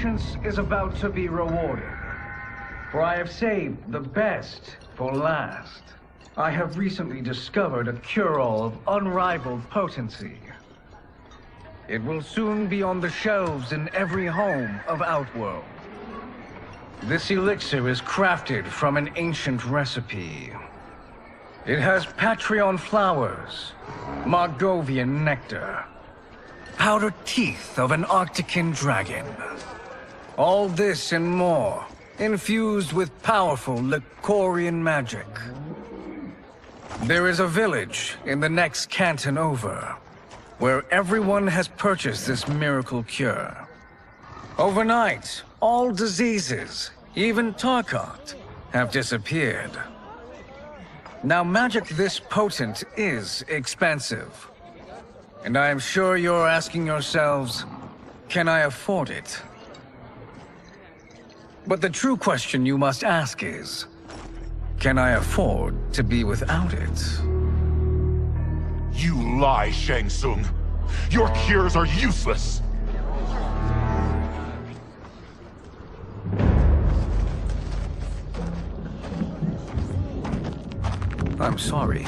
patience is about to be rewarded. For I have saved the best for last. I have recently discovered a cure-all of unrivaled potency. It will soon be on the shelves in every home of Outworld. This elixir is crafted from an ancient recipe. It has Patreon flowers, Margovian nectar, powdered teeth of an Arctican dragon. All this and more, infused with powerful Lycorian magic. There is a village in the next canton over, where everyone has purchased this miracle cure. Overnight, all diseases, even Tarkat, have disappeared. Now, magic this potent is expensive. And I am sure you're asking yourselves, can I afford it? But the true question you must ask is, can I afford to be without it? You lie, Shang Tsung. Your cures are useless. I'm sorry.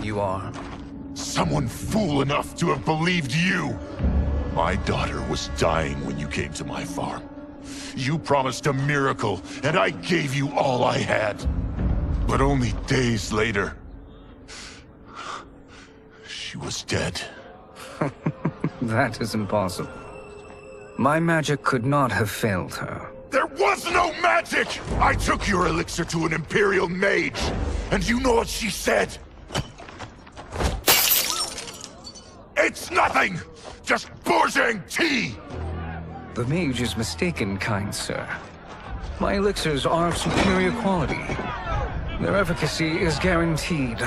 You are? Someone fool enough to have believed you. My daughter was dying when you came to my farm. You promised a miracle, and I gave you all I had. But only days later, she was dead. That is impossible. My magic could not have failed her. There was no magic! I took your elixir to an Imperial mage, and you know what she said? It's nothing! Just Bourgeois tea! The mage is mistaken, kind sir. My elixirs are of superior quality. Their efficacy is guaranteed.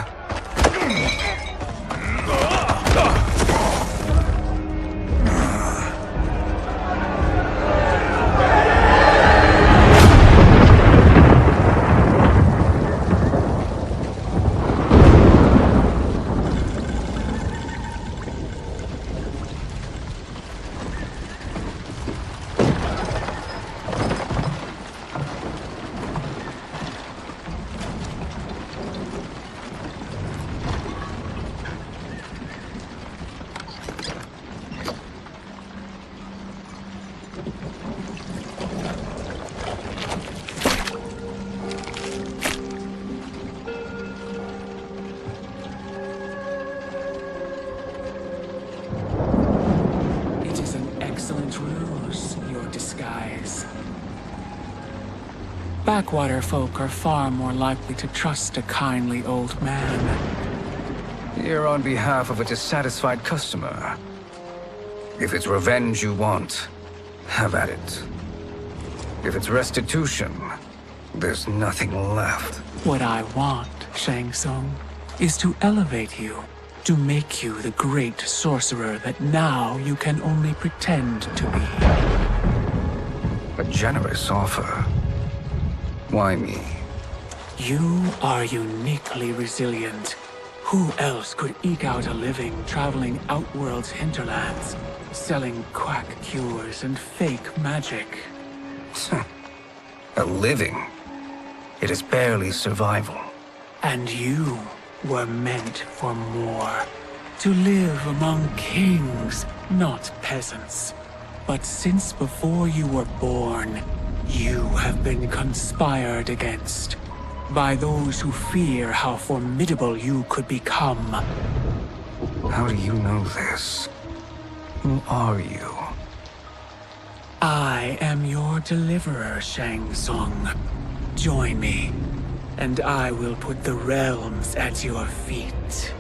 Backwater folk are far more likely to trust a kindly old man. Here on behalf of a dissatisfied customer. If it's revenge you want, have at it. If it's restitution, there's nothing left. What I want, Shang Tsung, is to elevate you, to make you the great sorcerer that now you can only pretend to be. A generous offer. Why me? You are uniquely resilient. Who else could eke out a living traveling Outworld's hinterlands, selling quack cures and fake magic? A living? It is barely survival. And you were meant for more. To live among kings, not peasants. But since before you were born, you have been conspired against by those who fear how formidable you could become. How do you know this? Who are you? I am your deliverer, Shang Tsung. Join me, and I will put the realms at your feet.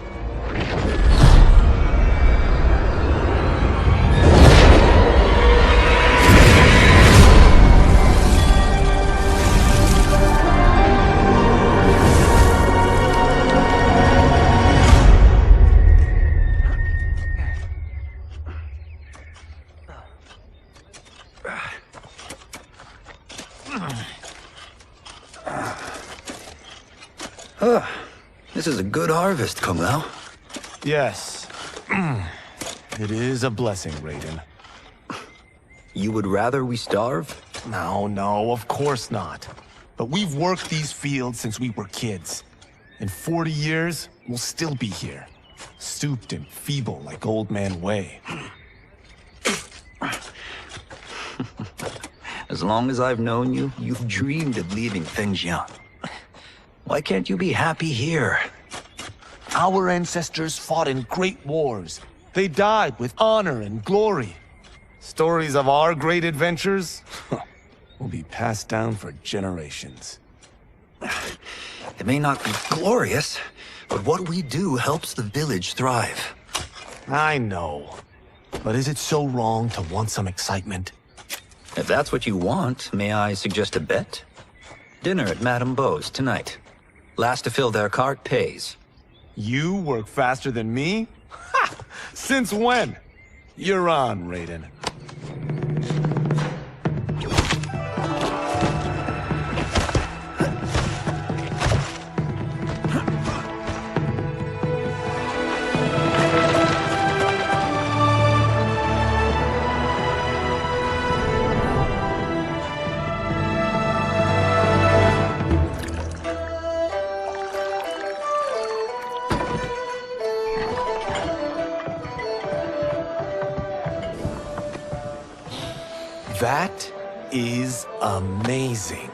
This is a good harvest, Kung Lao. Yes. It is a blessing, Raiden. You would rather we starve? No, of course not. But we've worked these fields since we were kids. In 40 years, we'll still be here. Stooped and feeble like Old Man Way. As long as I've known you, you've dreamed of leaving things young. Why can't you be happy here? Our ancestors fought in great wars. They died with honor and glory. Stories of our great adventures will be passed down for generations. It may not be glorious, but what we do helps the village thrive. I know. But is it so wrong to want some excitement? If that's what you want, may I suggest a bet? Dinner at Madame Beau's tonight. Last to fill their cart pays. You work faster than me? Ha! Since when? You're on, Raiden. That is amazing.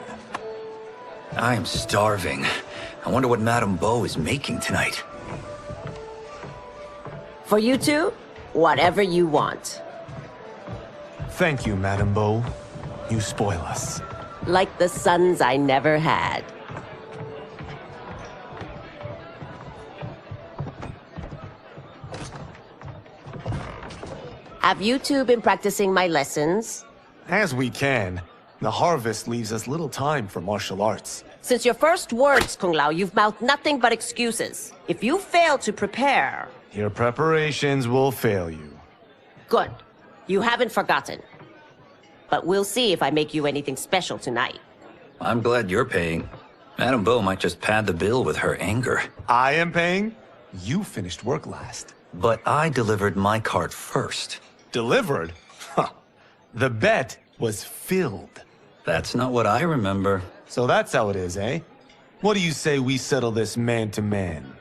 I'm starving. I wonder what Madame Beau is making tonight. For you two, whatever you want. Thank you, Madame Beau. You spoil us. Like the sons I never had. Have you two been practicing my lessons? As we can. The harvest leaves us little time for martial arts. Since your first words, Kung Lao, you've mouthed nothing but excuses. If you fail to prepare... Your preparations will fail you. Good. You haven't forgotten. But we'll see if I make you anything special tonight. I'm glad you're paying. Madame Beau might just pad the bill with her anger. I am paying? You finished work last. But I delivered my cart first. Delivered? Huh. The bet was filled. That's not what I remember. So that's how it is, eh? What do you say we settle this man to man?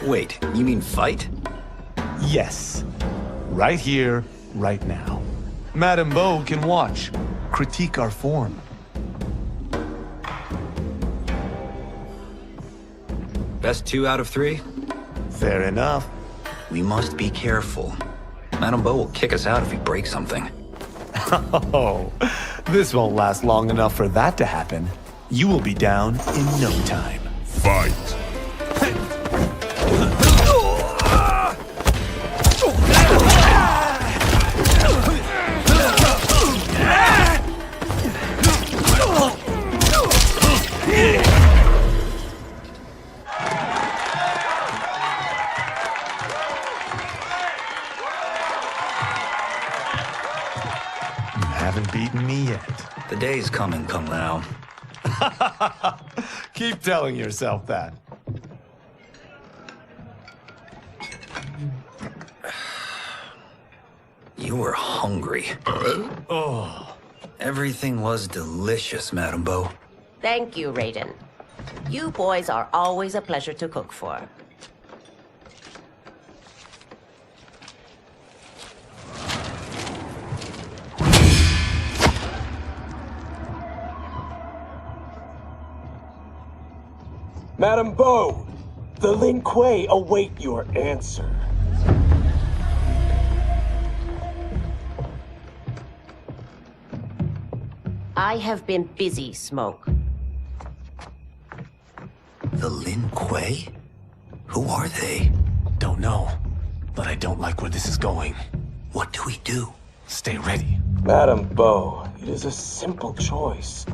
Wait, you mean fight? Yes. Right here, right now. Madame Beau can watch, critique our form. Best 2 out of 3? Fair enough. We must be careful. Madame Beau will kick us out if we break something. Oh, this won't last long enough for that to happen. You will be down in no time. Fight! Haven't beaten me yet. The day's coming, Kung Lao. Keep telling yourself that. You were hungry. Oh. Everything was delicious, Madame Beau. Thank you, Raiden. You boys are always a pleasure to cook for. Madame Beau, the Lin Kuei await your answer. I have been busy, Smoke. The Lin Kuei? Who are they? Don't know, but I don't like where this is going. What do we do? Stay ready. Madame Beau, it is a simple choice.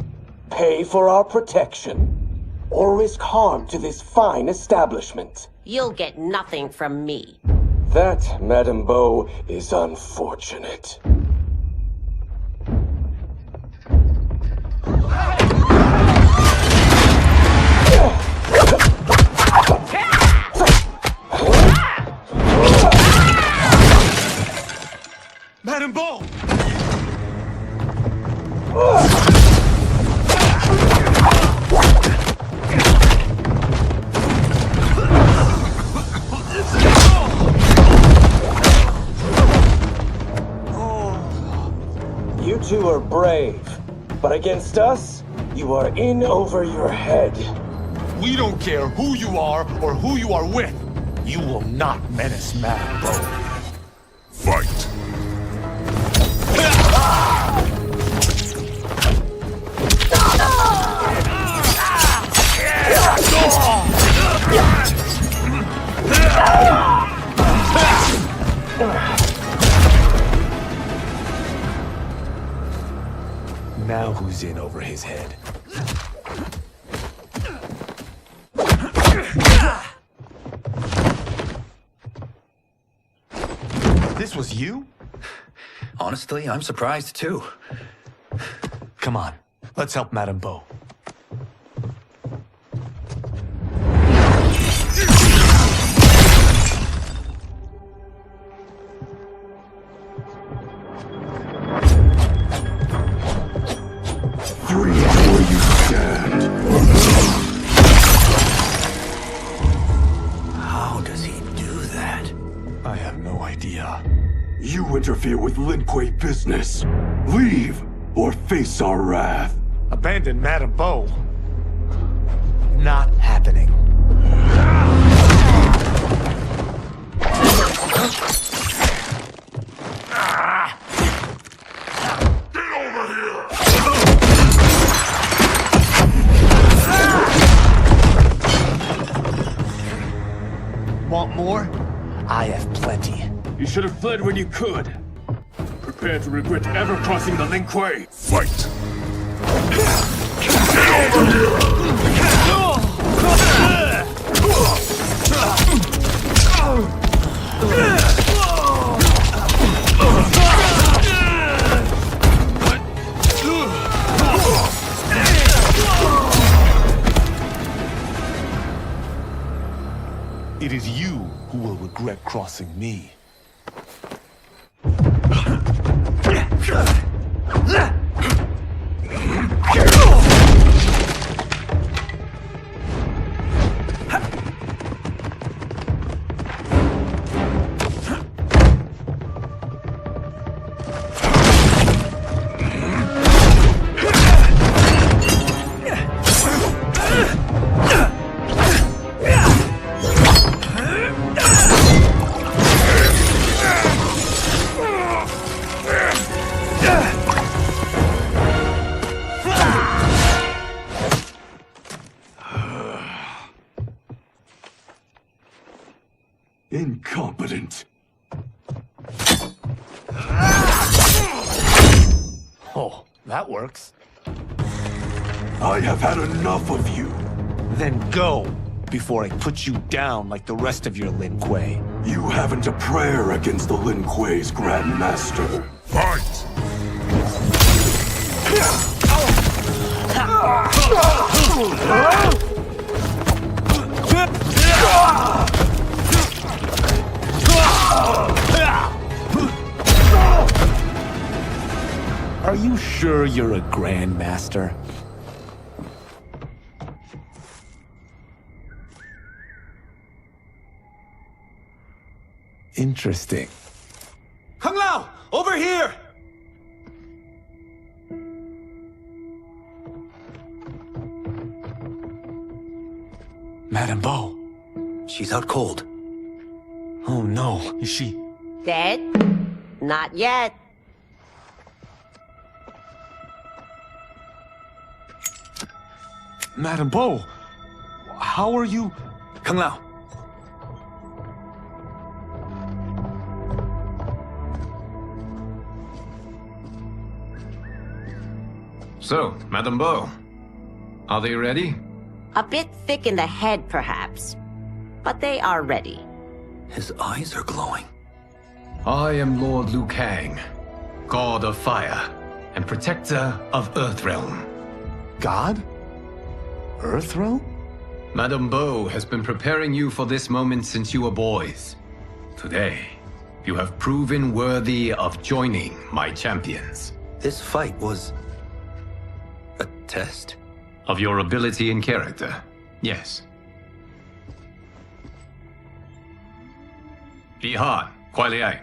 Pay for our protection, or risk harm to this fine establishment. You'll get nothing from me. That, Madame Beau, is unfortunate. Bo! You two are brave, but against us, you are in over your head. We don't care who you are or who you are with. You will not menace Madam Bo. Fight! Now who's in over his head? This was you? Honestly, I'm surprised too. Come on, let's help Madam Bo. How does he do that? I have no idea. You interfere with Lin Kuei business. Leave, or face our wrath. Abandon Madam Bo? Not happening. Want more? I have plenty. You should have fled when you could. Prepare to regret ever crossing the Lin Kuei. Fight! It is you who will regret crossing me. Incompetent. Oh, that works. I have had enough of you. Then go, before I put you down like the rest of your Lin Kuei. You haven't a prayer against the Lin Kuei's Grand Master. Fight! Are you sure you're a Grand Master? Interesting. Kung Lao! Over here! Madam Bo. She's out cold. Oh no, is she? Dead? Not yet. Madam Bo, how are you? Kung Lao. So, Madam Bo, are they ready? A bit thick in the head, perhaps. But they are ready. His eyes are glowing. I am Lord Liu Kang, God of Fire and Protector of Earthrealm. God? Earthrealm? Madam Bo has been preparing you for this moment since you were boys. Today You have proven worthy of joining my champions. This fight was a test? Of your ability and character, yes. Ihan, Kuai Liang.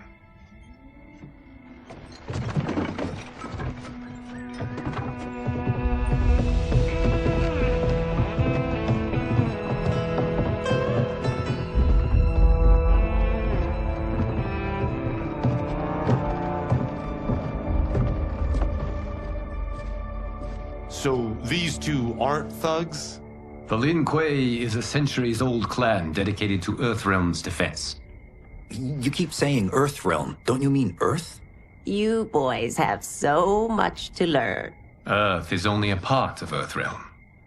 So these two aren't thugs? The Lin Kuei is a centuries-old clan dedicated to Earthrealm's defense. You keep saying Earthrealm. Don't you mean Earth? You boys have so much to learn. Earth is only a part of Earthrealm.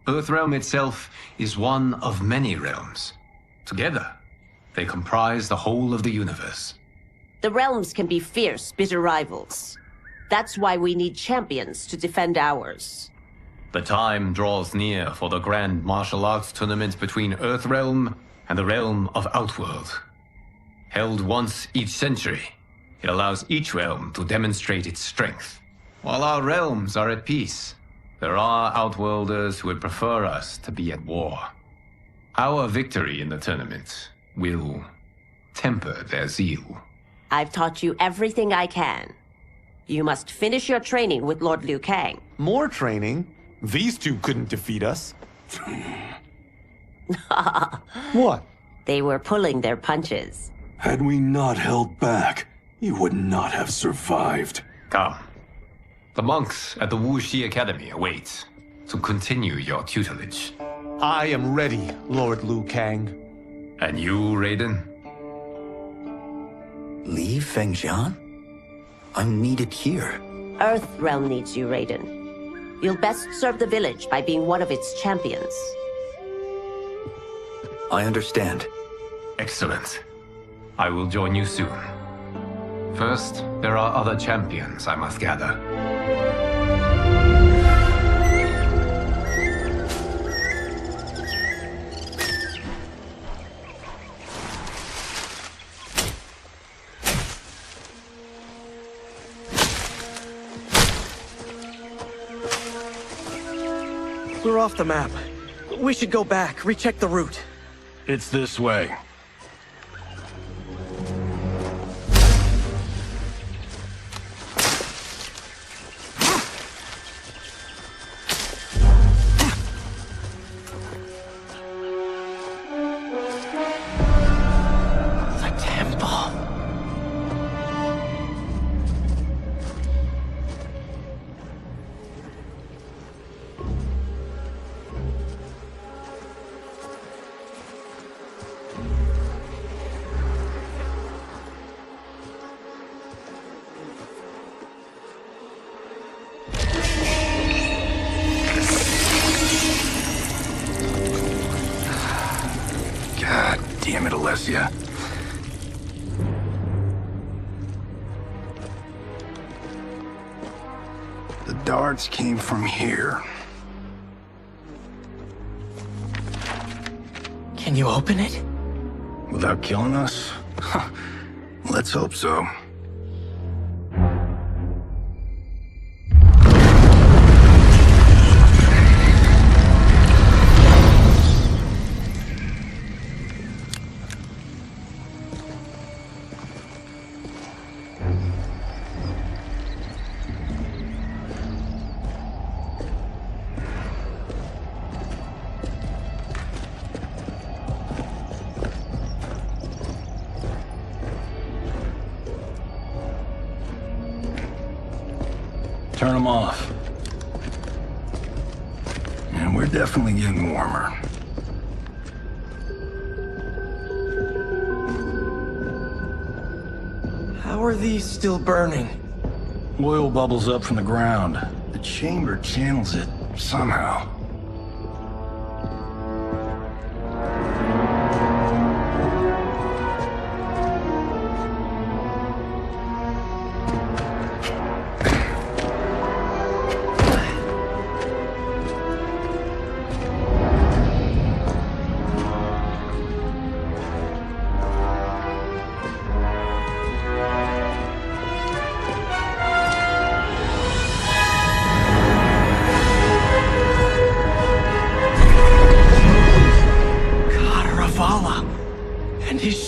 Earthrealm itself is one of many realms. Together, they comprise the whole of the universe. The realms can be fierce, bitter rivals. That's why we need champions to defend ours. The time draws near for the grand martial arts tournament between Earthrealm and the realm of Outworld. Held once each century, it allows each realm to demonstrate its strength. While our realms are at peace, there are Outworlders who would prefer us to be at war. Our victory in the tournament will temper their zeal. I've taught you everything I can. You must finish your training with Lord Liu Kang. More training? These two couldn't defeat us. What? They were pulling their punches. Had we not held back, you would not have survived. Come. The monks at the Wuxi Academy await to continue your tutelage. I am ready, Lord Liu Kang. And you, Raiden? Leave Fengjian? I'm needed here. Earthrealm needs you, Raiden. You'll best serve the village by being one of its champions. I understand. Excellent. I will join you soon. First, there are other champions I must gather. We're off the map. We should go back, recheck the route. It's this way. Damn it, Alessia. The darts came from here. Can you open it? Without killing us? Let's hope so. Turn them off. And we're definitely getting warmer. How are these still burning? Oil bubbles up from the ground. The chamber channels it somehow.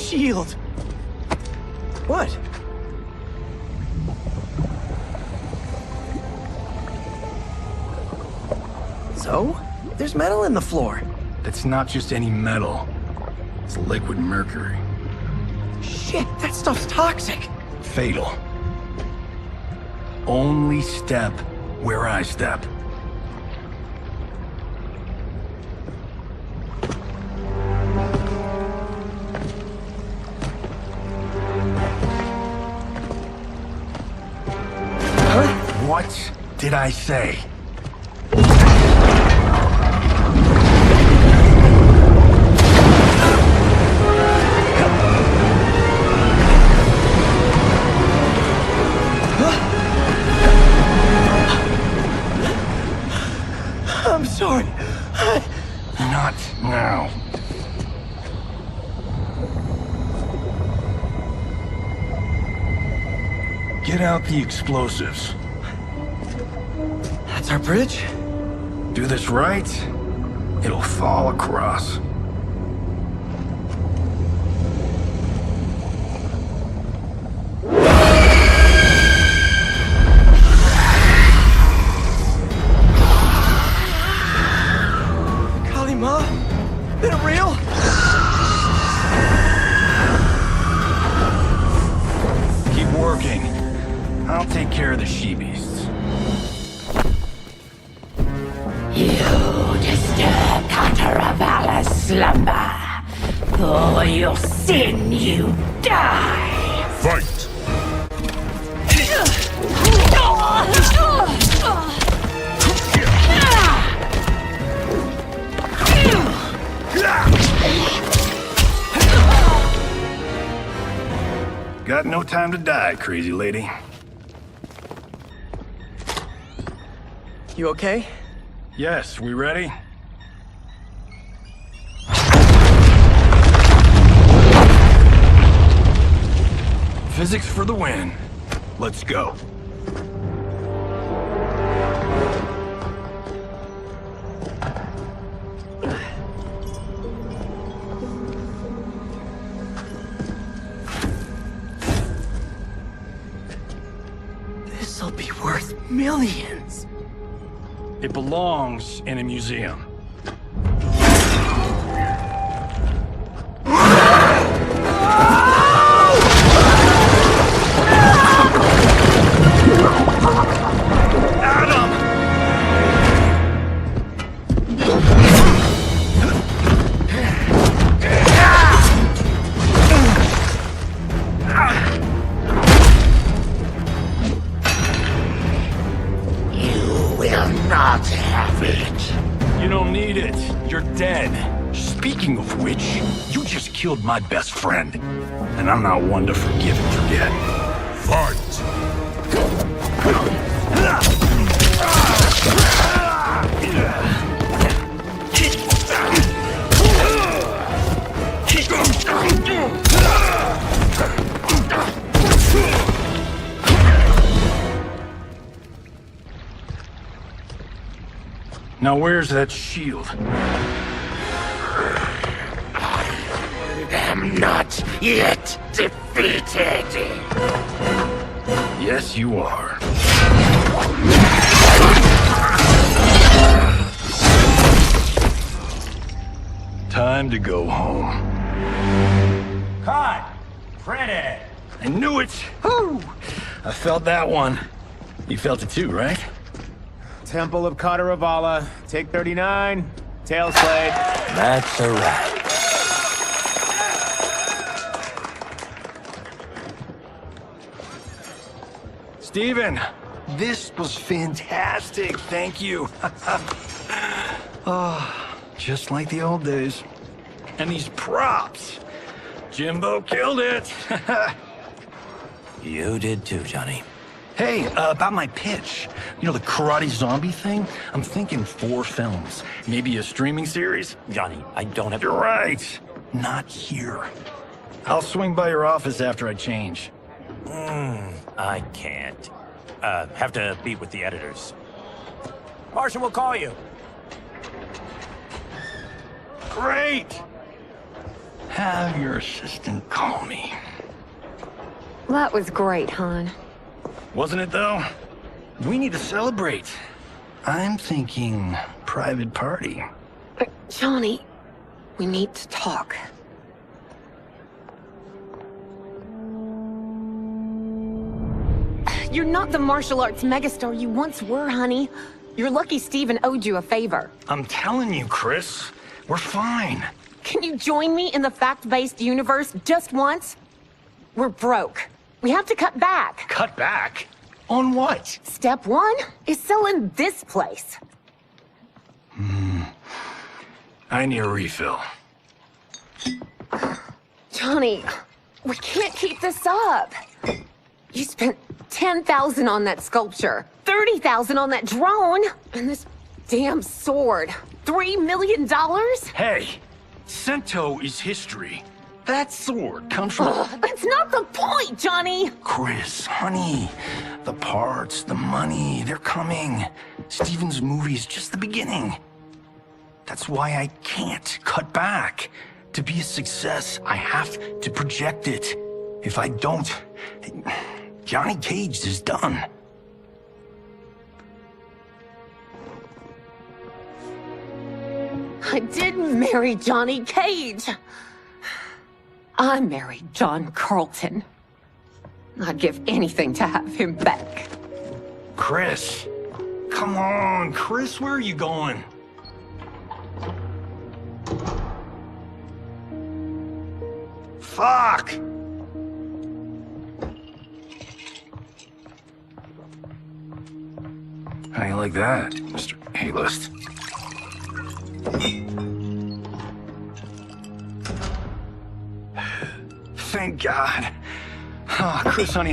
shield! What? So? There's metal in the floor. It's not just any metal. It's liquid mercury. Shit, that stuff's toxic. Fatal. Only step where I step. What did I say? I'm sorry. Not now. Get out the explosives. That's our bridge? Do this right, it'll fall across. Kalima? Is it real? Keep working. I'll take care of the she-beasts. You disturb Cataravalla's slumber. For your sin, you die. Fight! Got no time to die, crazy lady. You okay? Yes, we ready? Physics for the win. Let's go. This'll be worth millions. It belongs in a museum. Not have it. You don't need it. You're dead. Speaking of which, you just killed my best friend. And I'm not one to forgive and forget. Fight! Now where's that shield? I'm not yet defeated. Yes, you are. Time to go home. Cut! Credit! I knew it! Woo! I felt that one. You felt it too, right? Temple of Kataravala, take 39, tail slate. That's a wrap. Steven, this was fantastic. Thank you. Oh, just like the old days. And these props. Jimbo killed it. You did too, Johnny. Hey, about my pitch. You know, the karate zombie thing? I'm thinking 4 films. Maybe a streaming series? Johnny, I don't have... You're right. Not here. I'll swing by your office after I change. I can't. Have to meet with the editors. Marshall will call you. Great! Have your assistant call me. That was great, hon. Wasn't it, though? We need to celebrate. I'm thinking private party. Johnny, we need to talk. You're not the martial arts megastar you once were, honey. You're lucky Steven owed you a favor. I'm telling you, Chris, we're fine. Can you join me in the fact-based universe just once? We're broke. We have to cut back. Cut back? On what? Step one is selling this place. I need a refill. Johnny, we can't keep this up. You spent $10,000 on that sculpture, $30,000 on that drone, and this damn sword. $3 million? Hey, Sento is history. That sword comes from... That's not the point, Johnny! Chris, honey, the parts, the money, they're coming. Steven's movie is just the beginning. That's why I can't cut back. To be a success, I have to project it. If I don't, Johnny Cage is done. I didn't marry Johnny Cage. I married John Carlton. I'd give anything to have him back. Chris, come on, Chris, where are you going? Fuck! How you like that, Mr. A-list? Thank God. Oh, Chris, honey,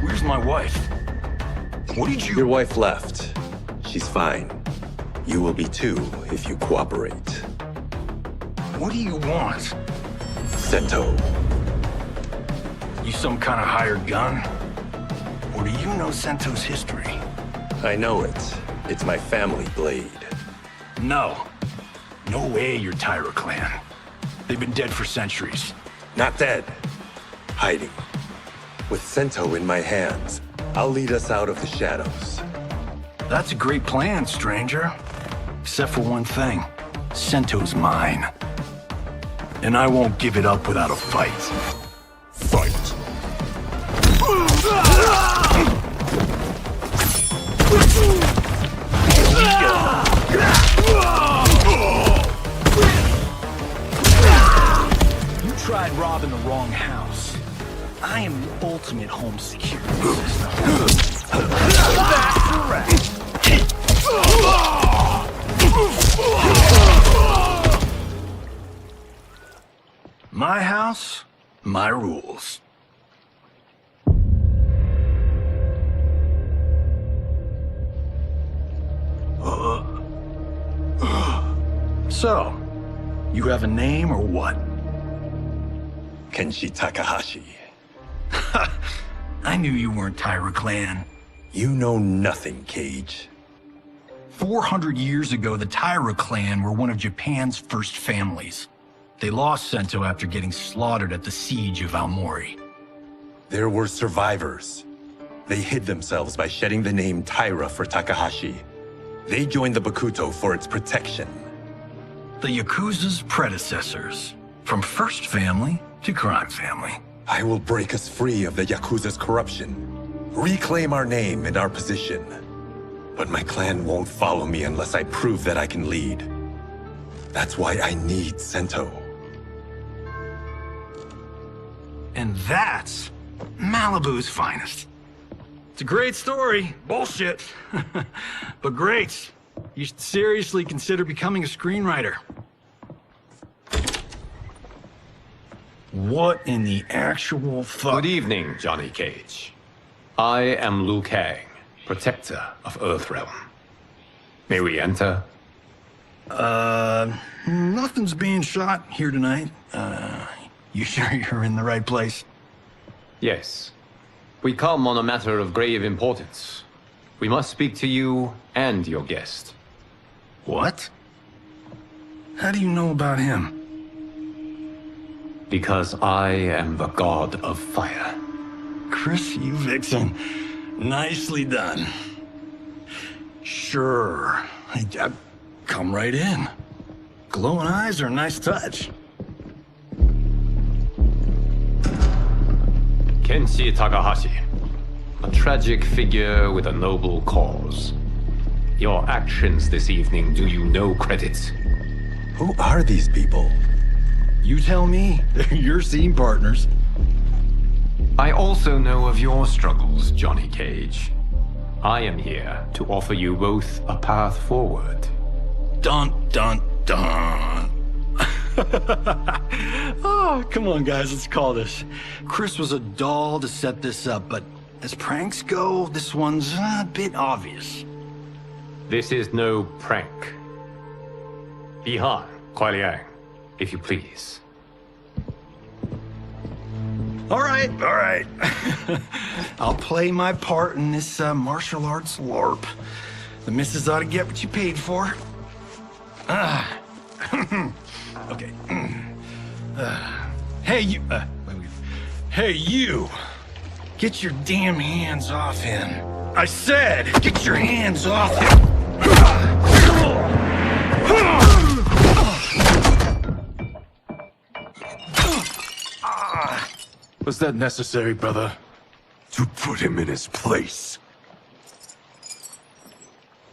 Where's my wife? What did you... Your wife left. She's fine. You will be too, if you cooperate. What do you want? Sento. You some kind of hired gun? Or do you know Sento's history? I know it. It's my family blade. No. No way you're Tyra clan. They've been dead for centuries. Not dead. Hiding. With Sento in my hands, I'll lead us out of the shadows. That's a great plan, stranger. Except for one thing. Sento's mine. And I won't give it up without a fight. Fight. You tried robbing the wrong house. I am the ultimate home security system. That's a wrap. My house, my rules. So, you have a name or what? Kenshi Takahashi. I knew you weren't Tyra clan. You know nothing, Cage. 400 years ago, the Tyra clan were one of Japan's first families. They lost Sento after getting slaughtered at the siege of Aomori. There were survivors. They hid themselves by shedding the name Tyra for Takahashi. They joined the Bakuto for its protection. The Yakuza's predecessors. From first family to crime family. I will break us free of the Yakuza's corruption. Reclaim our name and our position. But my clan won't follow me unless I prove that I can lead. That's why I need Sento. And that's Malibu's finest. It's a great story. Bullshit. But great. You should seriously consider becoming a screenwriter. What in the actual fuck? Good evening, Johnny Cage. I am Liu Kang, protector of Earthrealm. May we enter? Nothing's being shot here tonight. You sure you're in the right place? Yes. We come on a matter of grave importance. We must speak to you and your guest. What? How do you know about him? Because I am the god of fire. Chris, you vixen. Nicely done. Sure. Come right in. Glowing eyes are a nice touch. Kenshi Takahashi. A tragic figure with a noble cause. Your actions this evening do you no credit. Who are these people? You tell me. They're your scene partners. I also know of your struggles, Johnny Cage. I am here to offer you both a path forward. Dun, dun, dun. Oh, come on, guys, let's call this. Chris was a doll to set this up, but as pranks go, this one's a bit obvious. This is no prank. Ihan, Kuai Liang, if you please. All right. I'll play my part in this martial arts LARP. The missus ought to get what you paid for. Okay. Hey, you... Hey, you! Get your damn hands off him. I said, get your hands off him! Was that necessary, brother? To put him in his place.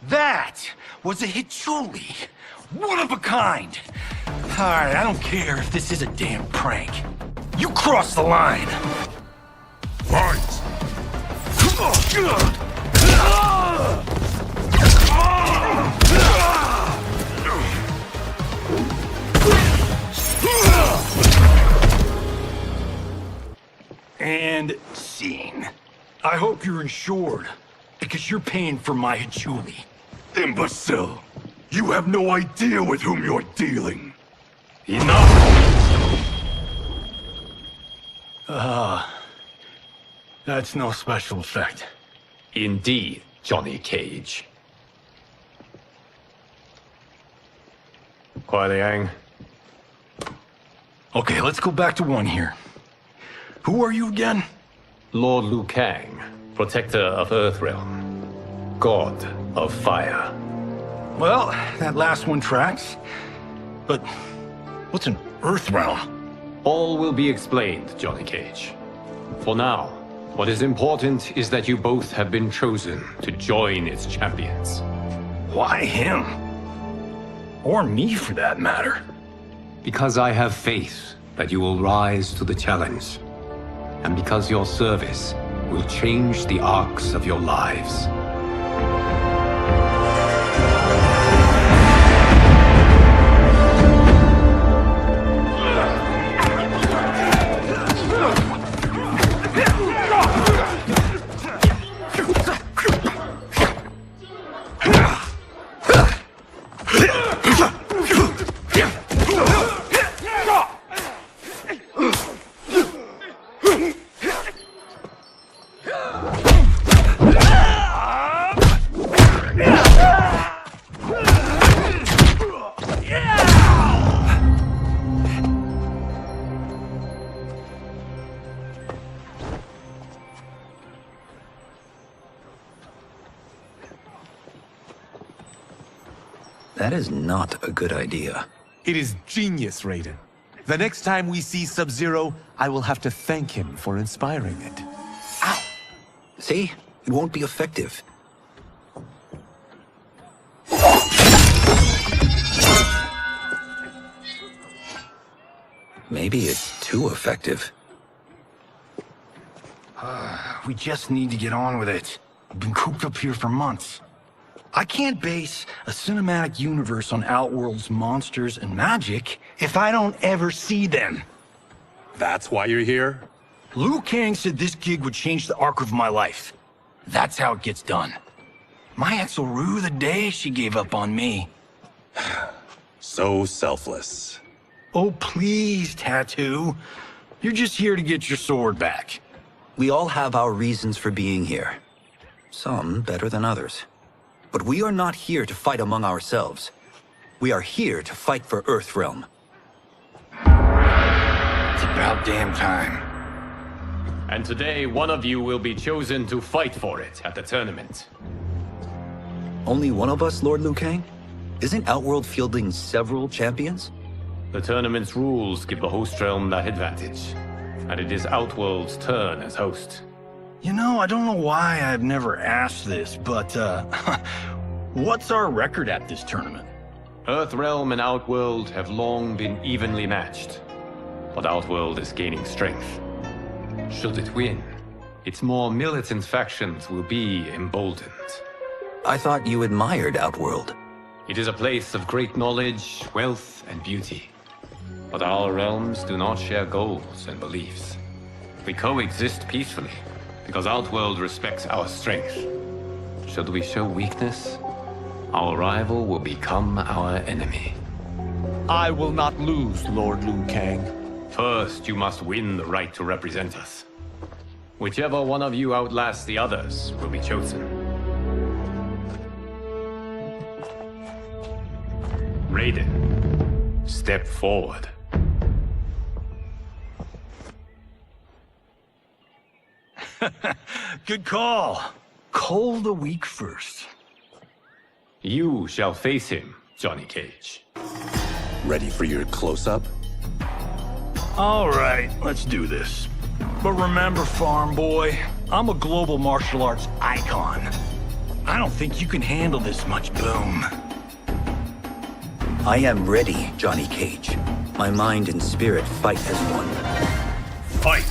That was a Hichuli. One of a kind. Alright, I don't care if this is a damn prank. You crossed the line. Fight! And scene. I hope you're insured, because you're paying for my Hichuli. Imbecile! You have no idea with whom you're dealing. Enough! That's no special effect. Indeed, Johnny Cage. Kuai Liang. Okay, let's go back to one here. Who are you again? Lord Liu Kang, protector of Earthrealm, god of fire. Well, that last one tracks. But what's an Earthrealm? All will be explained, Johnny Cage. For now, what is important is that you both have been chosen to join its champions. Why him? Or me, for that matter. Because I have faith that you will rise to the challenge. And because your service will change the arcs of your lives. That is not a good idea. It is genius, Raiden. The next time we see Sub-Zero, I will have to thank him for inspiring it. Ow! See? It won't be effective. Maybe it's too effective. We just need to get on with it. I've been cooped up here for months. I can't base a cinematic universe on Outworld's monsters and magic if I don't ever see them. That's why you're here? Liu Kang said this gig would change the arc of my life. That's how it gets done. My ex will rue the day she gave up on me. So selfless. Oh, please, Tattoo. You're just here to get your sword back. We all have our reasons for being here. Some better than others. But we are not here to fight among ourselves. We are here to fight for Earthrealm. It's about damn time. And today, one of you will be chosen to fight for it at the tournament. Only one of us, Lord Liu Kang? Isn't Outworld fielding several champions? The tournament's rules give the host realm that advantage. And it is Outworld's turn as host. You know, I don't know why I've never asked this, but, what's our record at this tournament? Earthrealm and Outworld have long been evenly matched. But Outworld is gaining strength. Should it win, its more militant factions will be emboldened. I thought you admired Outworld. It is a place of great knowledge, wealth, and beauty. But our realms do not share goals and beliefs. We coexist peacefully, because Outworld respects our strength. Should we show weakness, our rival will become our enemy. I will not lose, Lord Liu Kang. First, you must win the right to represent us. Whichever one of you outlasts the others will be chosen. Raiden, step forward. Good call. Cole the weak first. You shall face him, Johnny Cage. Ready for your close-up? All right, let's do this. But remember, farm boy, I'm a global martial arts icon. I don't think you can handle this much boom. I am ready, Johnny Cage. My mind and spirit fight as one. Fight!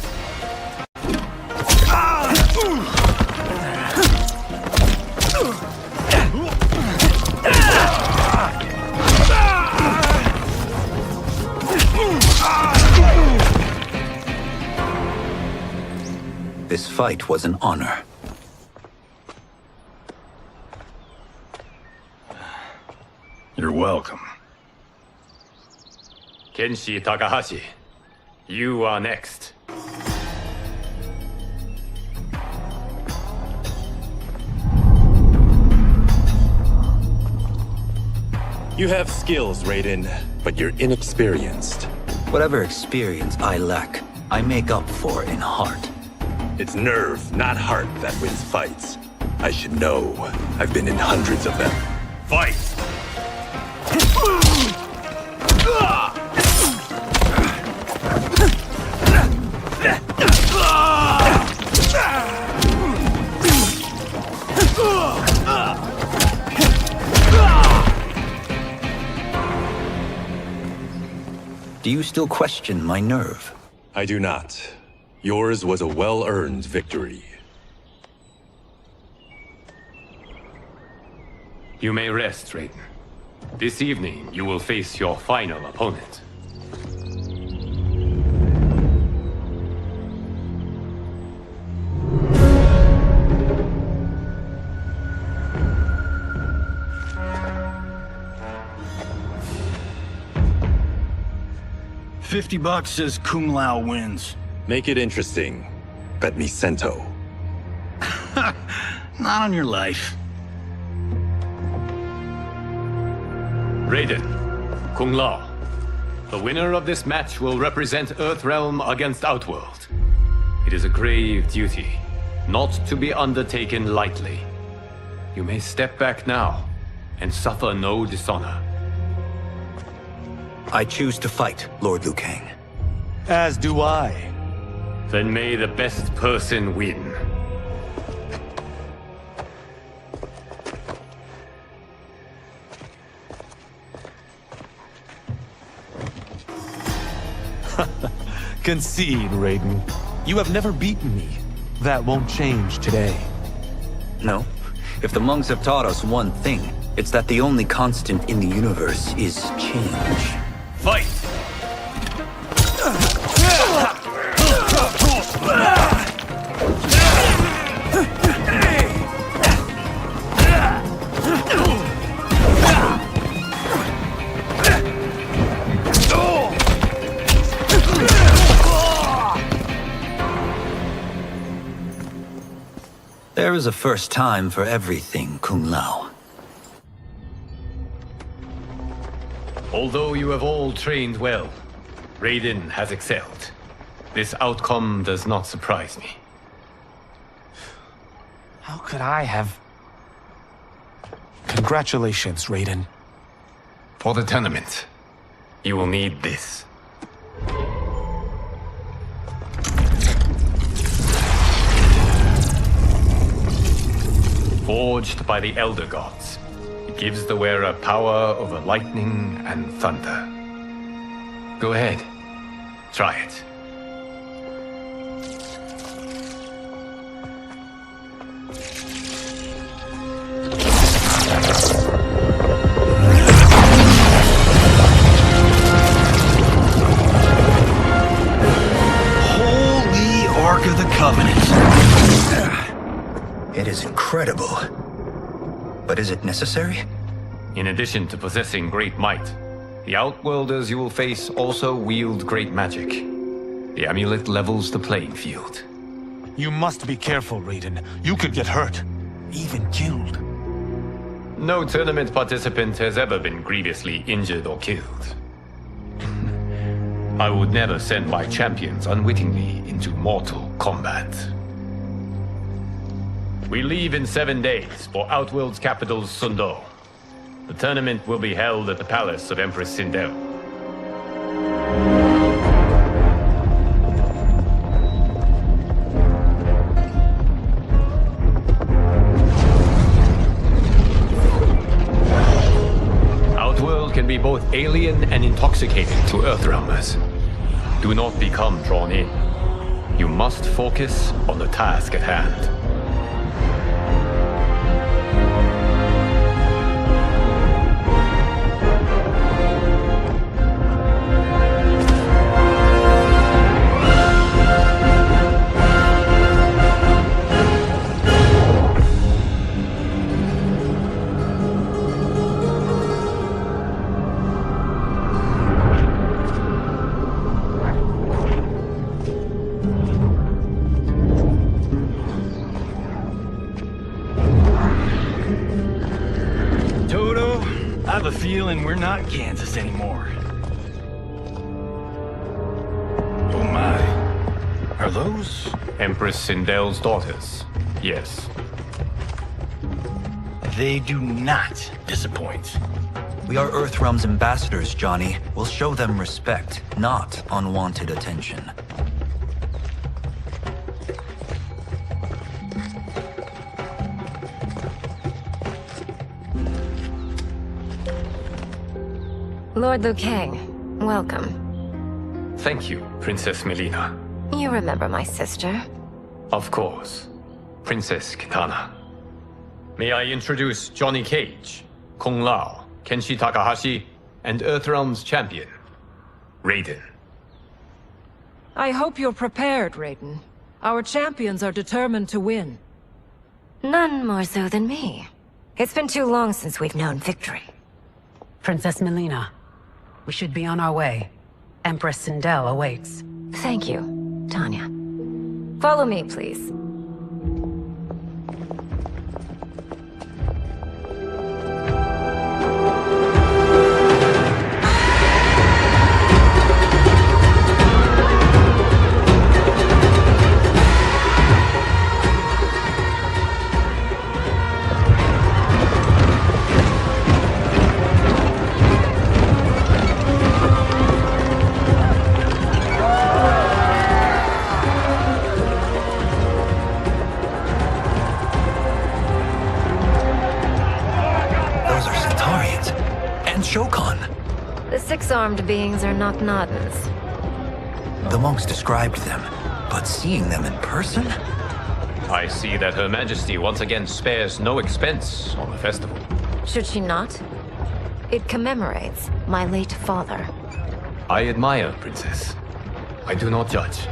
This fight was an honor. You're welcome. Kenshi Takahashi, you are next. You have skills, Raiden, but you're inexperienced. Whatever experience I lack, I make up for in heart. It's nerve, not heart, that wins fights. I should know. I've been in hundreds of them. Fight! Do you still question my nerve? I do not. Yours was a well-earned victory. You may rest, Raiden. This evening, you will face your final opponent. $50 says Kung Lao wins. Make it interesting. Bet me Sento. Not on your life. Raiden, Kung Lao. The winner of this match will represent Earthrealm against Outworld. It is a grave duty, not to be undertaken lightly. You may step back now and suffer no dishonor. I choose to fight, Lord Liu Kang. As do I. Then may the best person win. Concede, Raiden. You have never beaten me. That won't change today. No. If the monks have taught us one thing, it's that the only constant in the universe is change. Fight! There is a first time for everything, Kung Lao. Although you have all trained well, Raiden has excelled. This outcome does not surprise me. How could I have... Congratulations, Raiden. For the tournament, you will need this. Forged by the Elder Gods, it gives the wearer power over lightning and thunder. Go ahead, try it. Holy Ark of the Covenant! It is incredible. But is it necessary? In addition to possessing great might, the Outworlders you will face also wield great magic. The amulet levels the playing field. You must be careful, Raiden. You could get hurt. Even killed. No tournament participant has ever been grievously injured or killed. I would never send my champions unwittingly into Mortal Kombat. We leave in 7 days for Outworld's capital, Sundo. The tournament will be held at the palace of Empress Sindel. Outworld can be both alien and intoxicating to Earthrealmers. Do not become drawn in. You must focus on the task at hand. I have a feeling we're not Kansas anymore. Oh my. Are those? Empress Sindel's daughters, yes. They do not disappoint. We are Earthrealm's ambassadors, Johnny. We'll show them respect, not unwanted attention. Lord Liu Kang, welcome. Thank you, Princess Melina. You remember my sister? Of course. Princess Kitana. May I introduce Johnny Cage, Kung Lao, Kenshi Takahashi, and Earthrealm's champion, Raiden. I hope you're prepared, Raiden. Our champions are determined to win. None more so than me. It's been too long since we've known victory. Princess Melina, we should be on our way. Empress Sindel awaits. Thank you, Tanya. Follow me, please. The six-armed beings are not Nadans. The monks described them, but seeing them in person? I see that Her Majesty once again spares no expense on the festival. Should she not? It commemorates my late father. I admire, Princess. I do not judge.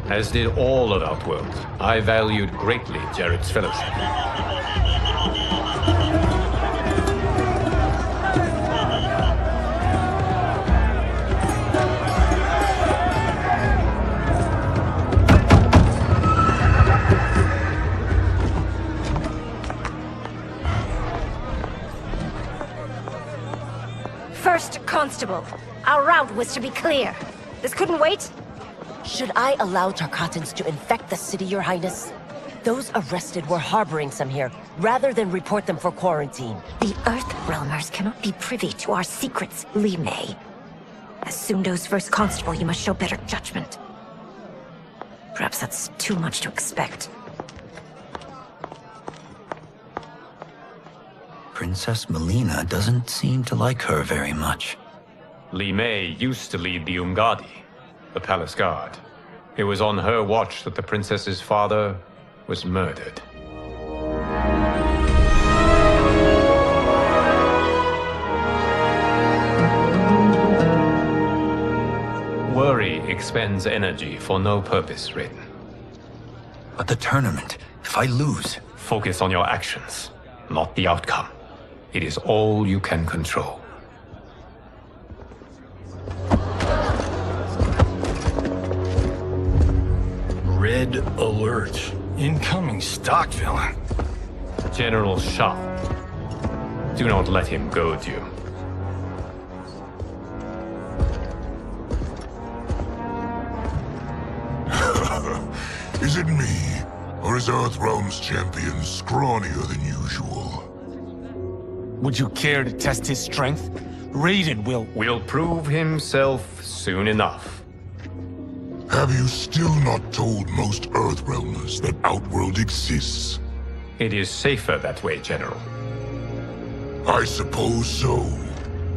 As did all of Outworld, I valued greatly Jared's fellowship. Constable. Our route was to be clear. This couldn't wait? Should I allow Tarkatans to infect the city, Your Highness? Those arrested were harboring some here, rather than report them for quarantine. The Earthrealmers cannot be privy to our secrets, Li Mei. As Sundo's first constable, you must show better judgment. Perhaps that's too much to expect. Princess Melina doesn't seem to like her very much. Li Mei used to lead the Umgadi, the palace guard. It was on her watch that the princess's father was murdered. Worry expends energy for no purpose, Raiden. But the tournament, if I lose... Focus on your actions, not the outcome. It is all you can control. Red alert. Incoming stock villain. General Shah. Do not let him goad you. Is it me? Or is Earthrealm's champion scrawnier than usual? Would you care to test his strength? Raiden will prove himself soon enough. Have you still not told most Earthrealmers that Outworld exists? It is safer that way, General. I suppose so.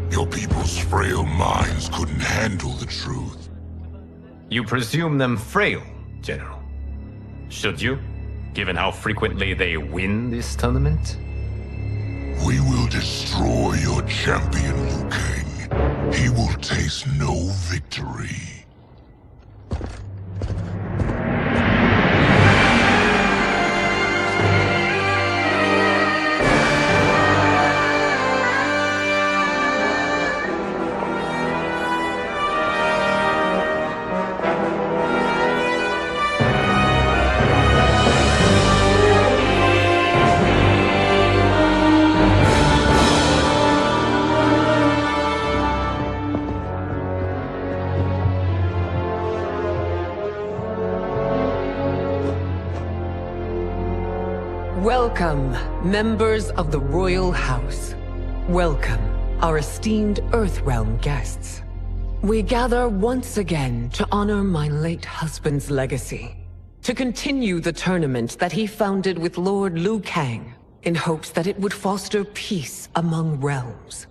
Your people's frail minds couldn't handle the truth. You presume them frail, General. Should you, given how frequently they win this tournament? We will destroy your champion, Liu Kang. He will taste no victory. Welcome, members of the Royal House. Welcome, our esteemed Earthrealm guests. We gather once again to honor my late husband's legacy, to continue the tournament that he founded with Lord Liu Kang, in hopes that it would foster peace among realms.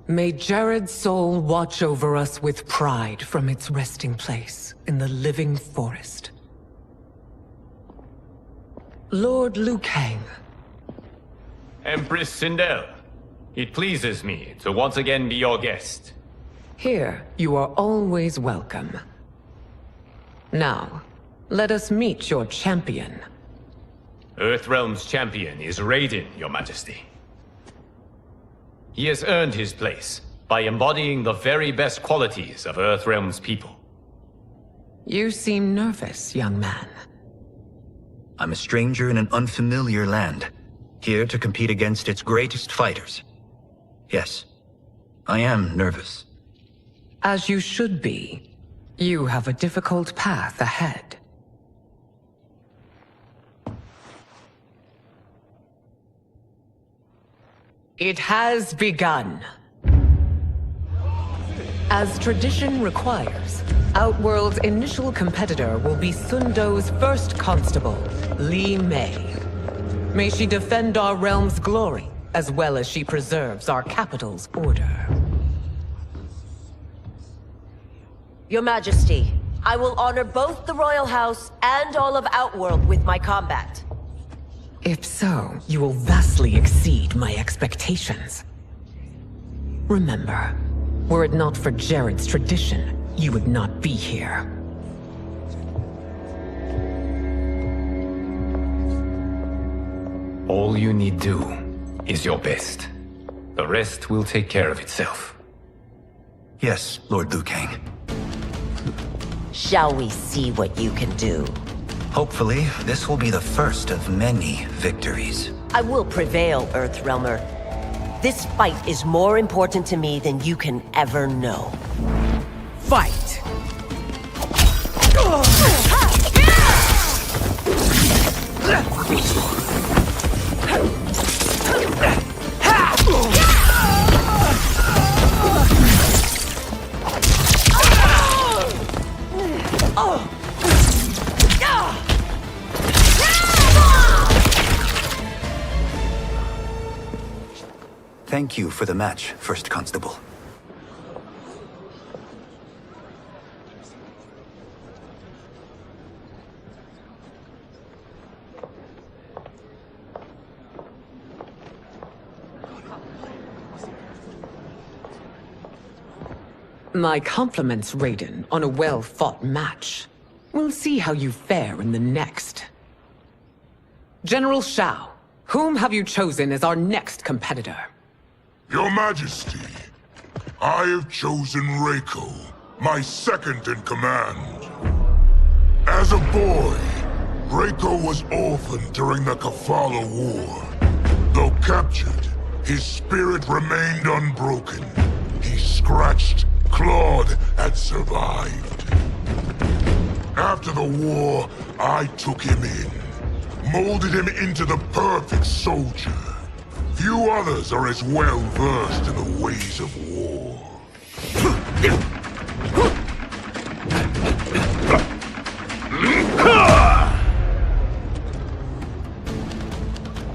May Jared's soul watch over us with pride from its resting place in the living forest. Lord Liu Kang. Empress Sindel, it pleases me to once again be your guest. Here, you are always welcome. Now, let us meet your champion. Earthrealm's champion is Raiden, Your Majesty. He has earned his place by embodying the very best qualities of Earthrealm's people. You seem nervous, young man. I'm a stranger in an unfamiliar land, here to compete against its greatest fighters. Yes, I am nervous. As you should be. You have a difficult path ahead. It has begun. As tradition requires, Outworld's initial competitor will be Sundo's first constable, Li Mei. May she defend our realm's glory, as well as she preserves our capital's order. Your Majesty, I will honor both the Royal House and all of Outworld with my combat. If so, you will vastly exceed my expectations. Remember, were it not for Jared's tradition, you would not be here. All you need do is your best. The rest will take care of itself. Yes, Lord Liu Kang. Shall we see what you can do? Hopefully, this will be the first of many victories. I will prevail, Earthrealmer. This fight is more important to me than you can ever know. Fight! Thank you for the match, First Constable. My compliments, Raiden, on a well-fought match. We'll see how you fare in the next. General Shao, whom have you chosen as our next competitor? Your Majesty, I have chosen Reiko, my second in command. As a boy, Reiko was orphaned during the Kafala War. Though captured, his spirit remained unbroken. He scratched, clawed, and survived. After the war, I took him in, molded him into the perfect soldier. Few others are as well versed in the ways of war.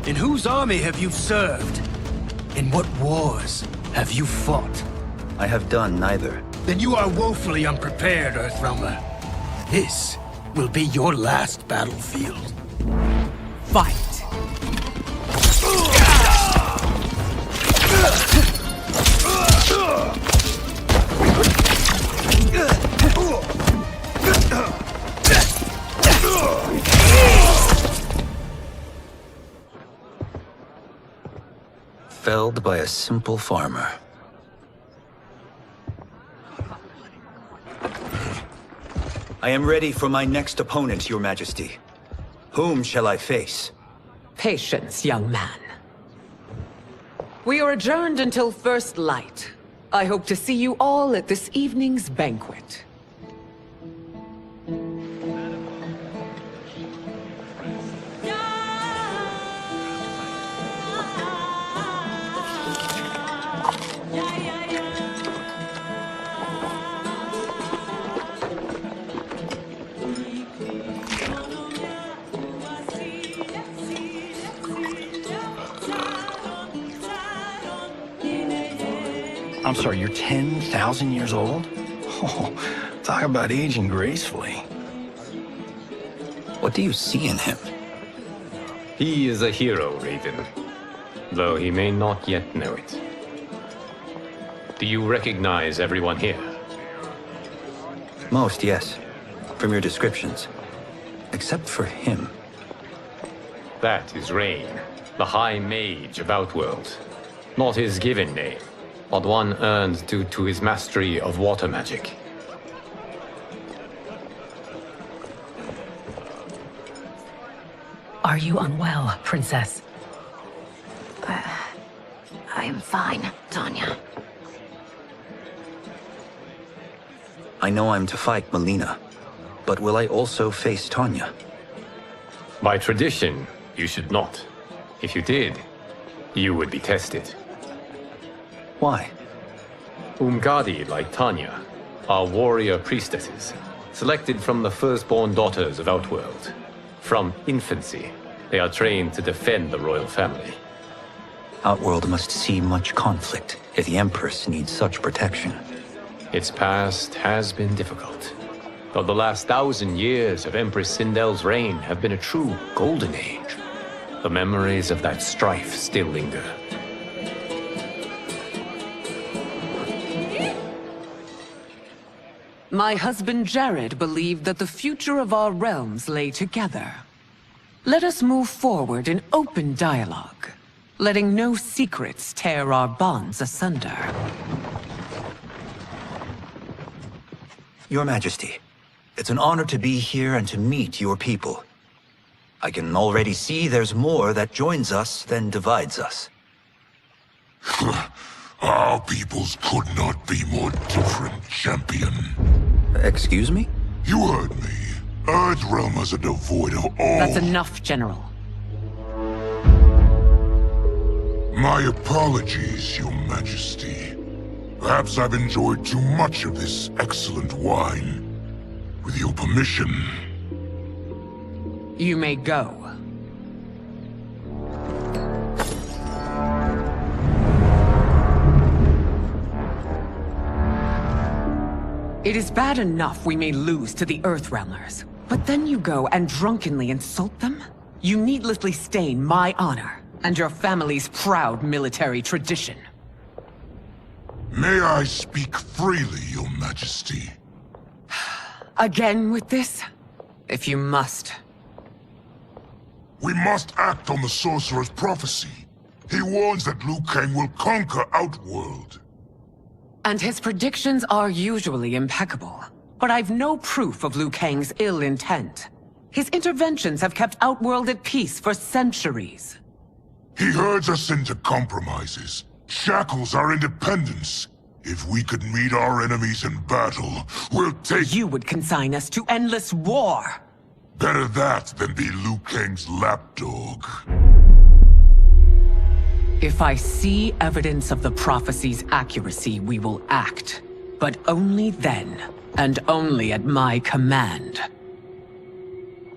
In whose army have you served? In what wars have you fought? I have done neither. Then you are woefully unprepared, Earthrealmer. This will be your last battlefield. Fight! Felled by a simple farmer. I am ready for my next opponent, Your Majesty. Whom shall I face? Patience, young man. We are adjourned until first light. I hope to see you all at this evening's banquet. I'm sorry, you're 10,000 years old? Oh, talk about aging gracefully. What do you see in him? He is a hero, Raiden, though he may not yet know it. Do you recognize everyone here? Most, yes. From your descriptions. Except for him. That is Rain, the High Mage of Outworld. Not his given name, but one earned due to his mastery of water magic. Are you unwell, Princess? I am fine, Tanya. I know I'm to fight Melina, but will I also face Tanya? By tradition, you should not. If you did, you would be tested. Why? Umgadi, like Tanya, are warrior priestesses, selected from the firstborn daughters of Outworld. From infancy, they are trained to defend the royal family. Outworld must see much conflict if the Empress needs such protection. Its past has been difficult, though the last 1,000 years of Empress Sindel's reign have been a true golden age. The memories of that strife still linger. My husband Jared believed that the future of our realms lay together. Let us move forward in open dialogue, letting no secrets tear our bonds asunder. Your Majesty, it's an honor to be here and to meet your people. I can already see there's more that joins us than divides us. Our peoples could not be more different, champion. Excuse me? You heard me. Earthrealmers are devoid of all... That's enough, General. My apologies, Your Majesty. Perhaps I've enjoyed too much of this excellent wine. With your permission... You may go. It is bad enough we may lose to the Earthrealmers, but then you go and drunkenly insult them? You needlessly stain my honor and your family's proud military tradition. May I speak freely, Your Majesty? Again with this? If you must. We must act on the Sorcerer's prophecy. He warns that Liu Kang will conquer Outworld. And his predictions are usually impeccable. But I've no proof of Liu Kang's ill intent. His interventions have kept Outworld at peace for centuries. He herds us into compromises, shackles our independence. If we could meet our enemies in battle, we'll take... You would consign us to endless war! Better that than be Liu Kang's lapdog. If I see evidence of the prophecy's accuracy, we will act. But only then, and only at my command.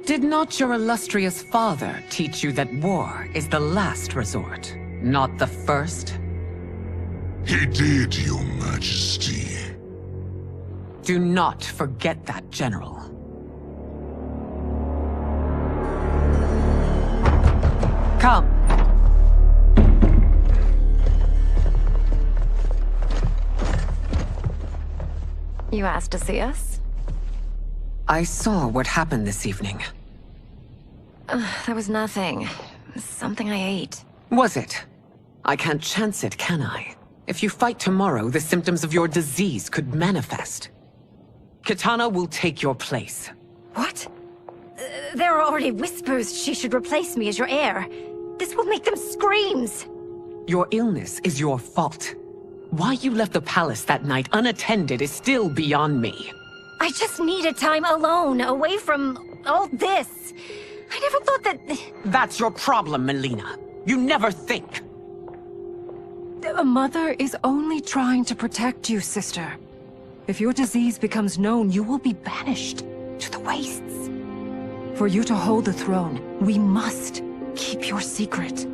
Did not your illustrious father teach you that war is the last resort, not the first? He did, Your Majesty. Do not forget that, General. Come. You asked to see us? I saw what happened this evening. There was nothing. Something I ate. Was it? I can't chance it, can I? If you fight tomorrow, the symptoms of your disease could manifest. Kitana will take your place. What? There are already whispers she should replace me as your heir. This will make them screams! Your illness is your fault. Why you left the palace that night unattended is still beyond me. I just needed time alone, away from all this. I never thought that... That's your problem, Melina. You never think. A mother is only trying to protect you, sister. If your disease becomes known, you will be banished to the wastes. For you to hold the throne, we must keep your secret.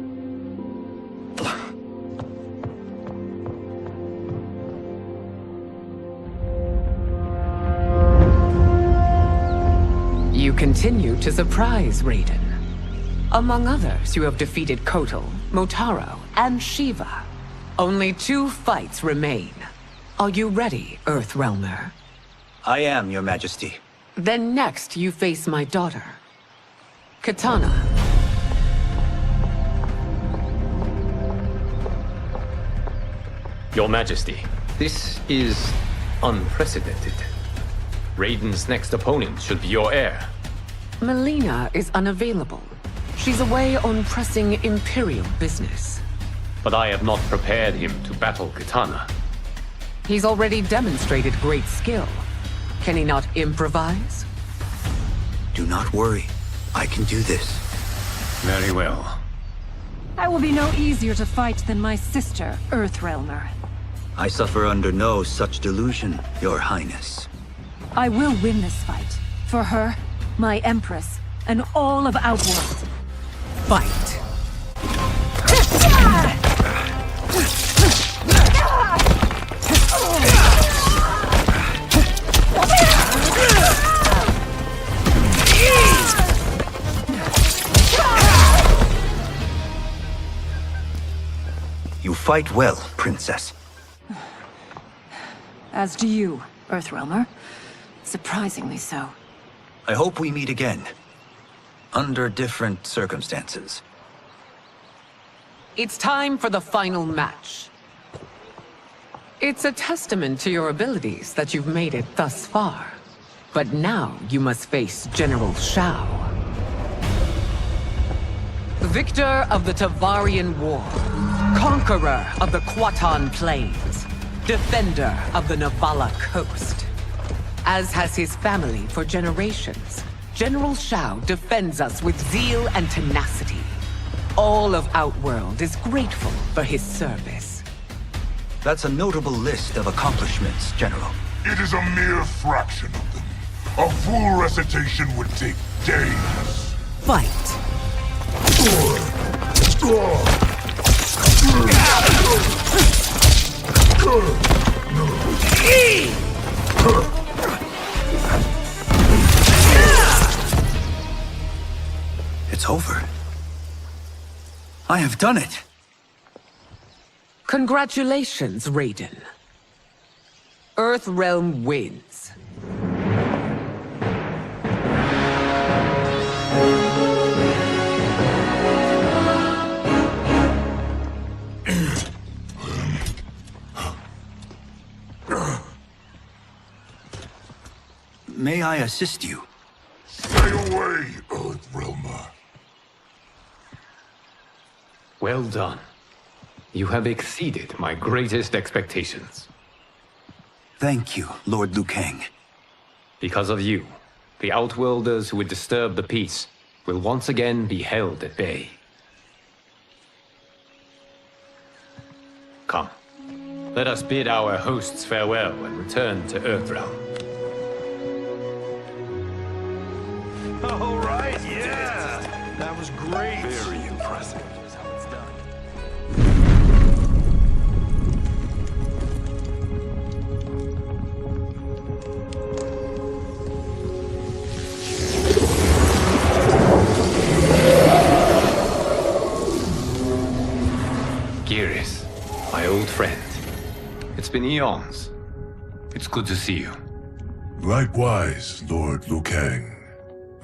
You continue to surprise Raiden. Among others, you have defeated Kotal, Motaro, and Shiva. Only 2 fights remain. Are you ready, Earthrealmer? I am, Your Majesty. Then next, you face my daughter, Kitana. Your Majesty, this is unprecedented. Raiden's next opponent should be your heir. Melina is unavailable. She's away on pressing Imperial business. But I have not prepared him to battle Kitana. He's already demonstrated great skill. Can he not improvise? Do not worry. I can do this. Very well. I will be no easier to fight than my sister, Earthrealmer. I suffer under no such delusion, Your Highness. I will win this fight. For her, my Empress, and all of Outworld. Fight! You fight well, Princess. As do you, Earthrealmer. Surprisingly so. I hope we meet again. Under different circumstances. It's time for the final match. It's a testament to your abilities that you've made it thus far. But now you must face General Shao. Victor of the Tavarian War. Conqueror of the Quatan Plains, defender of the Navala coast. As has his family for generations, General Shao defends us with zeal and tenacity. All of Outworld is grateful for his service. That's a notable list of accomplishments, General. It is a mere fraction of them. A full recitation would take days. Fight. It's over. I have done it. Congratulations, Raiden. Earthrealm wins. May I assist you? Stay away, Earthrealmer. Well done. You have exceeded my greatest expectations. Thank you, Lord Liu Kang. Because of you, the Outworlders who would disturb the peace will once again be held at bay. Come, let us bid our hosts farewell and return to Earthrealm. All right, yeah! That was great! Very impressive. Here's how it's done. Geras, my old friend. It's been eons. It's good to see you. Likewise, Lord Liu Kang.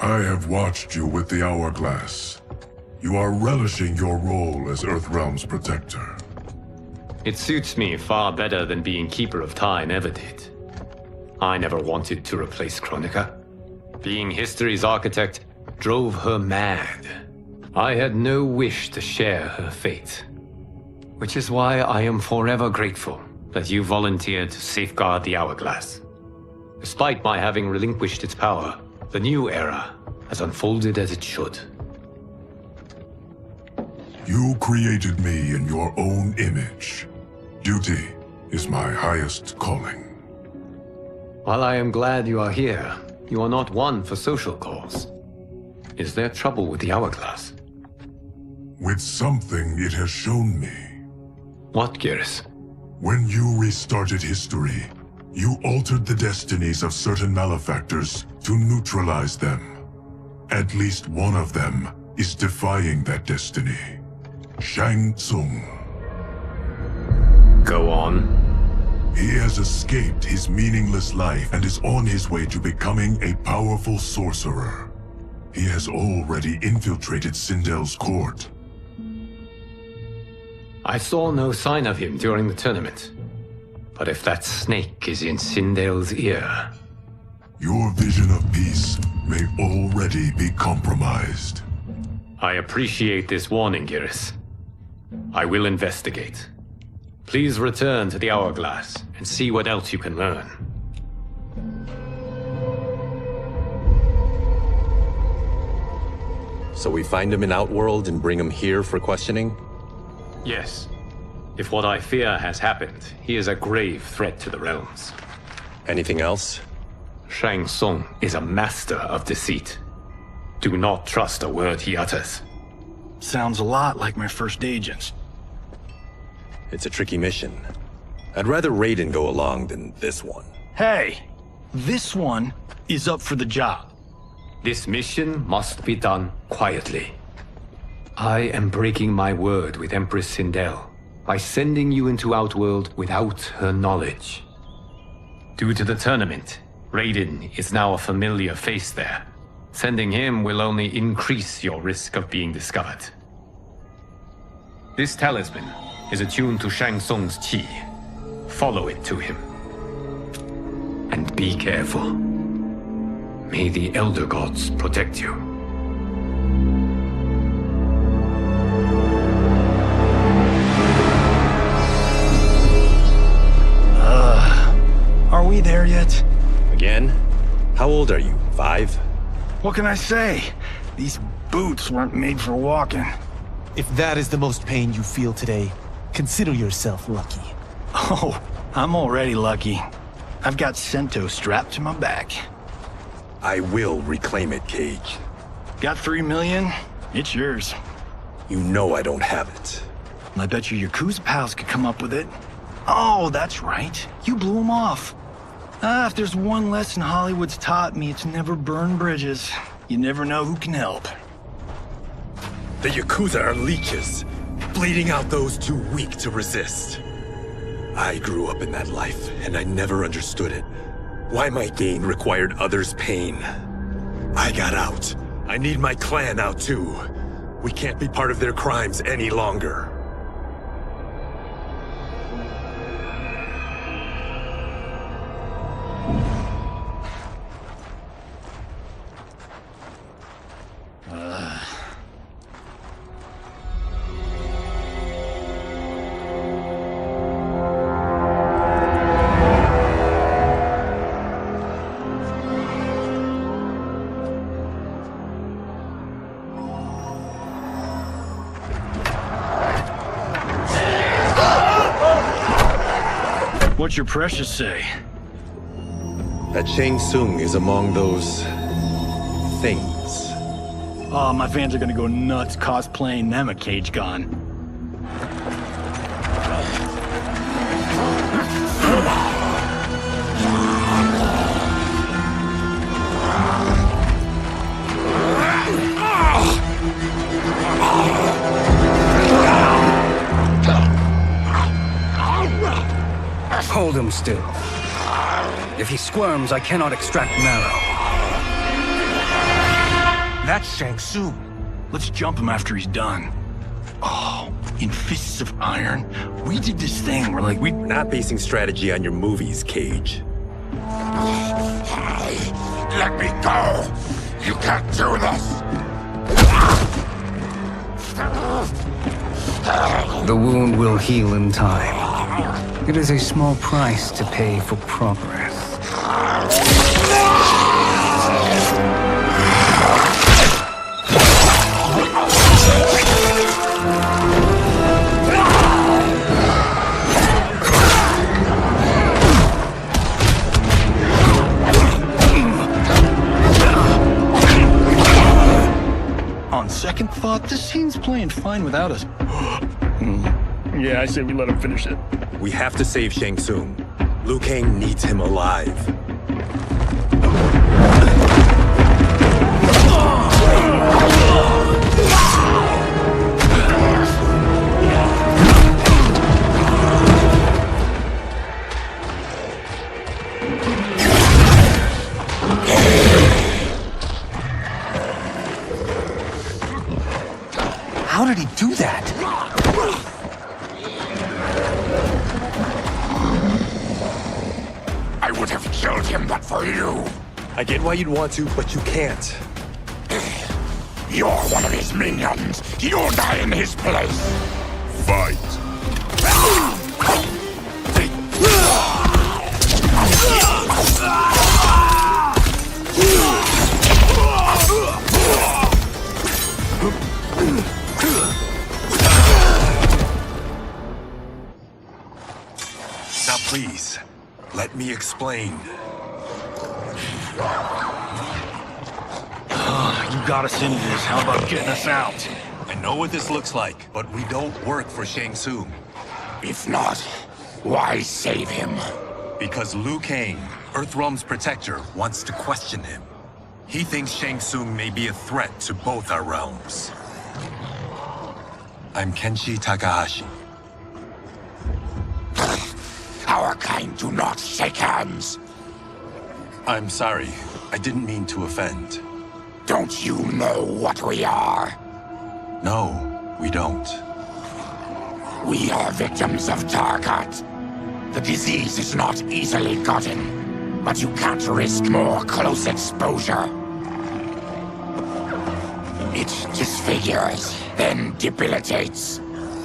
I have watched you with the Hourglass. You are relishing your role as Earthrealm's protector. It suits me far better than being Keeper of Time ever did. I never wanted to replace Kronika. Being history's architect drove her mad. I had no wish to share her fate. Which is why I am forever grateful that you volunteered to safeguard the Hourglass. Despite my having relinquished its power, the new era has unfolded as it should. You created me in your own image. Duty is my highest calling. While I am glad you are here, you are not one for social calls. Is there trouble with the Hourglass? With something it has shown me. What, Geras? When you restarted history, you altered the destinies of certain malefactors to neutralize them. At least one of them is defying that destiny. Shang Tsung. Go on. He has escaped his meaningless life and is on his way to becoming a powerful sorcerer. He has already infiltrated Sindel's court. I saw no sign of him during the tournament. But if that snake is in Sindel's ear... Your vision of peace may already be compromised. I appreciate this warning, Geras. I will investigate. Please return to the Hourglass and see what else you can learn. So we find him in Outworld and bring him here for questioning? Yes. If what I fear has happened, he is a grave threat to the realms. Anything else? Shang Tsung is a master of deceit. Do not trust a word he utters. Sounds a lot like my first agents. It's a tricky mission. I'd rather Raiden go along than this one. Hey! This one is up for the job. This mission must be done quietly. I am breaking my word with Empress Sindel by sending you into Outworld without her knowledge. Due to the tournament, Raiden is now a familiar face there. Sending him will only increase your risk of being discovered. This talisman is attuned to Shang Tsung's qi. Follow it to him. And be careful. May the Elder Gods protect you. Are we there yet? Again? How old are you? 5? What can I say? These boots weren't made for walking. If that is the most pain you feel today, consider yourself lucky. Oh, I'm already lucky. I've got Sento strapped to my back. I will reclaim it, Cage. Got 3 million? It's yours. You know I don't have it. I bet your Yakuza pals could come up with it. Oh, that's right. You blew them off. If there's one lesson Hollywood's taught me, it's never burn bridges. You never know who can help. The Yakuza are leeches, bleeding out those too weak to resist. I grew up in that life, and I never understood it. Why my gain required others' pain. I got out. I need my clan out too. We can't be part of their crimes any longer. What's your precious say? That Shang Tsung is among those... things. Oh, my fans are gonna go nuts cosplaying them a Cage Gon. Hold him still. If he squirms, I cannot extract marrow. That's Shang Tsung. Let's jump him after he's done. Oh, in Fists of Iron, we did this thing where we're not basing strategy on your movies, Cage. Let me go! You can't do this! The wound will heal in time. It is a small price to pay for progress. On second thought, this scene's playing fine without us. Yeah, I say we let him finish it. We have to save Shang Tsung. Liu Kang needs him alive. How did he do that? I would have killed him but for you. I get why you'd want to, but you can't. You're one of his minions. You'll die in his place. Fight. Now please, let me explain. You got us into this. How about getting us out? I know what this looks like, but we don't work for Shang Tsung. If not, why save him? Because Liu Kang, Earthrealm's protector, wants to question him. He thinks Shang Tsung may be a threat to both our realms. I'm Kenshi Takahashi. Our kind do not shake hands. I'm sorry. I didn't mean to offend. Don't you know what we are? No, we don't. We are victims of Tarkat. The disease is not easily gotten, but you can't risk more close exposure. It disfigures, then debilitates.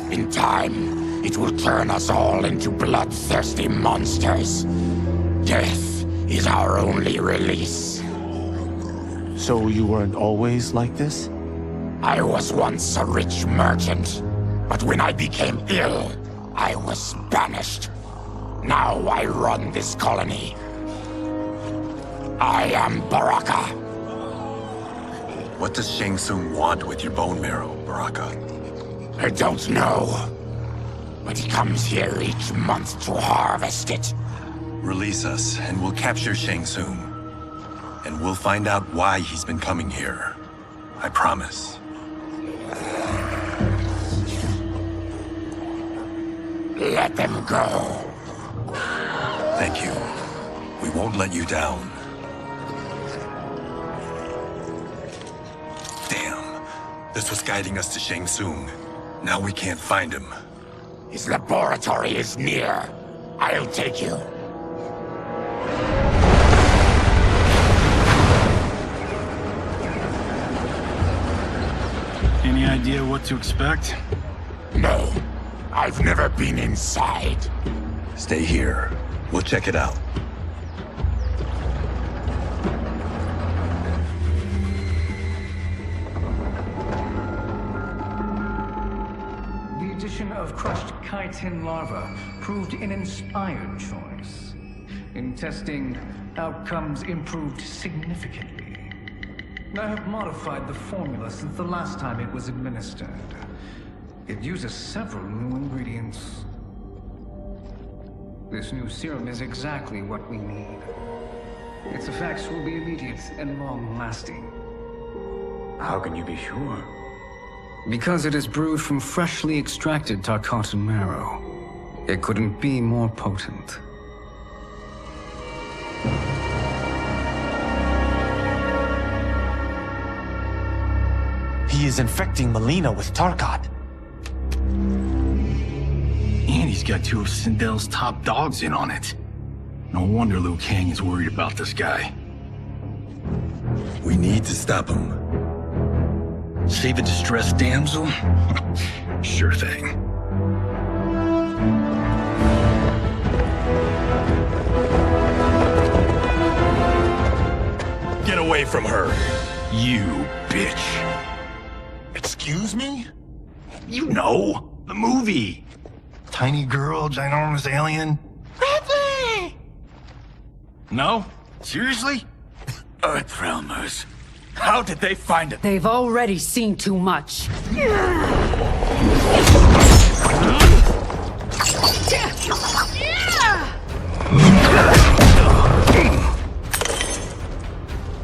In time, it will turn us all into bloodthirsty monsters. Death is our only release. So you weren't always like this? I was once a rich merchant, but when I became ill, I was banished. Now I run this colony. I am Baraka. What does Shang Tsung want with your bone marrow, Baraka? I don't know. But he comes here each month to harvest it. Release us, and we'll capture Shang Tsung. And we'll find out why he's been coming here. I promise. Let them go. Thank you. We won't let you down. Damn. This was guiding us to Shang Tsung. Now we can't find him. His laboratory is near. I'll take you. Any idea what to expect? No. I've never been inside. Stay here. We'll check it out. The addition of crushed chitin larva proved an inspired choice. In testing, outcomes improved significantly. I have modified the formula since the last time it was administered. It uses several new ingredients. This new serum is exactly what we need. Its effects will be immediate and long-lasting. How can you be sure? Because it is brewed from freshly extracted Tarkatan marrow. It couldn't be more potent. He is infecting Mileena with Tarkat. And he's got two of Sindel's top dogs in on it. No wonder Liu Kang is worried about this guy. We need to stop him. Save a distressed damsel? Sure thing. Get away from her! You bitch. Excuse me? You know, the movie. Tiny girl, ginormous alien. Bradley! No? Seriously? Earthrealmers. How did they find it? They've already seen too much.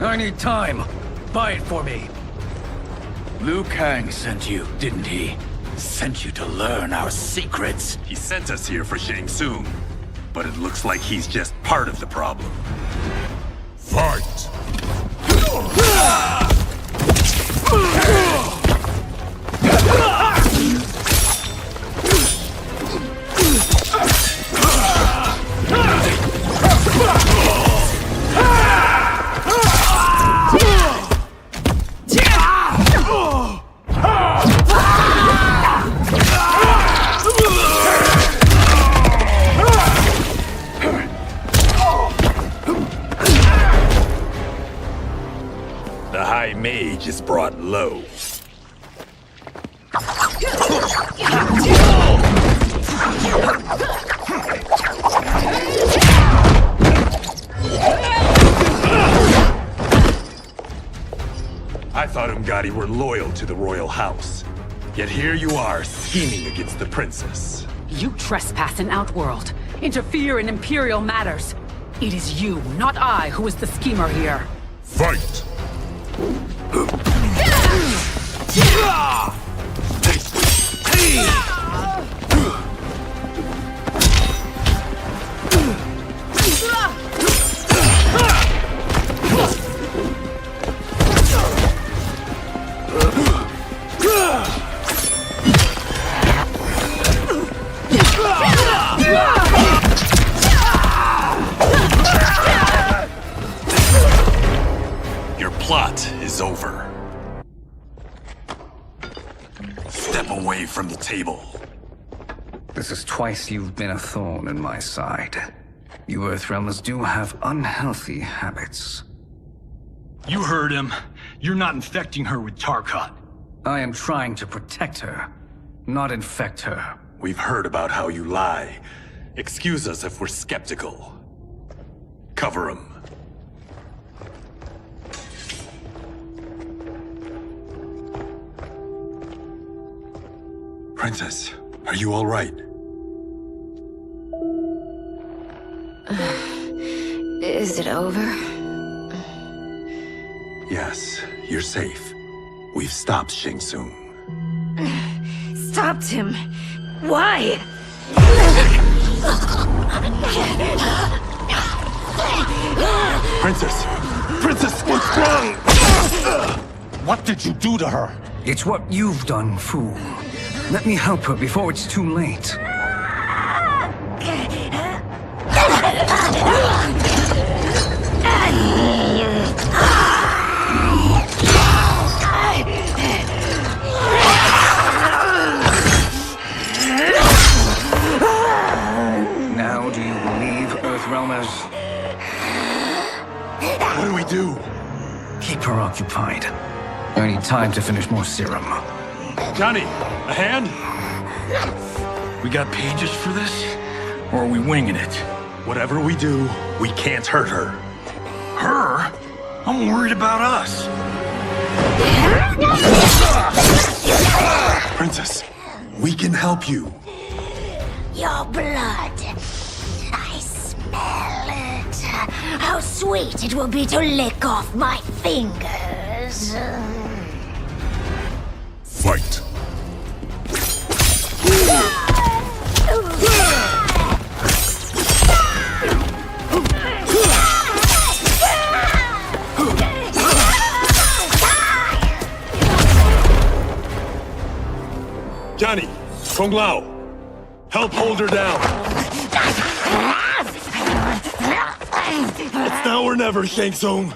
I need time. Buy it for me. Liu Kang sent you, didn't he? Sent you to learn our secrets. He sent us here for Shang Tsung, but it looks like he's just part of the problem. Fight! The High Mage is brought low. I thought Umgadi were loyal to the royal house. Yet here you are, scheming against the princess. You trespass in Outworld, interfere in Imperial matters. It is you, not I, who is the schemer here. Fight! Your plot is over. Step away from the table. This is twice you've been a thorn in my side. You Earthrealmers do have unhealthy habits. You heard him. You're not infecting her with Tarkat. I am trying to protect her, not infect her. We've heard about how you lie. Excuse us if we're skeptical. Cover him. Princess, are you all right? Is it over? Yes, you're safe. We've stopped Shang Tsung. Stopped him? Why? Princess! Princess, what's wrong? What did you do to her? It's what you've done, fool. Let me help her before it's too late. Now do you believe, Earthrealmers? What do we do? Keep her occupied. I need time to finish more serum. Johnny, a hand? We got pages for this? Or are we winging it? Whatever we do, we can't hurt her. Her? I'm worried about us. Princess, we can help you. Your blood. I smell it. How sweet it will be to lick off my fingers. Fight. Johnny, Kung Lao, help hold her down. It's now or never, Shang Tsung.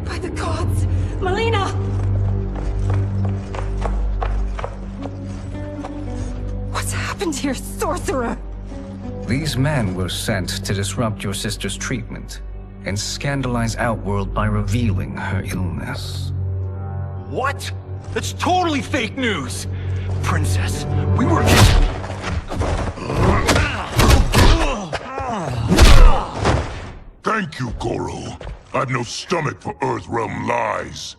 By the gods! Melina! What's happened here, sorcerer? These men were sent to disrupt your sister's treatment and scandalize Outworld by revealing her illness. What? That's totally fake news! Princess, we were... Thank you, Goro. I've no stomach for Earthrealm lies.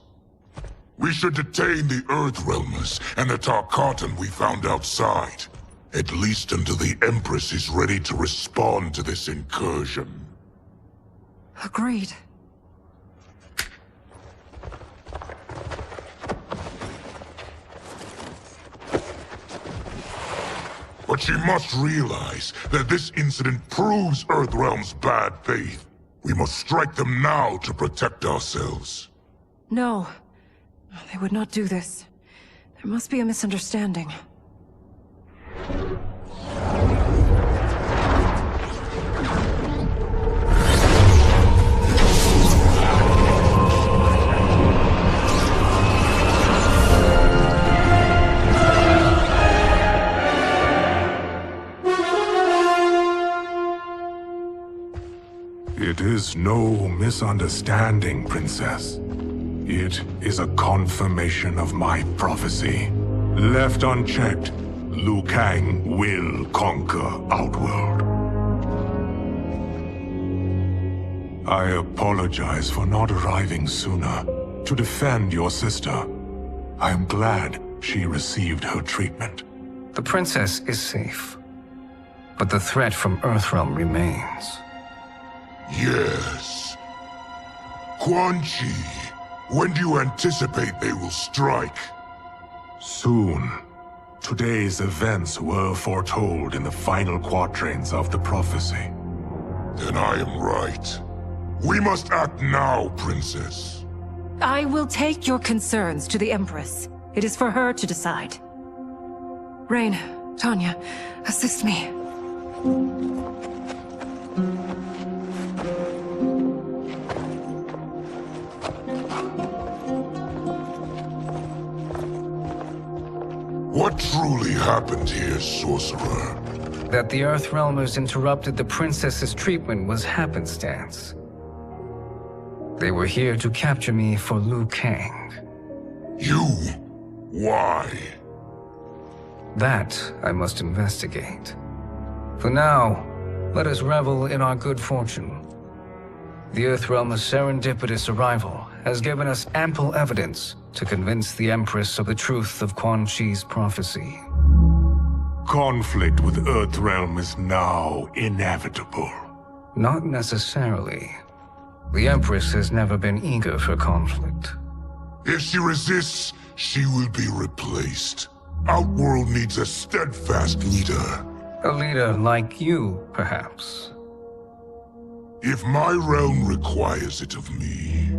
We should detain the Earthrealmers and the Tarkatan we found outside. At least until the Empress is ready to respond to this incursion. Agreed. But she must realize that this incident proves Earthrealm's bad faith. We must strike them now to protect ourselves. No. They would not do this. There must be a misunderstanding. It is no misunderstanding, Princess. It is a confirmation of my prophecy. Left unchecked, Liu Kang will conquer Outworld. I apologize for not arriving sooner to defend your sister. I am glad she received her treatment. The princess is safe, but the threat from Earthrealm remains. Yes. Quan Chi, when do you anticipate they will strike? Soon. Today's events were foretold in the final quatrains of the prophecy. Then I am right. We must act now, Princess. I will take your concerns to the Empress. It is for her to decide. Rain, Tanya, assist me. What truly happened here, sorcerer? That the Earthrealmers interrupted the princess's treatment was happenstance. They were here to capture me for Liu Kang. You? Why? That I must investigate. For now, let us revel in our good fortune. The Earthrealm's serendipitous arrival has given us ample evidence to convince the Empress of the truth of Quan Chi's prophecy. Conflict with Earthrealm is now inevitable. Not necessarily. The Empress has never been eager for conflict. If she resists, she will be replaced. Outworld needs a steadfast leader. A leader like you, perhaps. If my realm requires it of me.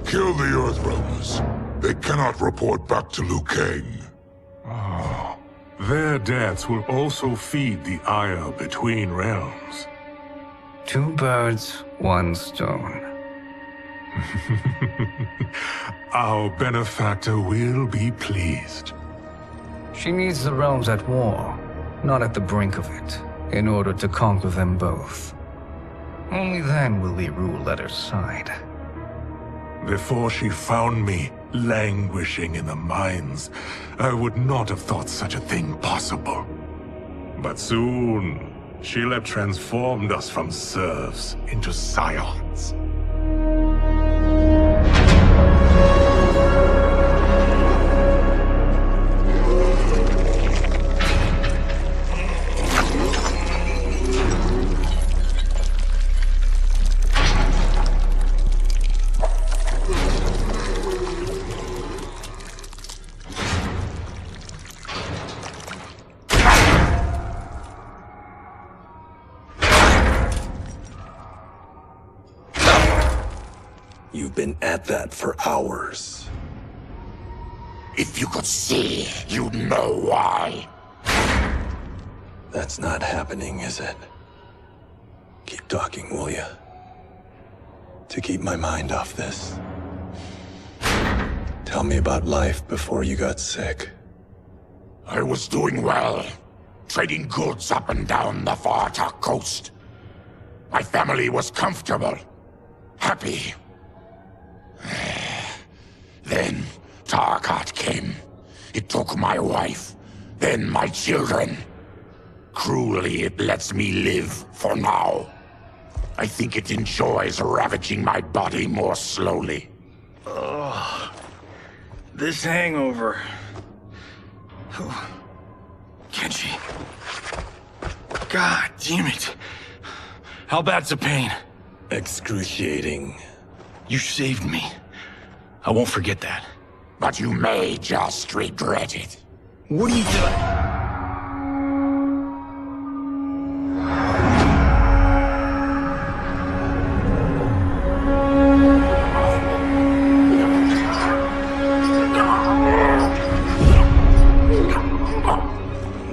Kill the Earthrealmers. They cannot report back to Liu Kang. Oh, their deaths will also feed the ire between realms. Two birds, one stone. Our benefactor will be pleased. She needs the realms at war, not at the brink of it, in order to conquer them both. Only then will we rule at her side. Before she found me languishing in the mines, I would not have thought such a thing possible. But soon, she'll have transformed us from serfs into scions. You've been at that for hours. If you could see, you'd know why. That's not happening, is it? Keep talking, will you? To keep my mind off this. Tell me about life before you got sick. I was doing well, trading goods up and down the Varta coast. My family was comfortable, happy. Then Tarkat came. It took my wife, then my children. Cruelly, it lets me live for now. I think it enjoys ravaging my body more slowly. Ugh. This hangover. Kenji. God damn it. How bad's the pain? Excruciating. You saved me. I won't forget that. But you may just regret it. What are you doing?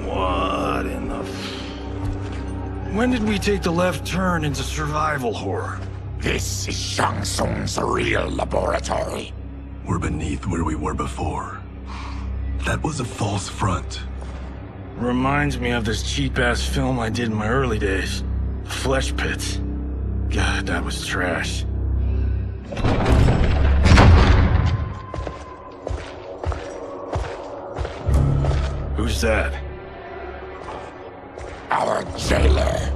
What in the... When did we take the left turn into survival horror? This is Shang Tsung's real laboratory. We're beneath where we were before. That was a false front. Reminds me of this cheap-ass film I did in my early days. Flesh Pits. God, that was trash. Who's that? Our jailer.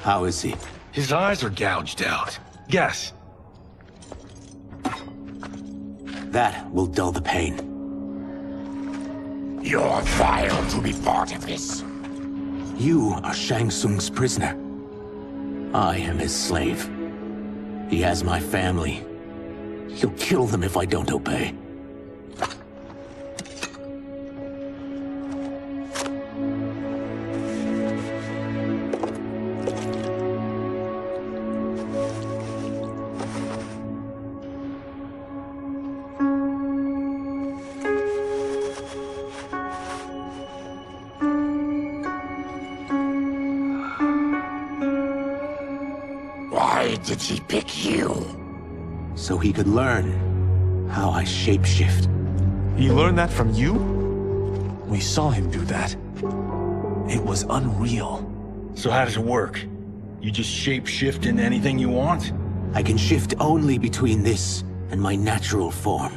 How is he? His eyes are gouged out. Guess. That will dull the pain. You're vile to be part of this. You are Shang Tsung's prisoner. I am his slave. He has my family. He'll kill them if I don't obey. Why did he pick you? So he could learn how I shapeshift. He learned that from you? We saw him do that. It was unreal. So how does it work? You just shapeshift into anything you want? I can shift only between this and my natural form.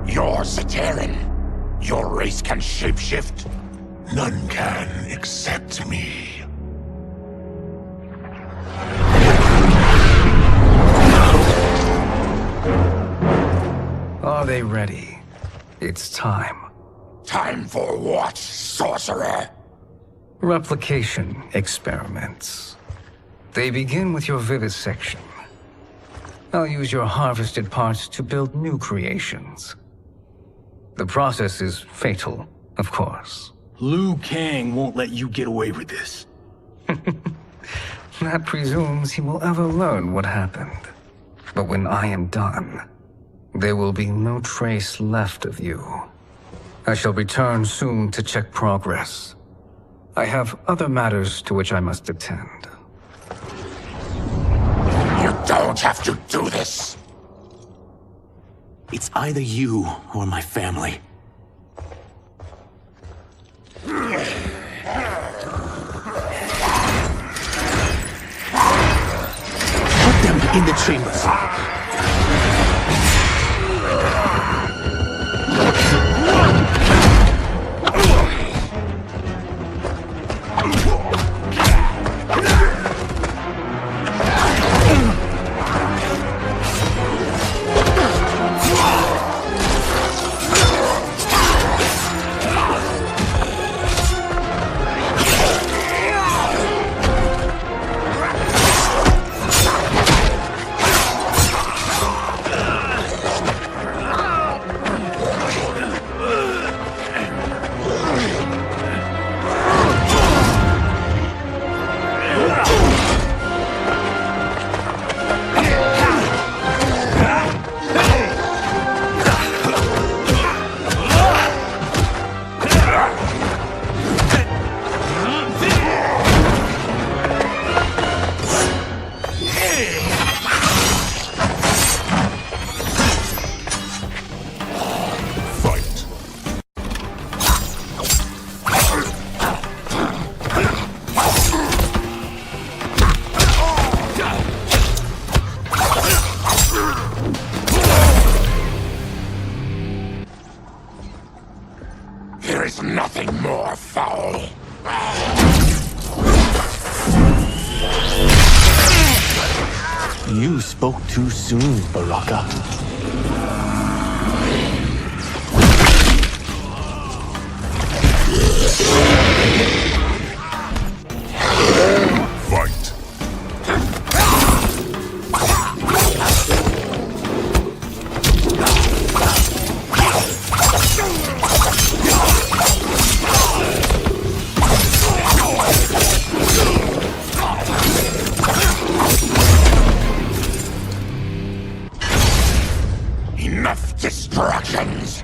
You're Zaterran. Your race can shapeshift. None can except me. Are they ready? It's time. Time for what, sorcerer? Replication experiments. They begin with your vivisection. I'll use your harvested parts to build new creations. The process is fatal, of course. Liu Kang won't let you get away with this. That presumes he will ever learn what happened. But when I am done, there will be no trace left of you. I shall return soon to check progress. I have other matters to which I must attend. You don't have to do this. It's either you or my family. Put them in the chambers. There is nothing more foul. You spoke too soon, Baraka. Fight. Enough distractions.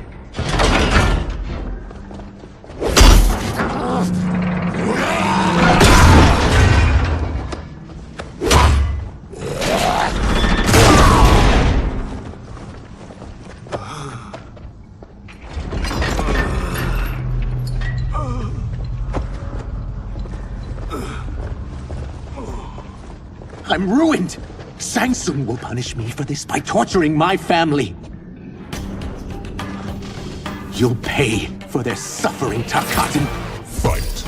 I'm ruined! Shang Tsung will punish me for this by torturing my family. You'll pay for their suffering, Tarkatan. Fight.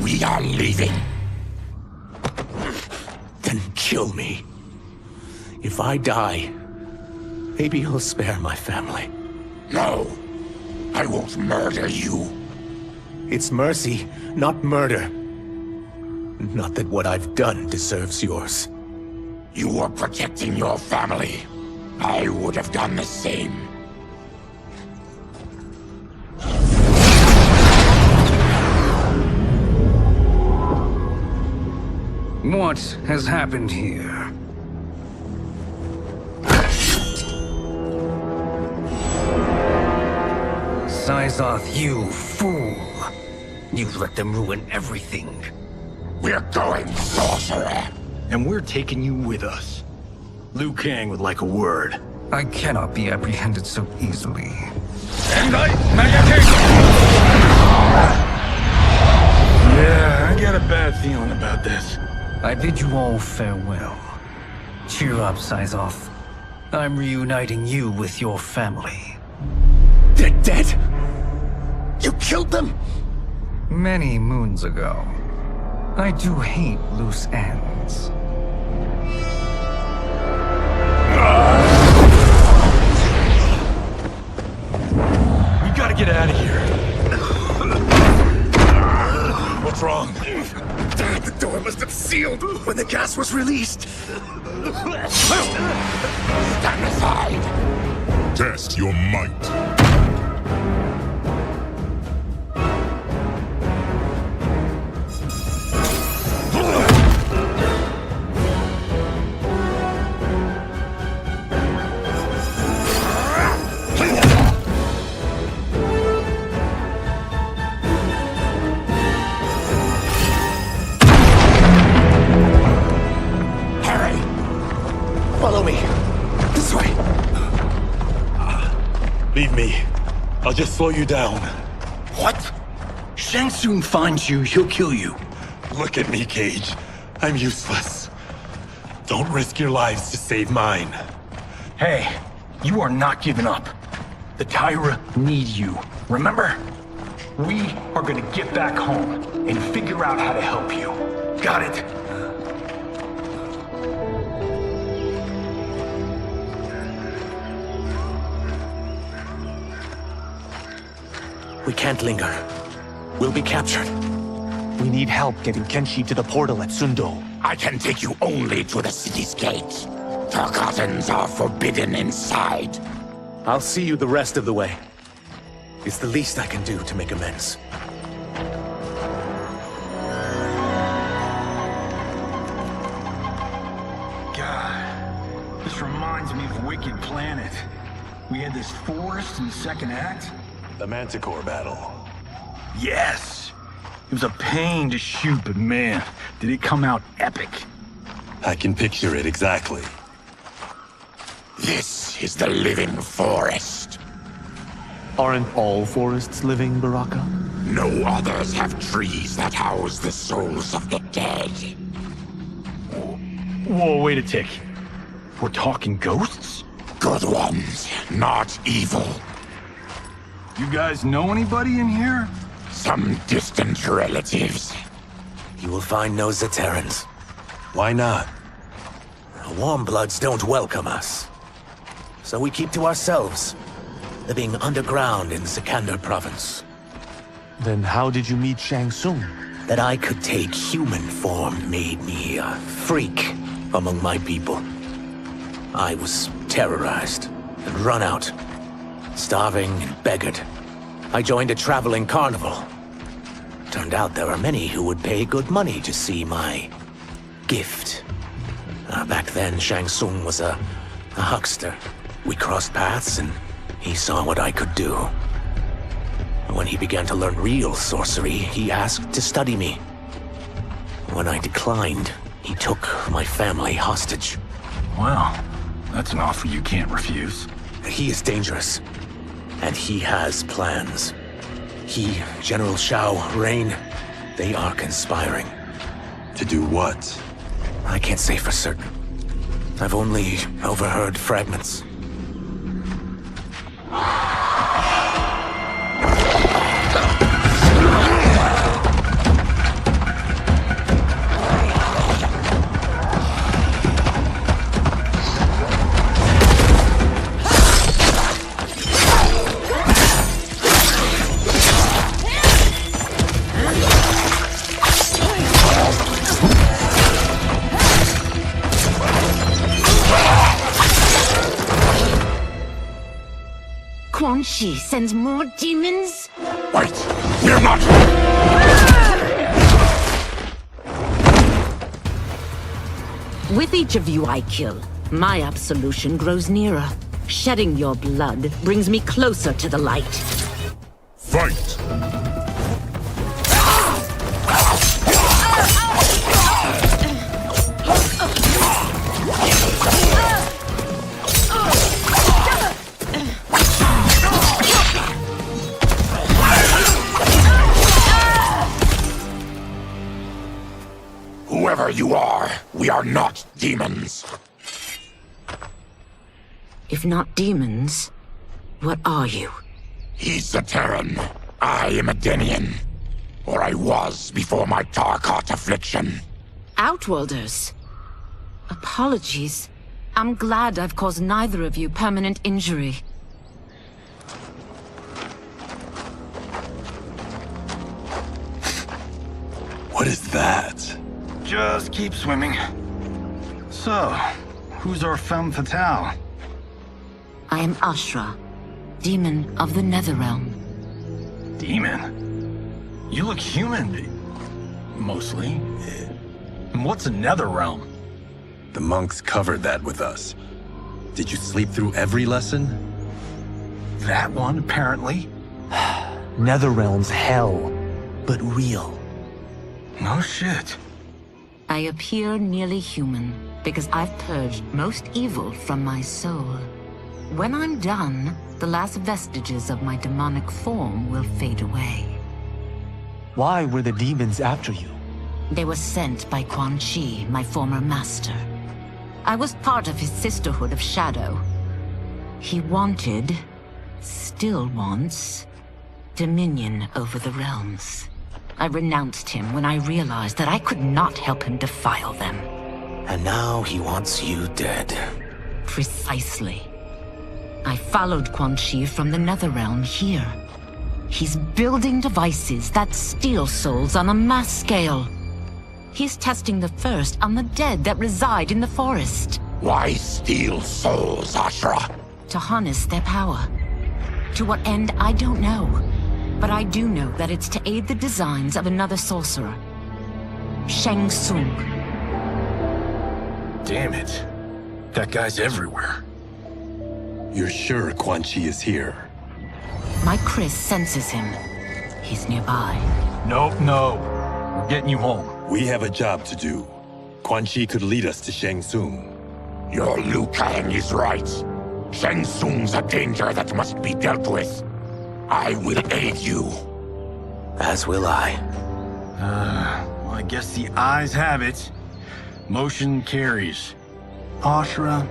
We are If I die, maybe you'll spare my family. No, I won't murder you. It's mercy, not murder. Not that what I've done deserves yours. You were protecting your family. I would have done the same. What has happened here? Syzoth, you fool! You've let them ruin everything. We're going, sorcerer! And we're taking you with us. Liu Kang would like a word. I cannot be apprehended so easily. Yeah, I got a bad feeling about this. I bid you all farewell. Cheer up, Syzoth. I'm reuniting you with your family. They're dead? You killed them? Many moons ago. I do hate loose ends. We gotta get out of here. What's wrong? The door must have sealed when the gas was released. Stand aside! Test your might. Follow me. This way. Leave me. I'll just slow you down. What? Shang Tsung finds you, he'll kill you. Look at me, Cage. I'm useless. Don't risk your lives to save mine. Hey, you are not giving up. The Tyra need you, remember? We are gonna get back home and figure out how to help you. Got it? We can't linger. We'll be captured. We need help getting Kenshi to the portal at Sundo. I can take you only to the city's gate. Forgottens are forbidden inside. I'll see you the rest of the way. It's the least I can do to make amends. God, this reminds me of Wicked Planet. We had this forest in the second act. The Manticore battle. Yes! It was a pain to shoot, but man, did it come out epic. I can picture it exactly. This is the living forest. Aren't all forests living, Baraka? No others have trees that house the souls of the dead. Whoa, wait a tick. We're talking ghosts? Good ones, not evil. You guys know anybody in here? Some distant relatives. You will find no Zaterrans. Why not? The Warmbloods don't welcome us. So we keep to ourselves, living underground in Sikander province. Then how did you meet Shang Tsung? That I could take human form made me a freak among my people. I was terrorized and run out, starving and beggared. I joined a traveling carnival. Turned out there are many who would pay good money to see my gift. Back then, Shang Tsung was a huckster. We crossed paths and he saw what I could do. When he began to learn real sorcery, he asked to study me. When I declined, he took my family hostage. Wow, that's an offer you can't refuse. He is dangerous, and he has plans. He, General Shao, Rain, they are conspiring. To do what? I can't say for certain. I've only overheard fragments. Quan Chi sends more demons? Wait! We're not... With each of you I kill, my absolution grows nearer. Shedding your blood brings me closer to the light. Fight! Whoever you are, we are not demons. If not demons, what are you? He's a Terran. I am a Denian. Or I was before my Tarkat affliction. Outworlders. Apologies. I'm glad I've caused neither of you permanent injury. What is that? Just keep swimming. So, who's our femme fatale? I am Ashra, demon of the Netherrealm. Demon? You look human. Mostly. And what's a Netherrealm? The monks covered that with us. Did you sleep through every lesson? That one, apparently. Netherrealm's hell, but real. No shit. I appear nearly human because I've purged most evil from my soul. When I'm done, the last vestiges of my demonic form will fade away. Why were the demons after you? They were sent by Quan Chi, my former master. I was part of his Sisterhood of Shadow. He wanted, still wants, dominion over the realms. I renounced him when I realized that I could not help him defile them. And now he wants you dead. Precisely. I followed Quan Chi from the Netherrealm here. He's building devices that steal souls on a mass scale. He's testing the first on the dead that reside in the forest. Why steal souls, Ashra? To harness their power. To what end, I don't know. But I do know that it's to aid the designs of another sorcerer. Shang Tsung. Damn it. That guy's everywhere. You're sure Quan Chi is here? My Chris senses him. He's nearby. Nope, no. We're getting you home. We have a job to do. Quan Chi could lead us to Shang Tsung. Your Liu Kang is right. Shang Tsung's a danger that must be dealt with. I will aid you. As will I. Well, I guess the eyes have it. Motion carries. Ashra,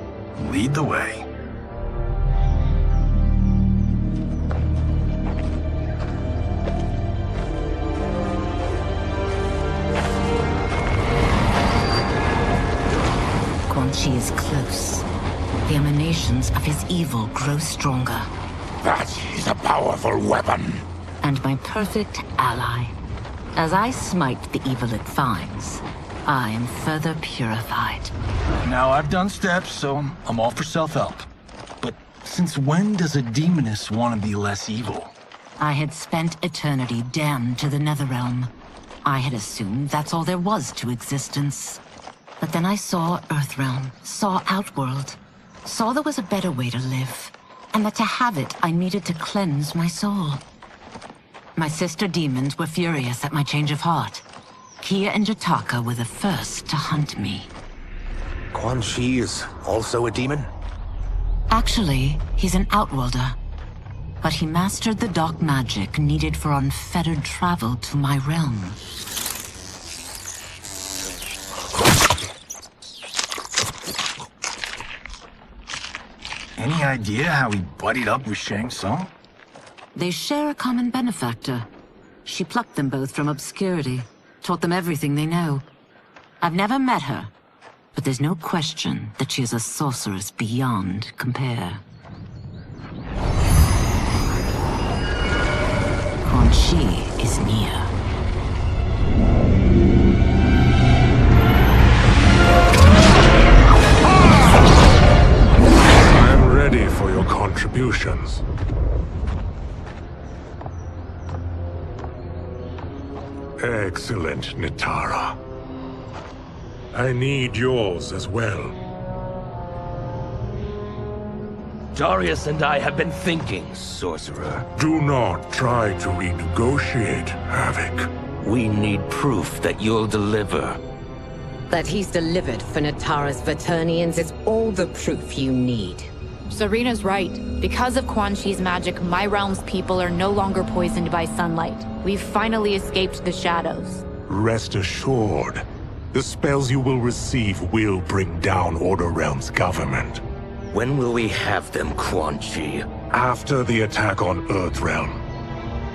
lead the way. Quan Chi is close. The emanations of his evil grow stronger. That is a powerful weapon. And my perfect ally. As I smite the evil it finds, I am further purified. Now I've done steps, so I'm all for self-help. But since when does a demoness want to be less evil? I had spent eternity damned to the Netherrealm. I had assumed that's all there was to existence. But then I saw Earthrealm, saw Outworld, saw there was a better way to live, and that to have it, I needed to cleanse my soul. My sister demons were furious at my change of heart. Kia and Jataka were the first to hunt me. Quan Chi is also a demon? Actually, he's an Outworlder. But he mastered the dark magic needed for unfettered travel to my realm. Any idea how he buddied up with Shang Tsung? They share a common benefactor. She plucked them both from obscurity, taught them everything they know. I've never met her, but there's no question that she is a sorceress beyond compare. Quan Chi is near. I'm ready for your contributions. Excellent, Nitara. I need yours as well. Darius and I have been thinking, Sorcerer. Do not try to renegotiate, Havoc. We need proof that you'll deliver. That he's delivered for Natara's Vaternians is all the proof you need. Serena's right. Because of Quan Chi's magic, my realm's people are no longer poisoned by sunlight. We've finally escaped the shadows. Rest assured, the spells you will receive will bring down Order Realm's government. When will we have them, Quan Chi? After the attack on Earthrealm,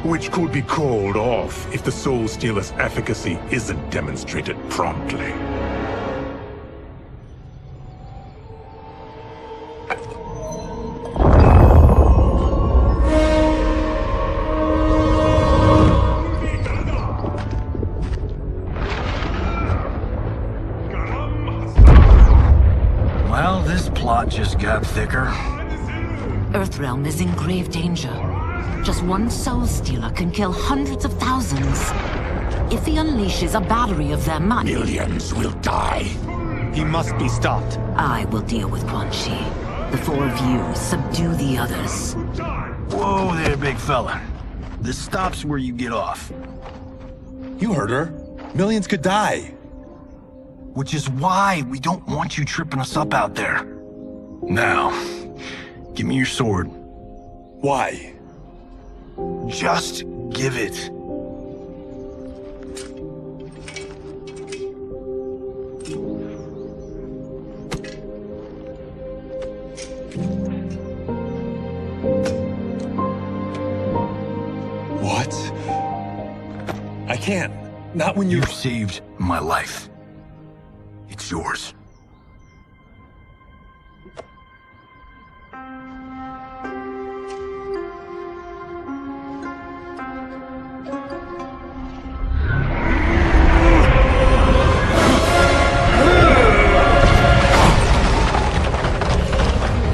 which could be called off if the Soul Stealer's efficacy isn't demonstrated promptly. Well, this plot just got thicker. Earthrealm is in grave danger. Just one Soul Stealer can kill hundreds of thousands. If he unleashes a battery of them, millions will die. He must be stopped. I will deal with Quan Chi. The four of you subdue the others. Whoa there, big fella. This stops where you get off. You heard her. Millions could die. Which is why we don't want you tripping us up out there. Now, give me your sword. Why? Just give it. What? I can't. Not when You've saved my life. It's yours.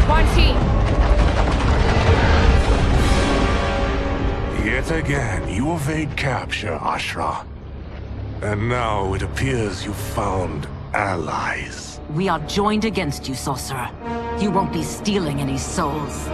Quan Chi! Yet again, you evade capture, Ashra. And now it appears you've found allies. We are joined against you, Sorcerer. You won't be stealing any souls.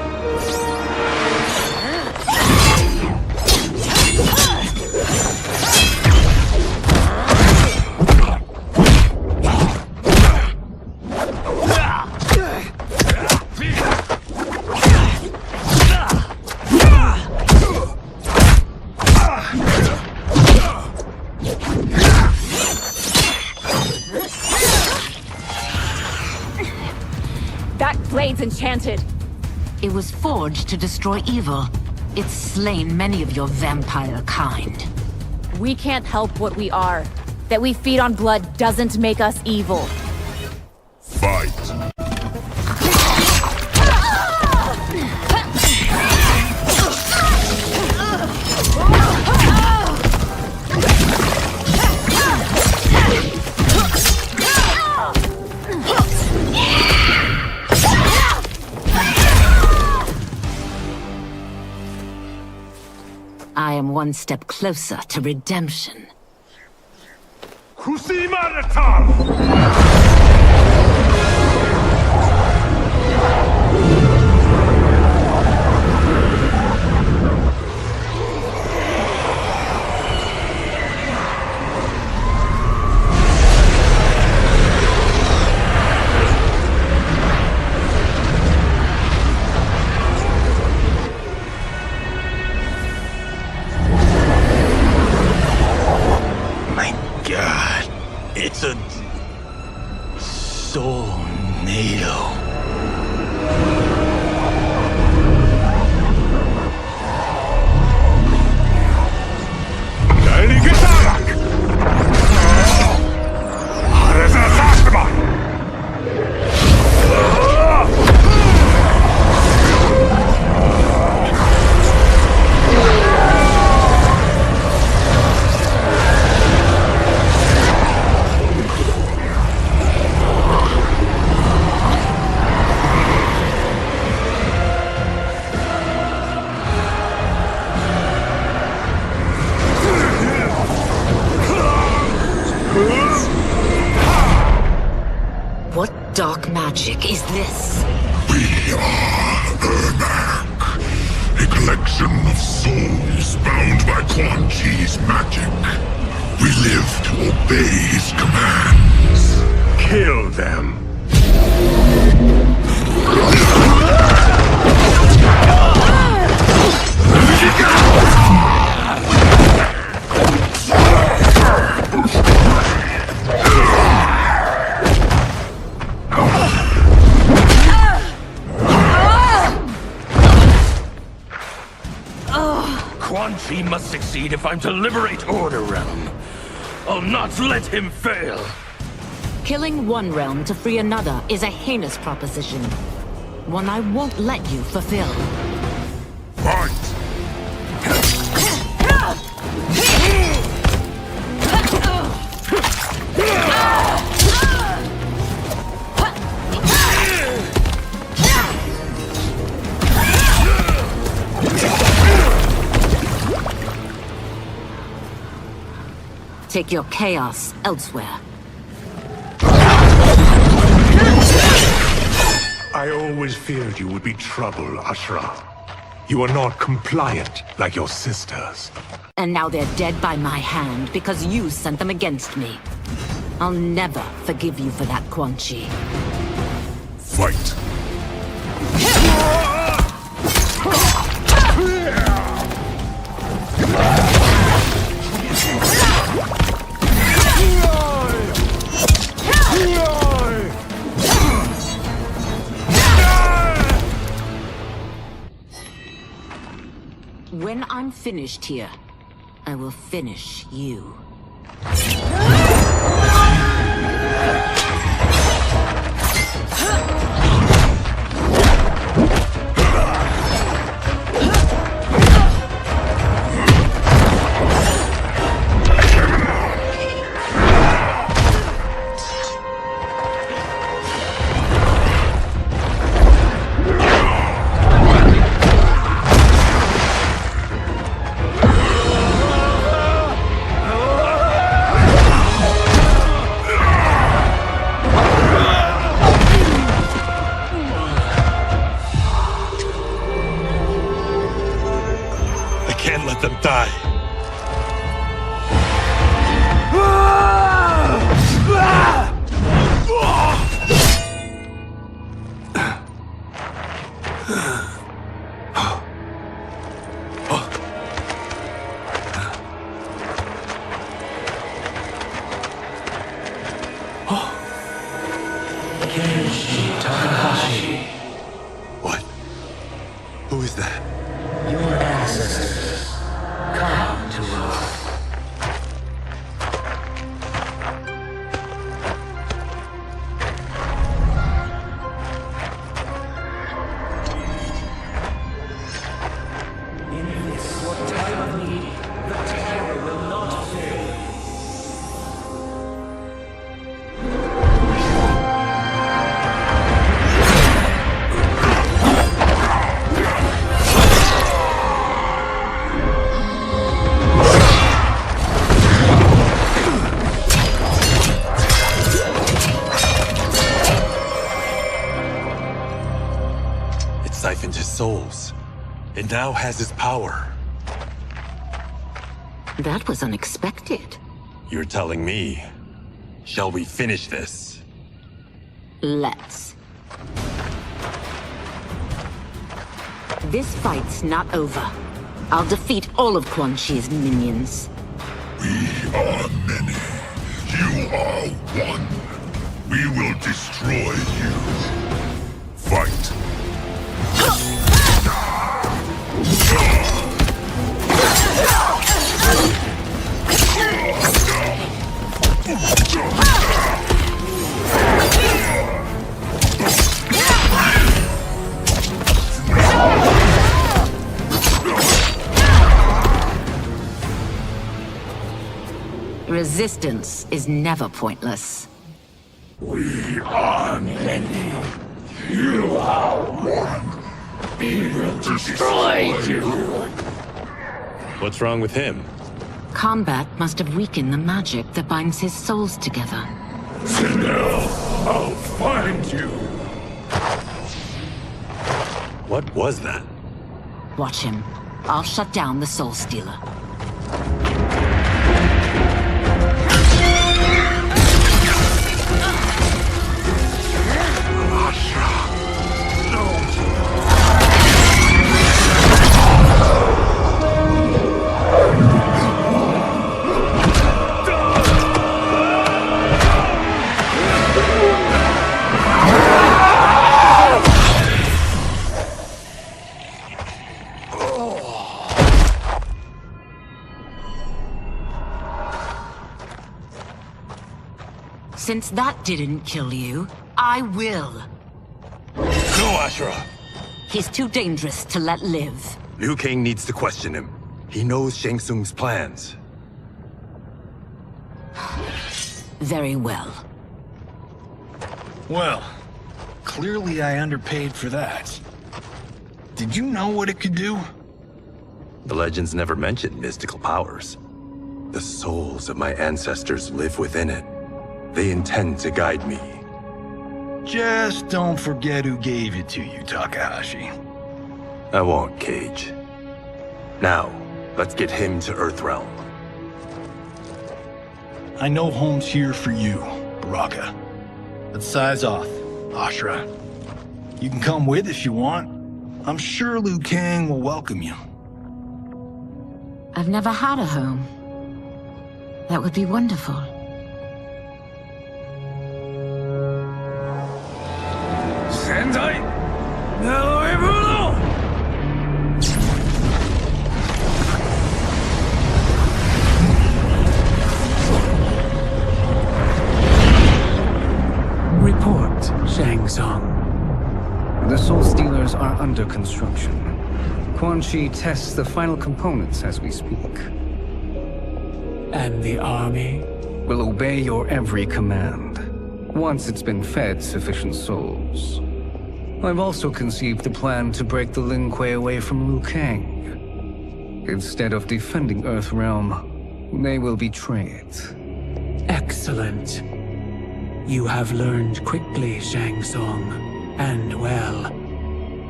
That blade's enchanted. It was forged to destroy evil. It's slain many of your vampire kind. We can't help what we are. That we feed on blood doesn't make us evil. Fight. I am one step closer to redemption. dark magic is this? We are Ermac, a collection of souls bound by Quan Chi's magic. We live to obey his commands. Kill them. Quan Chi must succeed if I'm to liberate Order Realm. I'll not let him fail. Killing one realm to free another is a heinous proposition. One I won't let you fulfill. Fight! Take your chaos elsewhere. I always feared you would be trouble, Ashra. You are not compliant like your sisters. And now they're dead by my hand because you sent them against me. I'll never forgive you for that, Quan Chi. Fight! When I'm finished here, I will finish you. What? Who is that? Your ancestors. Come to us. In this, your time of need, the terror will not fail. Siphoned his souls. It now has his power. That was unexpected. You're telling me. Shall we finish this? Let's. This fight's not over. I'll defeat all of Quan Chi's minions. We are many. You are one. We will destroy you. Fight. Resistance is never pointless. We are many. You are one. We will destroy you. What's wrong with him? Combat must have weakened the magic that binds his souls together. Enough. I'll find you! What was that? Watch him. I'll shut down the Soul Stealer. Since that didn't kill you, I will. No, Ashura! He's too dangerous to let live. Liu Kang needs to question him. He knows Shang Tsung's plans. Very well. Well, clearly I underpaid for that. Did you know what it could do? The legends never mentioned mystical powers. The souls of my ancestors live within it. They intend to guide me. Just don't forget who gave it to you, Takahashi. I won't, Cage. Now, let's get him to Earthrealm. I know home's here for you, Baraka. But size off, Ashura. You can come with if you want. I'm sure Liu Kang will welcome you. I've never had a home. That would be wonderful. Report, Shang Tsung. The Soul Stealers are under construction. Quan Chi tests the final components as we speak. And the army? Will obey your every command, once it's been fed sufficient souls. I've also conceived a plan to break the Lin Kuei away from Liu Kang. Instead of defending Earthrealm, they will betray it. Excellent. You have learned quickly, Shang Tsung, and well.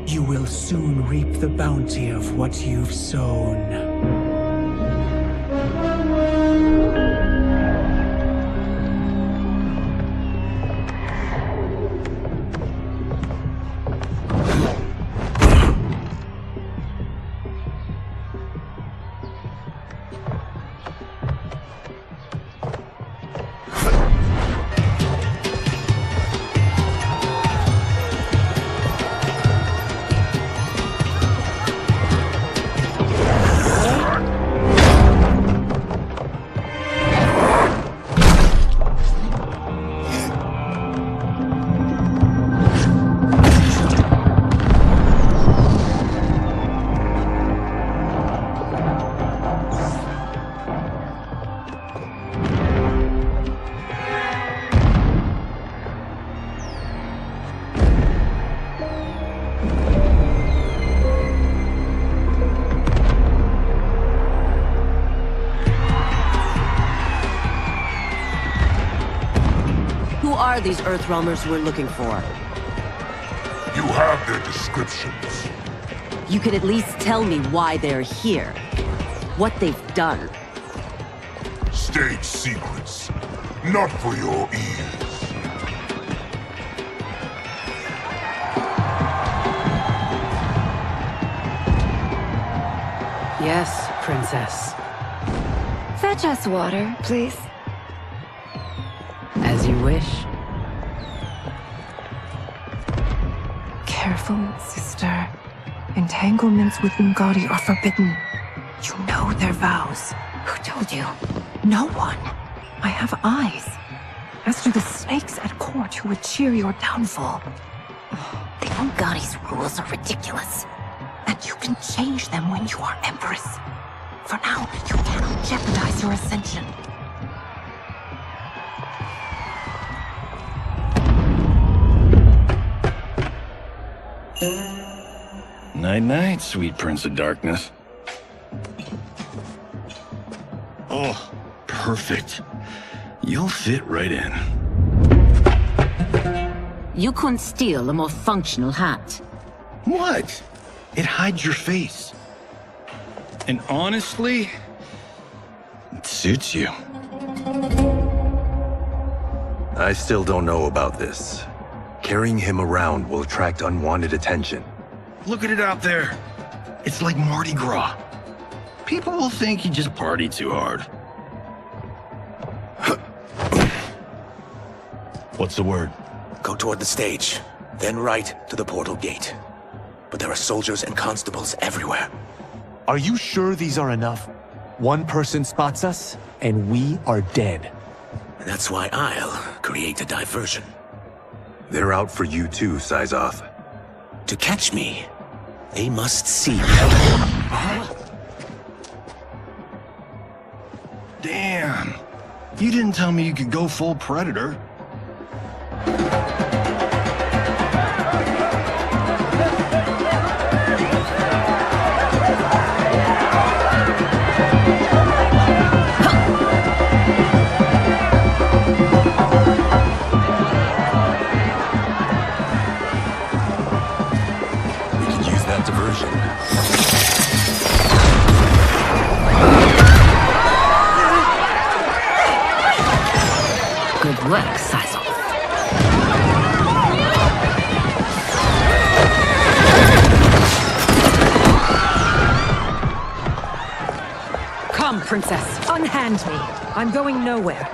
You will soon reap the bounty of what you've sown. These Earthrealmers we're looking for. You have their descriptions. You could at least tell me why they're here. What they've done. State secrets. Not for your ears. Yes, Princess. Fetch us water, please. As you wish. Careful, sister. Entanglements with Ungadi are forbidden. You know their vows. Who told you? No one. I have eyes. As do the snakes at court who would cheer your downfall. The Ungadi's rules are ridiculous. And you can change them when you are Empress. For now, you cannot jeopardize your ascension. Night-night, sweet Prince of Darkness. Oh, perfect. You'll fit right in. You couldn't steal a more functional hat. What? It hides your face. And honestly, it suits you. I still don't know about this. Carrying him around will attract unwanted attention. Look at it out there. It's like Mardi Gras. People will think you just party too hard. What's the word? Go toward the stage, then right to the portal gate. But there are soldiers and constables everywhere. Are you sure these are enough? One person spots us, and we are dead. And that's why I'll create a diversion. They're out for you too, Syzoth. To catch me, they must see me. Damn. You didn't tell me you could go full Predator. Good work, Syzoth. Come, Princess. Unhand me. I'm going nowhere.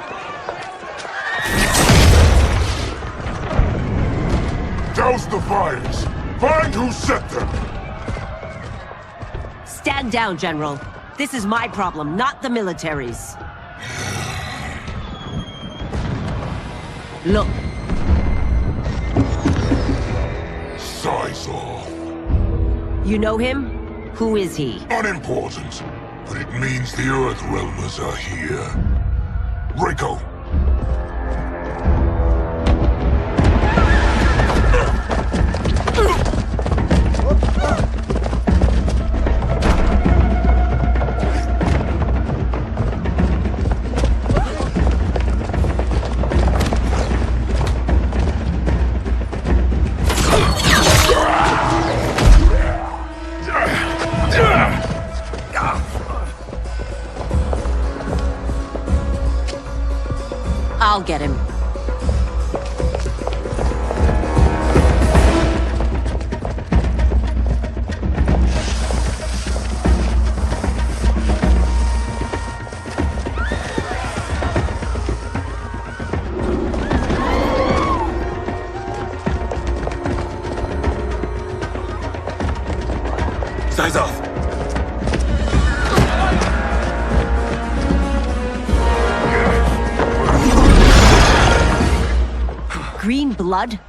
Douse the fires! Find who set them! Stand down, General. This is my problem, not the military's. Look. Syzoth. You know him? Who is he? Unimportant, but it means the Earthrealmers are here. Rico. I'll get him. Syzoth! Green blood?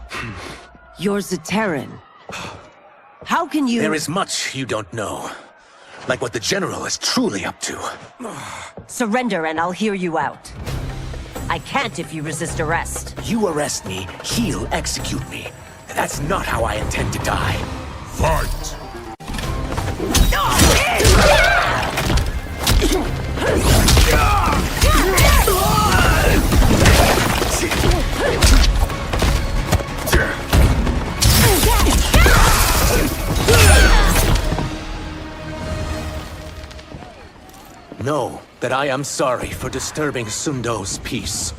You're Zaterran. How can you— There is much you don't know. Like what the General is truly up to. Surrender and I'll hear you out. I can't if you resist arrest. You arrest me, he'll execute me. And that's not how I intend to die. Fight! Know that I am sorry for disturbing Sundo's peace.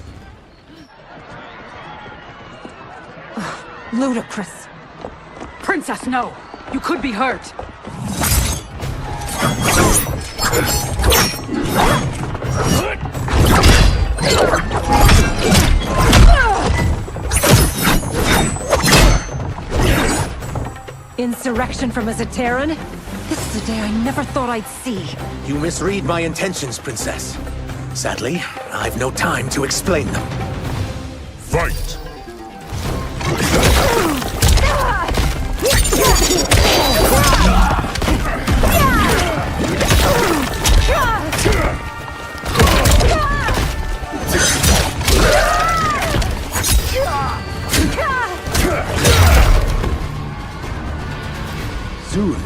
Ludicrous. Princess, no! You could be hurt! Insurrection from a Zaterran? This is a day I never thought I'd see. You misread my intentions, Princess. Sadly, I've no time to explain them. Fight! Soon,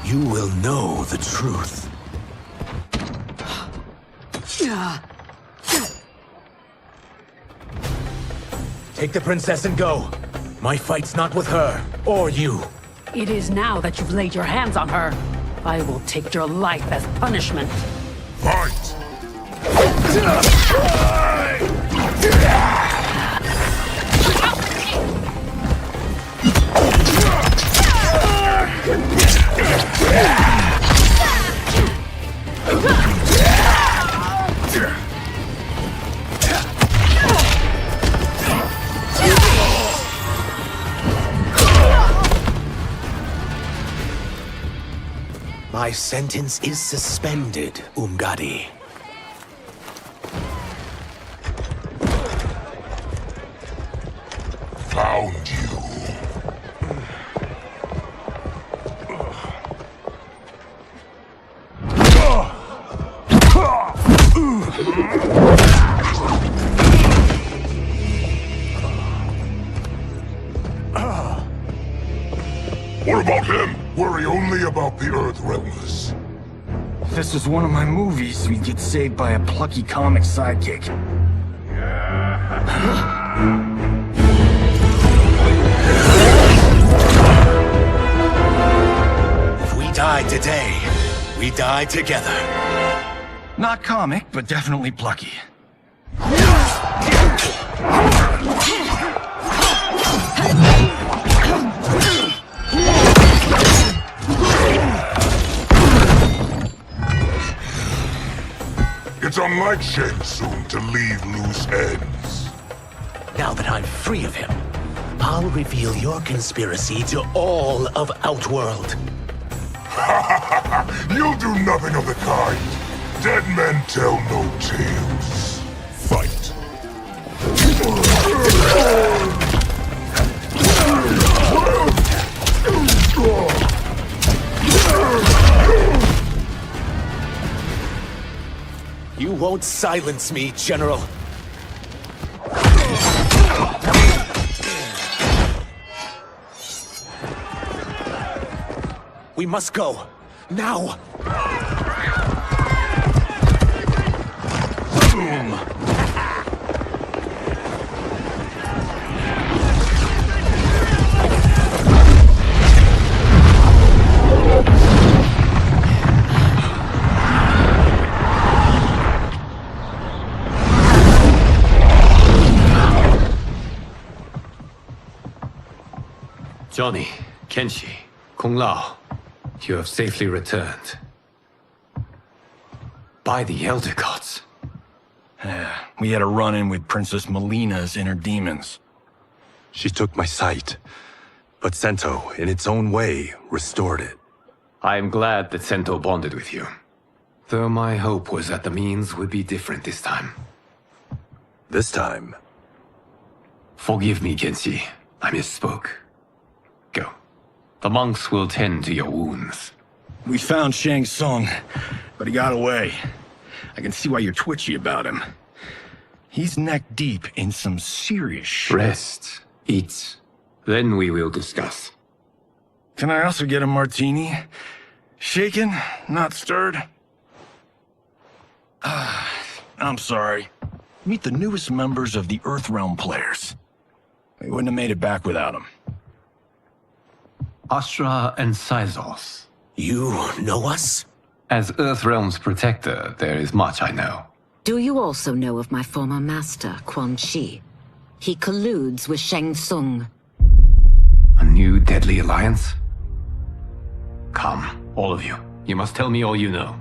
you will know the truth. Take the princess and go. My fight's not with her, or you. It is now that you've laid your hands on her. I will take your life as punishment. Fight! My sentence is suspended, Umgadi. Found you. What about him? Worry only about the Earthrealmers. If this was one of my movies, we'd get saved by a plucky comic sidekick. If we die today, we die together. Not comic, but definitely plucky. It's unlike Shang Tsung to leave loose ends. Now that I'm free of him, I'll reveal your conspiracy to all of Outworld. You'll do nothing of the kind. Dead men tell no tales. Fight. You won't silence me, General. We must go. Now! Boom! Johnny, Kenshi, Kung Lao, you have safely returned. By the Elder Gods. We had a run-in with Princess Melina's inner demons. She took my sight, but Sento, in its own way, restored it. I am glad that Sento bonded with you. Though my hope was that the means would be different this time. This time? Forgive me, Kenshi. I misspoke. Go. The monks will tend to your wounds. We found Shang Tsung, but he got away. I can see why you're twitchy about him. He's neck deep in some serious shit. Rest. Eat. Then we will discuss. Can I also get a martini? Shaken, not stirred? I'm sorry. Meet the newest members of the Earthrealm players. We wouldn't have made it back without them. Astra and Sizos. You know us? As Earthrealm's protector, there is much I know. Do you also know of my former master, Quan Chi? He colludes with Shang Tsung. A new deadly alliance? Come, all of you. You must tell me all you know.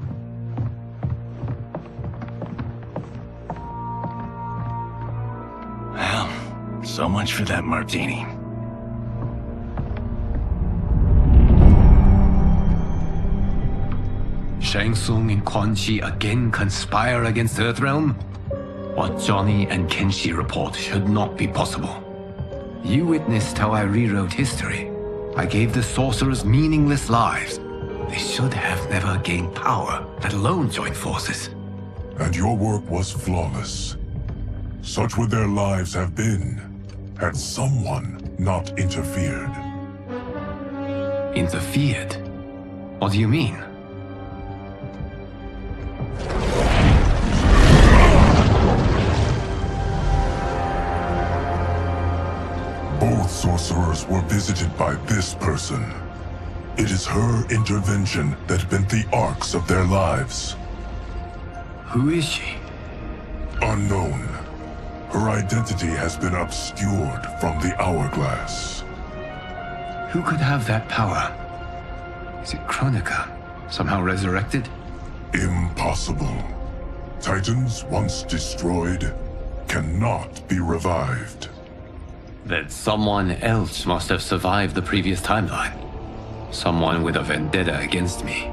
Well, so much for that martini. Shang Tsung and Quan Chi again conspire against Earthrealm? What Johnny and Kenshi report should not be possible. You witnessed how I rewrote history. I gave the sorcerers meaningless lives. They should have never gained power, let alone join forces. And your work was flawless. Such would their lives have been, had someone not interfered. Interfered? What do you mean? Both sorcerers were visited by this person. It is her intervention that bent the arcs of their lives. Who is she? Unknown. Her identity has been obscured from the hourglass. Who could have that power? Is it Kronika? Somehow resurrected? Impossible. Titans once destroyed cannot be revived. Then someone else must have survived the previous timeline. Someone with a vendetta against me.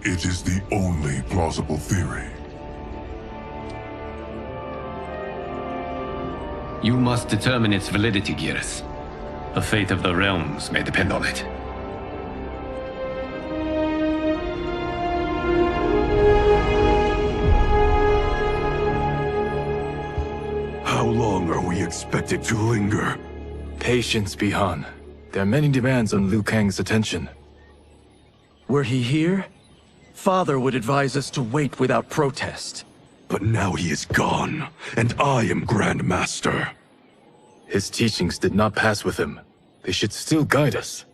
It is the only plausible theory. You must determine its validity, Geras. The fate of the realms may depend on it. How long are we expected to linger? Patience, Bihan. There are many demands on Liu Kang's attention. Were he here, Father would advise us to wait without protest. But now he is gone, and I am Grand Master. His teachings did not pass with him. They should still guide us.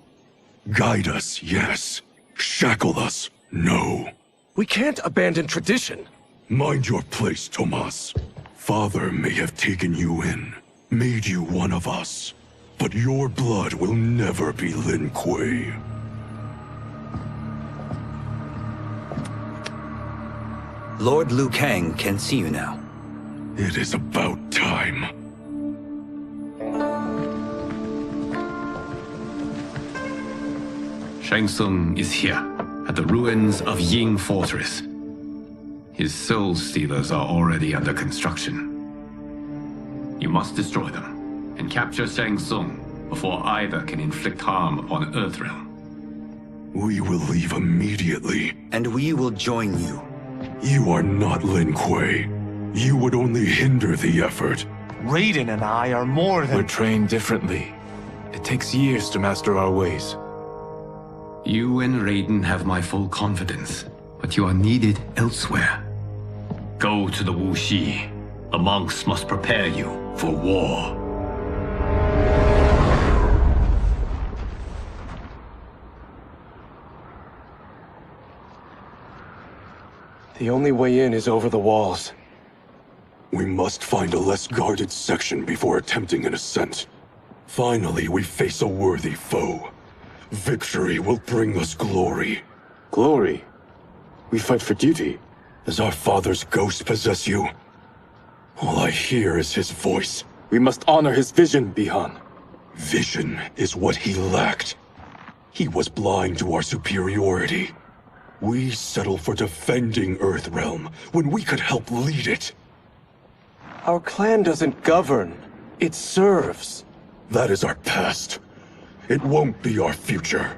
Guide us, yes. Shackle us, no. We can't abandon tradition. Mind your place, Tomas. Father may have taken you in, made you one of us. But your blood will never be Lin Kuei. Lord Liu Kang can see you now. It is about time. Shang Tsung is here, at the ruins of Ying Fortress. His Soul Stealers are already under construction. You must destroy them, and capture Shang Tsung before either can inflict harm upon Earthrealm. We will leave immediately. And we will join you. You are not Lin Kuei. You would only hinder the effort. Raiden and I are more than— We're trained differently. It takes years to master our ways. You and Raiden have my full confidence, but you are needed elsewhere. Go to the Wuxi. The monks must prepare you for war. The only way in is over the walls. We must find a less guarded section before attempting an ascent. Finally, we face a worthy foe. Victory will bring us glory. Glory? We fight for duty. Does our father's ghost possess you? All I hear is his voice. We must honor his vision, Bihan. Vision is what he lacked. He was blind to our superiority. We settle for defending Earthrealm when we could help lead it. Our clan doesn't govern. It serves. That is our past. It won't be our future.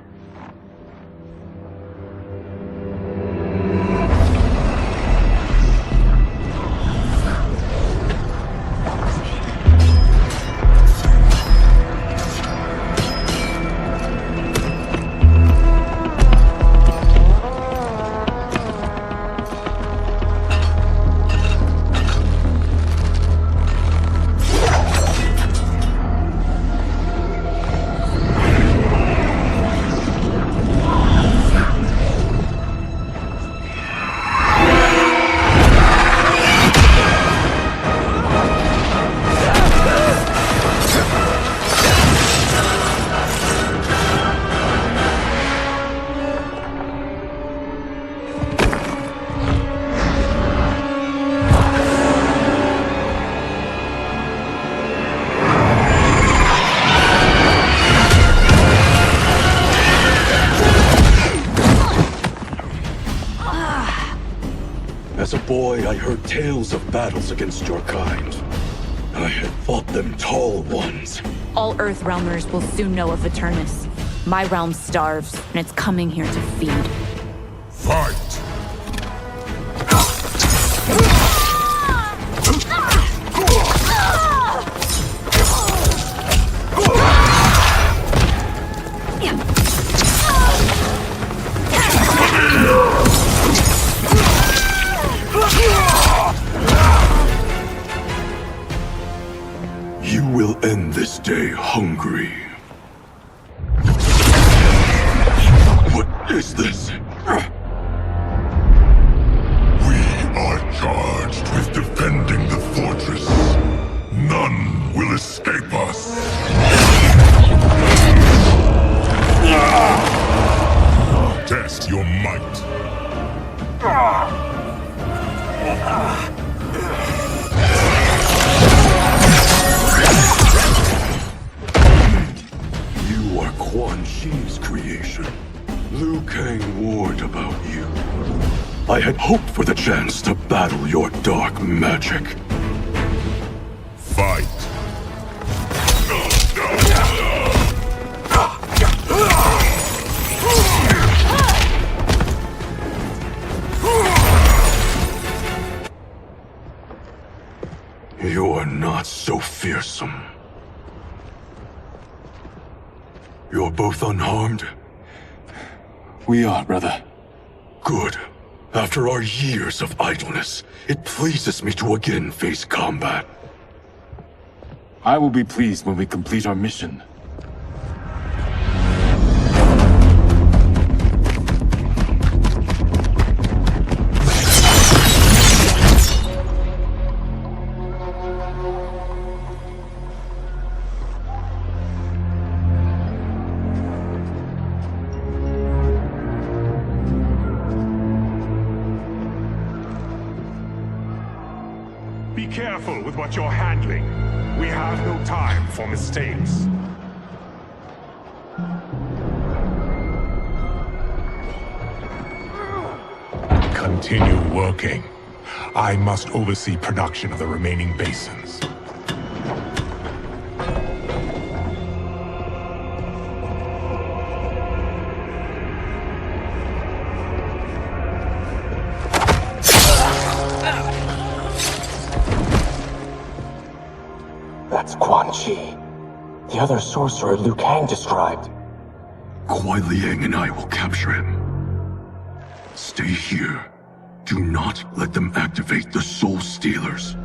As a boy, I heard tales of battles against your kind. I had fought them tall ones. All Earthrealmers will soon know of Eternus. My realm starves, and it's coming here to feed. Fight! You will end this day hungry. What is this? We are charged with defending the fortress. None will escape us. Test your might. You are Quan Chi's creation. Liu Kang warned about you. I had hoped for the chance to battle your dark magic. Fight. You are not so fearsome. You're both unharmed? We are, brother. Good. After our years of idleness, it pleases me to again face combat. I will be pleased when we complete our mission. Be careful with what you're handling. We have no time for mistakes. Continue working. I must oversee production of the remaining basins. That's Quan Chi. The other sorcerer Liu Kang described. Kuai Liang and I will capture him. Stay here. Do not let them activate the Soul Stealers.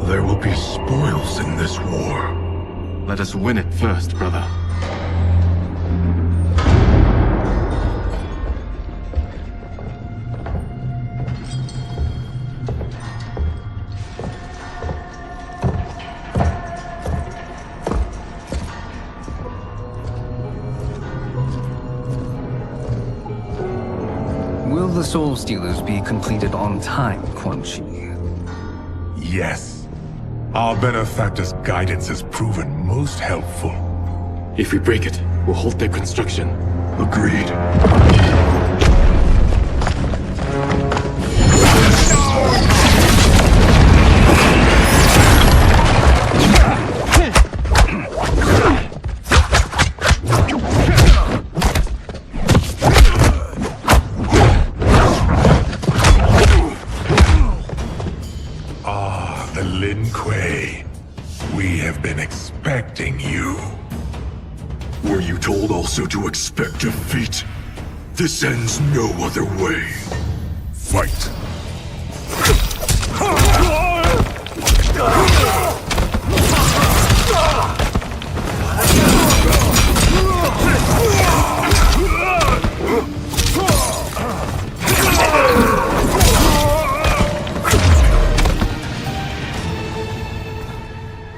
There will be spoils in this war. Let us win it first, brother. Will the Soul Stealers be completed on time, Quan Chi? Yes. Our benefactor's guidance has proven most helpful. If we break it, we'll halt their construction. Agreed. We have been expecting you. Were you told also to expect defeat? This ends no other way. Fight.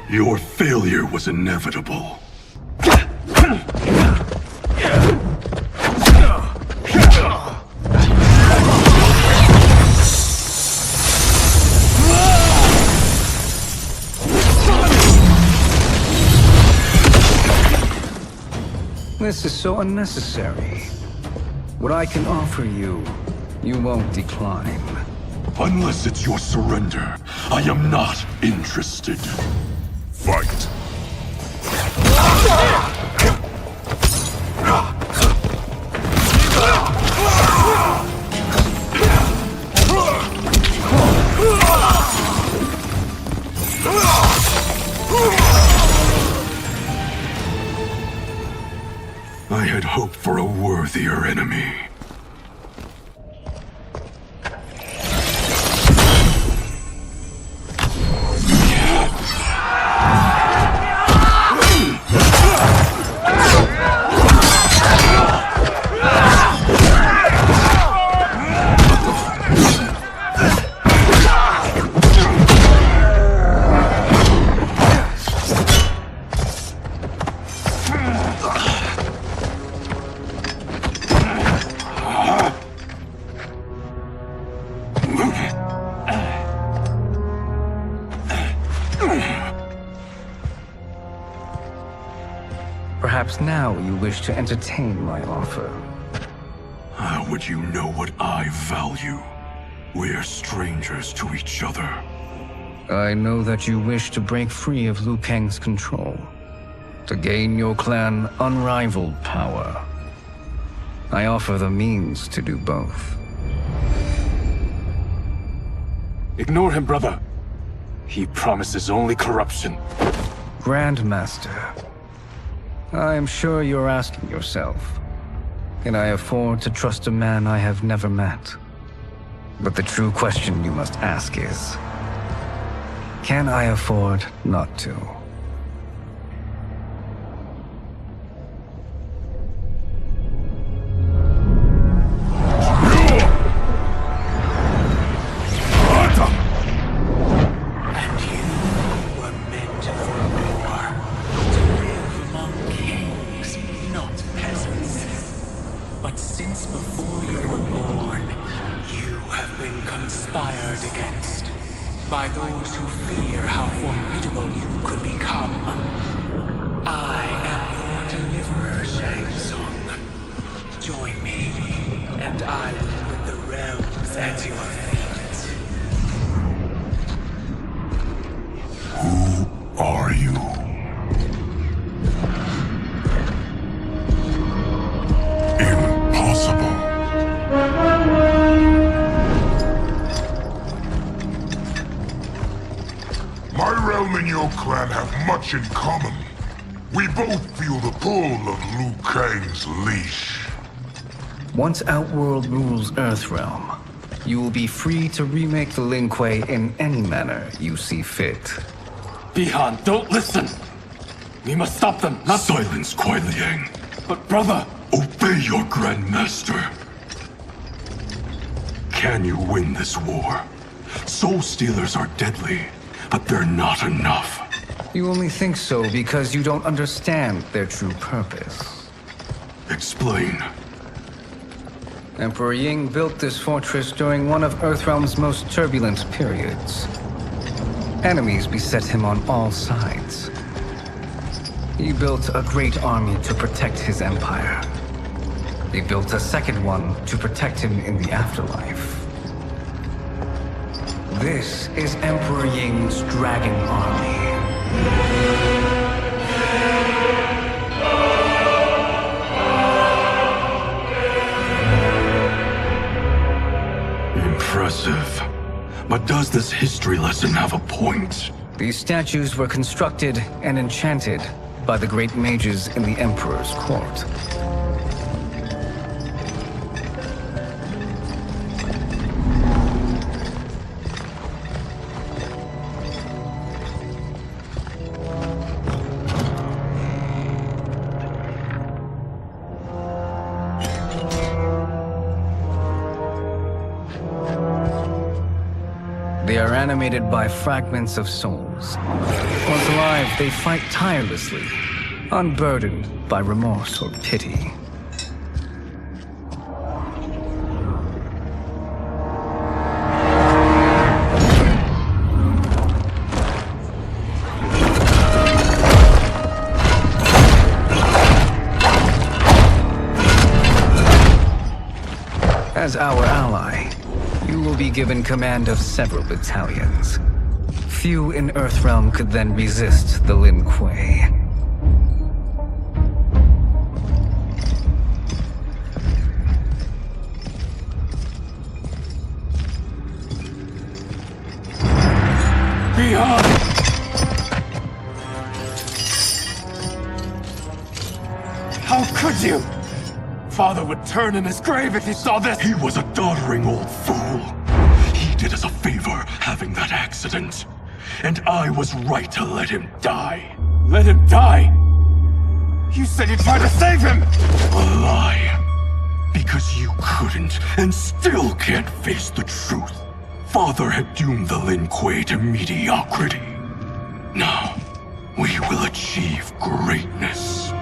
Your failure was inevitable. This is so unnecessary. What I can offer you, you won't decline. Unless it's your surrender, I am not interested. Fight. I had hoped for a worthier enemy. Perhaps now you wish to entertain my offer. How would you know what I value? We're strangers to each other. I know that you wish to break free of Liu Kang's control, to gain your clan unrivaled power. I offer the means to do both. Ignore him, brother. He promises only corruption. Grandmaster, I am sure you're asking yourself, can I afford to trust a man I have never met? But the true question you must ask is, can I afford not to? By those who fear how formidable you could become. I am your deliverer, Shang Tsung. Join me, and I will put the realms at your feet. Who are you? Impossible. My realm and your clan have much in common. We both feel the pull of Liu Kang's leash. Once Outworld rules Earthrealm, you will be free to remake the Lin Kuei in any manner you see fit. Bihan, don't listen! We must stop them, not— Silence, Kuai Liang. But brother— Obey your Grandmaster. Can you win this war? Soul Stealers are deadly, but they're not enough. You only think so because you don't understand their true purpose. Explain. Emperor Ying built this fortress during one of Earthrealm's most turbulent periods. Enemies beset him on all sides. He built a great army to protect his empire. He built a second one to protect him in the afterlife. This is Emperor Ying's Dragon Army. Impressive. But does this history lesson have a point? These statues were constructed and enchanted by the great mages in the Emperor's court. They are animated by fragments of souls. Once alive, they fight tirelessly, unburdened by remorse or pity. As our ally, you will be given command of several battalions. Few in Earthrealm could then resist the Lin Kuei. Behind! How could you? Father would turn in his grave if he saw this! He was a doddering old fool. He did us a favor having that accident. And I was right to let him die. Let him die? You said you tried to save him! A lie. Because you couldn't and still can't face the truth. Father had doomed the Lin Kuei to mediocrity. Now, we will achieve greatness.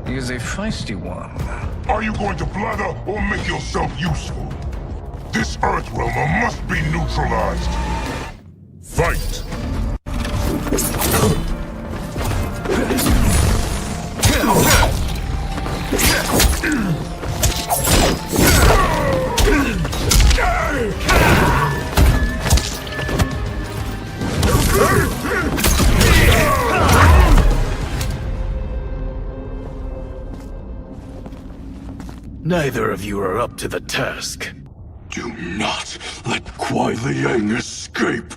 He is a feisty one. Are you going to blather or make yourself useful? This Earthrealmer must be neutralized. Fight! Neither of you are up to the task. Do not let Kuai Liang escape!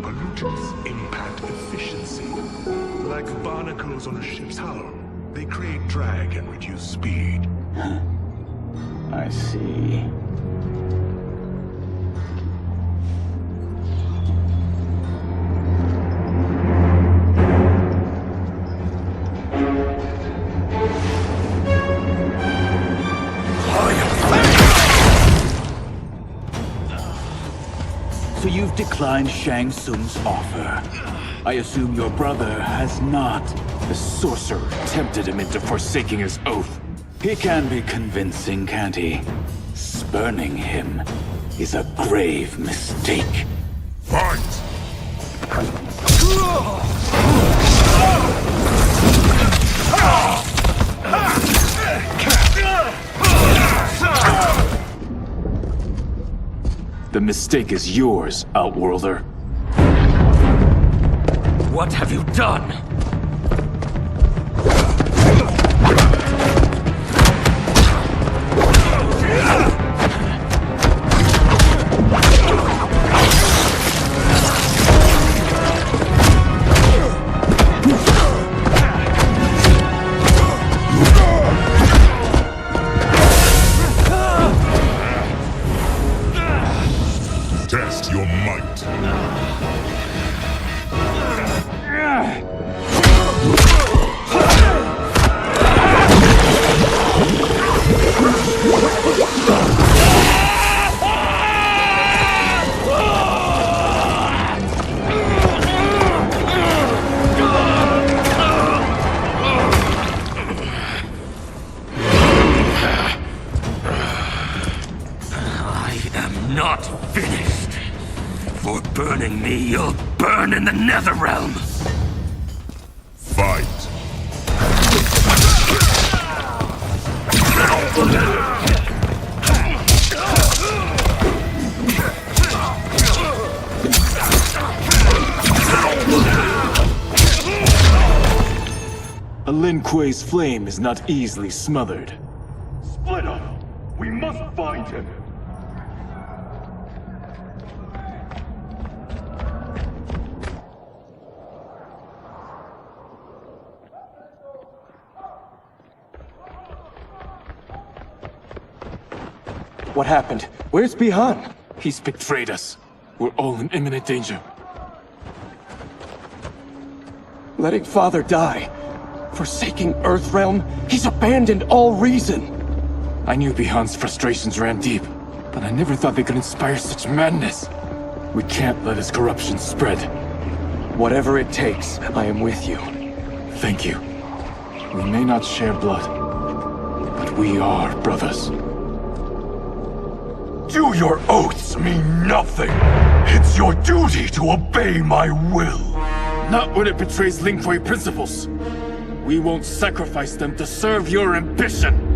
Pollutants impact efficiency. Like barnacles on a ship's hull, they create drag and reduce speed. I see. So you've declined Shang Tsung's offer. I assume your brother has not. The sorcerer tempted him into forsaking his oath. He can be convincing, can't he? Spurning him is a grave mistake. Fight! The mistake is yours, Outworlder. What have you done? Test your might. I am not finished. For burning me, you'll burn in the Netherrealm! Fight! A Lin Kuei's flame is not easily smothered. Split up! We must find him! What happened? Where's Bihan? He's betrayed us. We're all in imminent danger. Letting Father die. Forsaking Earthrealm. He's abandoned all reason. I knew Bihan's frustrations ran deep, but I never thought they could inspire such madness. We can't let his corruption spread. Whatever it takes, I am with you. Thank you. We may not share blood, but we are brothers. Do your oaths mean nothing? It's your duty to obey my will. Not when it betrays Lin Kuei principles. We won't sacrifice them to serve your ambition.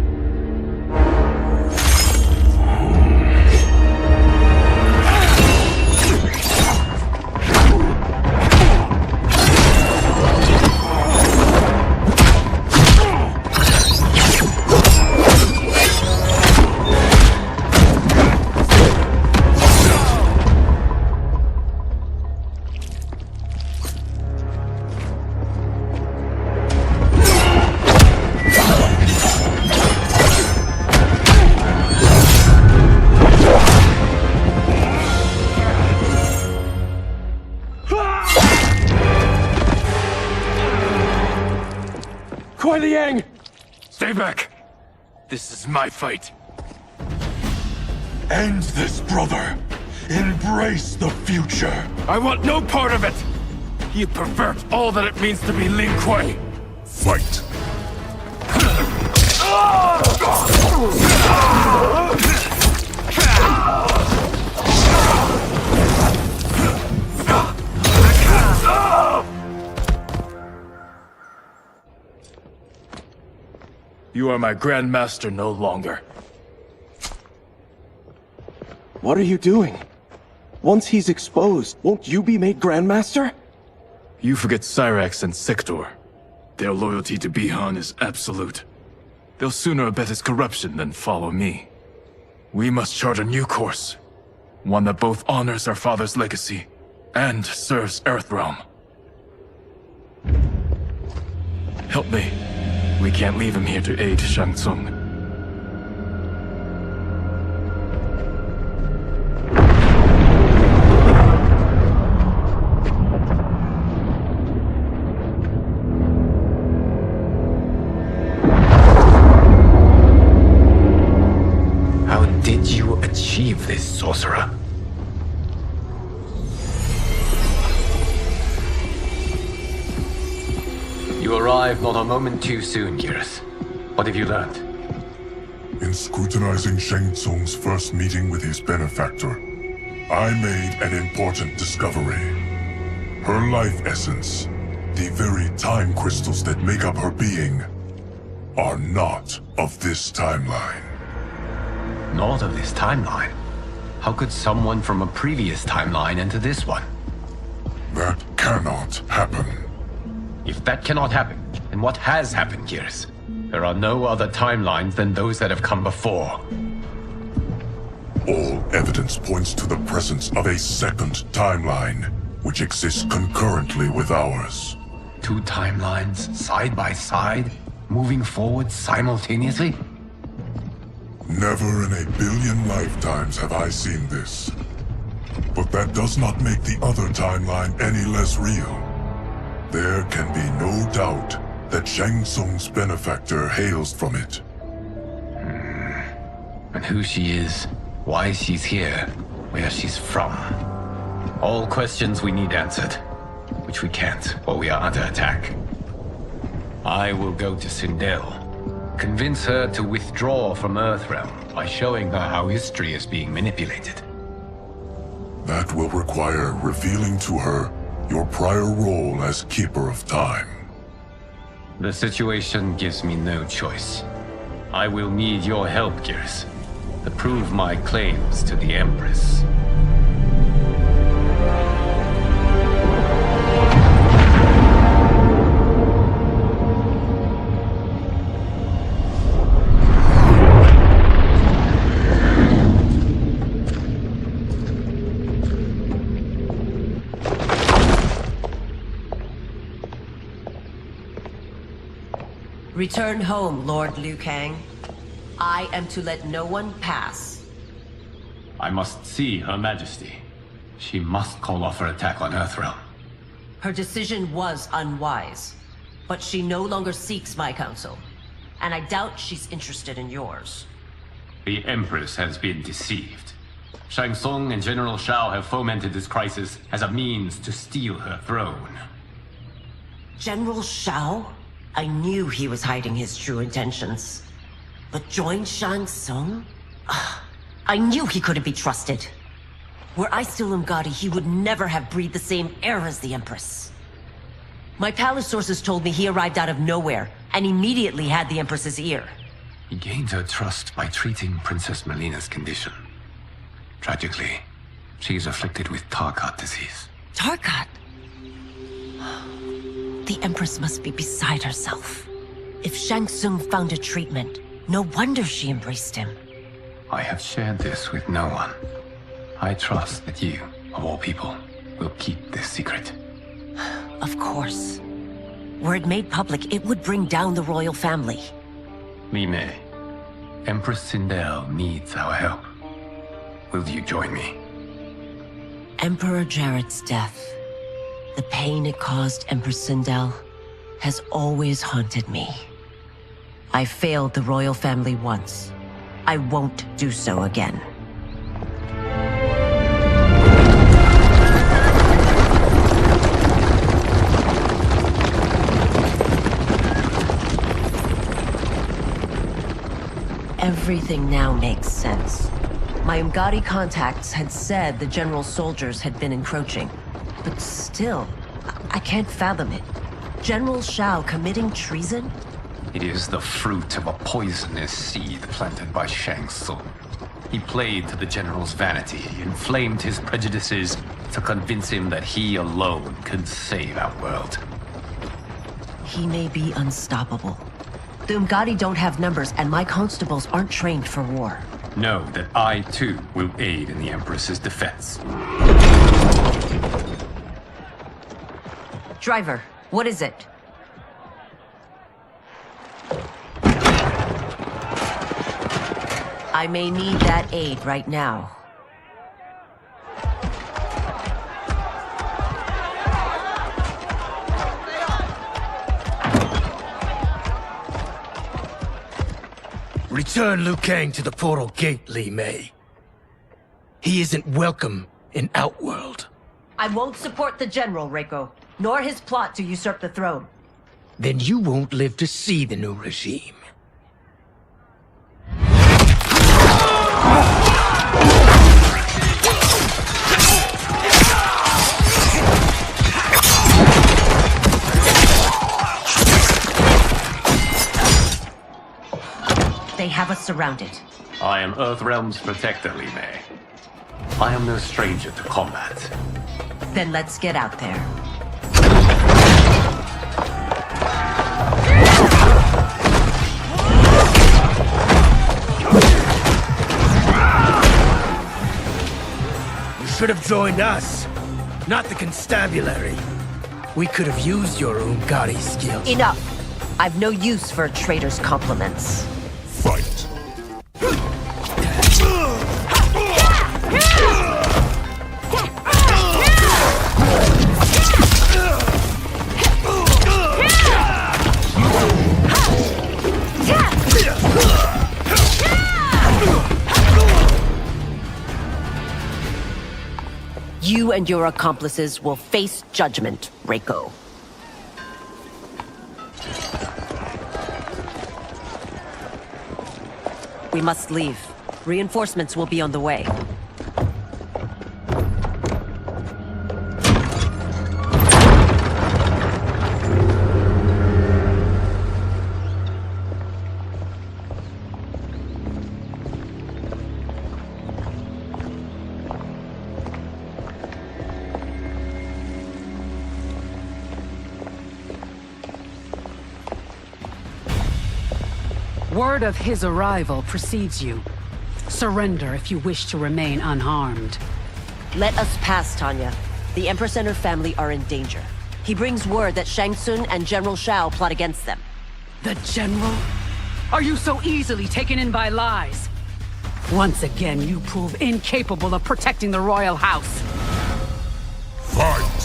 Stay back! This is my fight. End this, brother! Embrace the future! I want no part of it! You pervert all that it means to be Lin Kuei! Fight! You are my Grandmaster no longer. What are you doing? Once he's exposed, won't you be made Grandmaster? You forget Cyrax and Sector. Their loyalty to Bihan is absolute. They'll sooner abet his corruption than follow me. We must chart a new course. One that both honors our father's legacy and serves Earthrealm. Help me. We can't leave him here to aid Shang Tsung. How did you achieve this, sorcerer? You arrived not a moment too soon, Geras. What have you learned? In scrutinizing Shang Tsung's first meeting with his benefactor, I made an important discovery. Her life essence, the very time crystals that make up her being, are not of this timeline. Not of this timeline? How could someone from a previous timeline enter this one? That cannot happen. If that cannot happen, then what has happened, Geras? There are no other timelines than those that have come before. All evidence points to the presence of a second timeline, which exists concurrently with ours. Two timelines, side by side, moving forward simultaneously? Never in a billion lifetimes have I seen this. But that does not make the other timeline any less real. There can be no doubt that Shang Tsung's benefactor hails from it. And who she is, why she's here, where she's from. All questions we need answered, which we can't while we are under attack. I will go to Sindel, convince her to withdraw from Earthrealm by showing her how history is being manipulated. That will require revealing to her your prior role as Keeper of Time. The situation gives me no choice. I will need your help, Gears, to prove my claims to the Empress. Return home, Lord Liu Kang. I am to let no one pass. I must see Her Majesty. She must call off her attack on Earthrealm. Her decision was unwise, but she no longer seeks my counsel, and I doubt she's interested in yours. The Empress has been deceived. Shang Tsung and General Shao have fomented this crisis as a means to steal her throne. General Shao? I knew he was hiding his true intentions. But join Shang Tsung? I knew he couldn't be trusted. Were I still Umgadi, he would never have breathed the same air as the Empress. My palace sources told me he arrived out of nowhere, and immediately had the Empress's ear. He gained her trust by treating Princess Melina's condition. Tragically, she is afflicted with Tarkat disease. Tarkat? The Empress must be beside herself. If Shang Tsung found a treatment, no wonder she embraced him. I have shared this with no one. I trust that you, of all people, will keep this secret. Of course. Were it made public, it would bring down the royal family. Li Mei, Empress Sindel needs our help. Will you join me? Emperor Jarrett's death, the pain it caused Empress Sindel, has always haunted me. I failed the royal family once. I won't do so again. Everything now makes sense. My Umgadi contacts had said the general's soldiers had been encroaching. But still, I can't fathom it. General Shao committing treason? It is the fruit of a poisonous seed planted by Shang Tsung. He played to the general's vanity, inflamed his prejudices to convince him that he alone could save our world. He may be unstoppable. The Umgadi don't have numbers, and my constables aren't trained for war. Know that I, too, will aid in the Empress's defense. Driver, what is it? I may need that aid right now. Return Liu Kang to the portal gate, Li Mei. He isn't welcome in Outworld. I won't support the General, Reiko, nor his plot to usurp the throne. Then you won't live to see the new regime. They have us surrounded. I am Earthrealm's protector, Li Mei. I am no stranger to combat. Then let's get out there. You should have joined us, not the constabulary. We could have used your Umgadi skills. Enough! I've no use for a traitor's compliments. Fight! You and your accomplices will face judgment, Reiko. We must leave. Reinforcements will be on the way. Word of his arrival precedes you. Surrender if you wish to remain unharmed. Let us pass, Tanya. The Empress and her family are in danger. He brings word that Shang Tsung and General Shao plot against them. The General? Are you so easily taken in by lies? Once again, you prove incapable of protecting the royal house. Fight!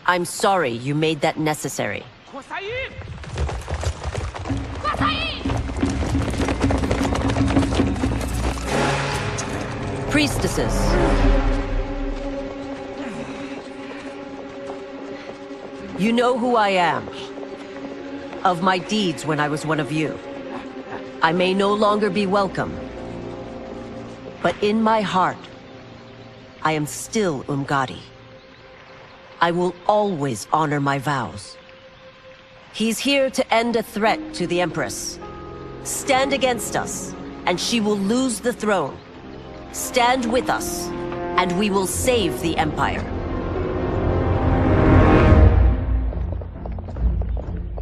I'm sorry you made that necessary. Priestesses. You know who I am. Of my deeds when I was one of you. I may no longer be welcome. But in my heart, I am still Umgadi. I will always honor my vows. He's here to end a threat to the Empress. Stand against us, and she will lose the throne. Stand with us, and we will save the Empire.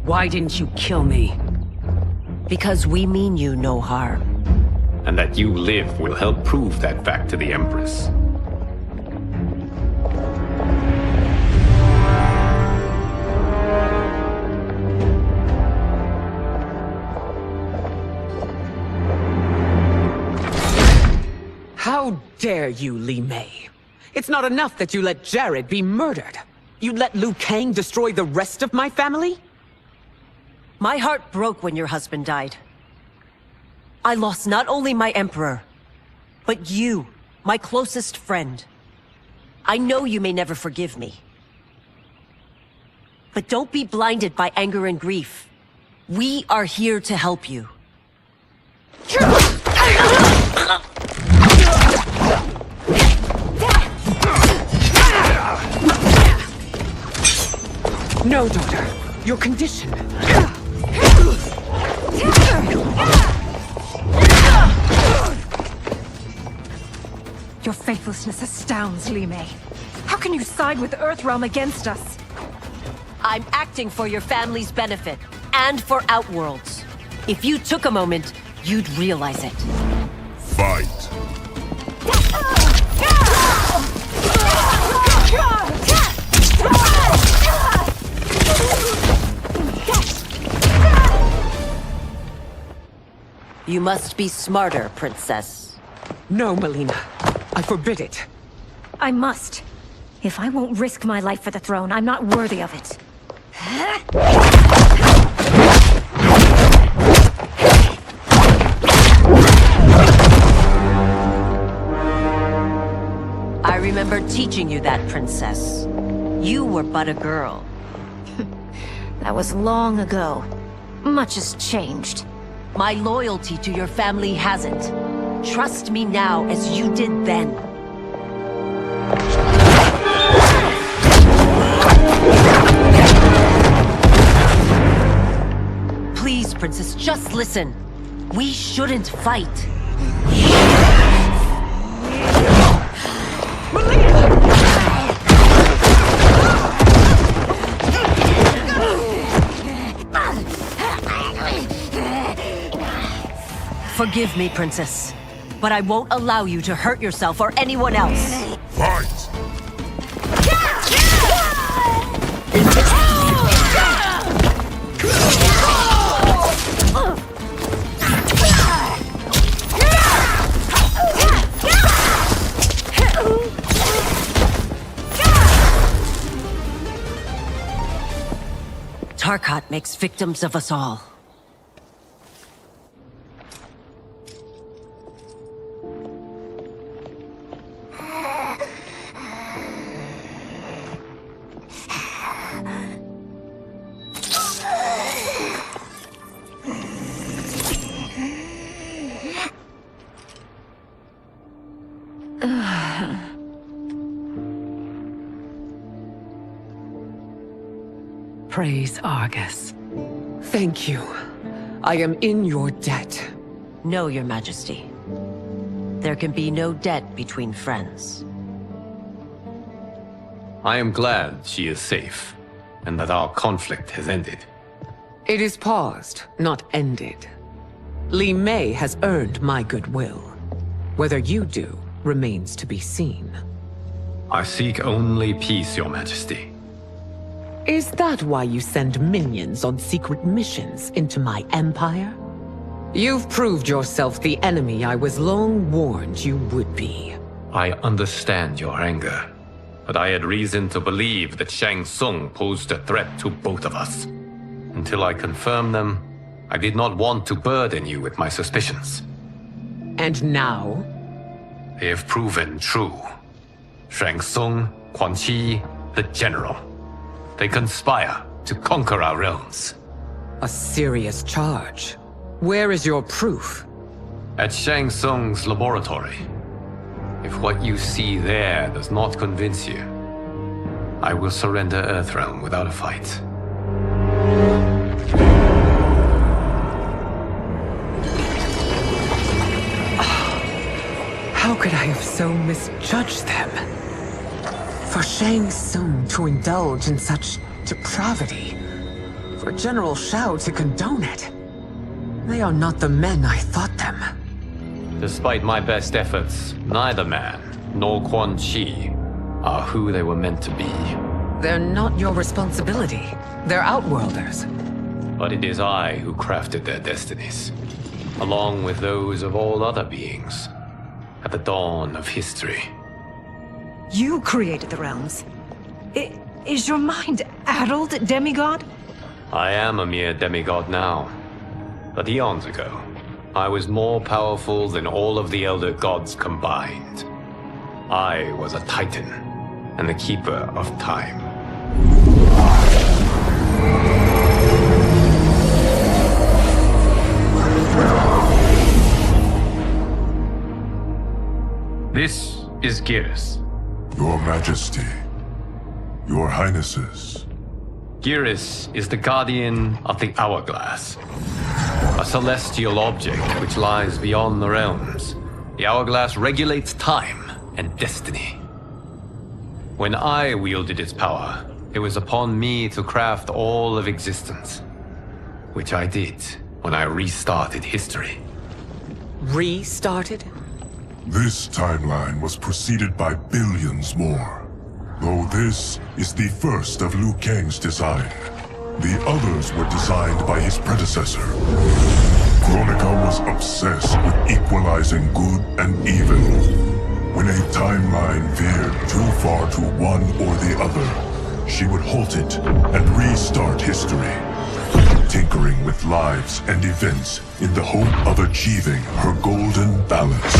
Why didn't you kill me? Because we mean you no harm. And that you live will help prove that fact to the Empress. How dare you, Li Mei? It's not enough that you let Jared be murdered. You'd let Liu Kang destroy the rest of my family? My heart broke when your husband died. I lost not only my emperor, but you, my closest friend. I know you may never forgive me. But don't be blinded by anger and grief. We are here to help you. No, daughter. Your condition. Your faithlessness astounds, Li Mei. How can you side with Earthrealm against us? I'm acting for your family's benefit, and for Outworld's. If you took a moment, you'd realize it. Fight! You must be smarter, Princess. No, Melina. I forbid it. I must. If I won't risk my life for the throne, I'm not worthy of it. I remember teaching you that, Princess. You were but a girl. That was long ago. Much has changed. My loyalty to your family hasn't. Trust me now as you did then. Please, Princess, just listen. We shouldn't fight. Forgive me, Princess, but I won't allow you to hurt yourself or anyone else. Fight! Tarkat makes victims of us all. Praise Argus. Thank you. I am in your debt. No, Your Majesty. There can be no debt between friends. I am glad she is safe, and that our conflict has ended. It is paused, not ended. Li Mei has earned my goodwill. Whether you do remains to be seen. I seek only peace, Your Majesty. Is that why you send minions on secret missions into my empire? You've proved yourself the enemy I was long warned you would be. I understand your anger, but I had reason to believe that Shang Tsung posed a threat to both of us. Until I confirmed them, I did not want to burden you with my suspicions. And now? They have proven true. Shang Tsung, Quan Chi, the General. They conspire to conquer our realms. A serious charge. Where is your proof? At Shang Tsung's laboratory. If what you see there does not convince you, I will surrender Earthrealm without a fight. How could I have so misjudged them? For Shang Tsung to indulge in such depravity, for General Shao to condone it, they are not the men I thought them. Despite my best efforts, neither man nor Quan Chi are who they were meant to be. They're not your responsibility. They're Outworlders. But it is I who crafted their destinies, along with those of all other beings, at the dawn of history. You created the realms. Is your mind addled, demigod? I am a mere demigod now. But eons ago, I was more powerful than all of the Elder Gods combined. I was a Titan, and the Keeper of Time. This is Geras. Your Majesty. Your Highnesses. Geras is the guardian of the Hourglass. A celestial object which lies beyond the realms. The Hourglass regulates time and destiny. When I wielded its power, it was upon me to craft all of existence. Which I did when I restarted history. Restarted? This timeline was preceded by billions more. Though this is the first of Liu Kang's design. The others were designed by his predecessor. Kronika was obsessed with equalizing good and evil. When a timeline veered too far to one or the other, she would halt it and restart history, tinkering with lives and events in the hope of achieving her golden balance.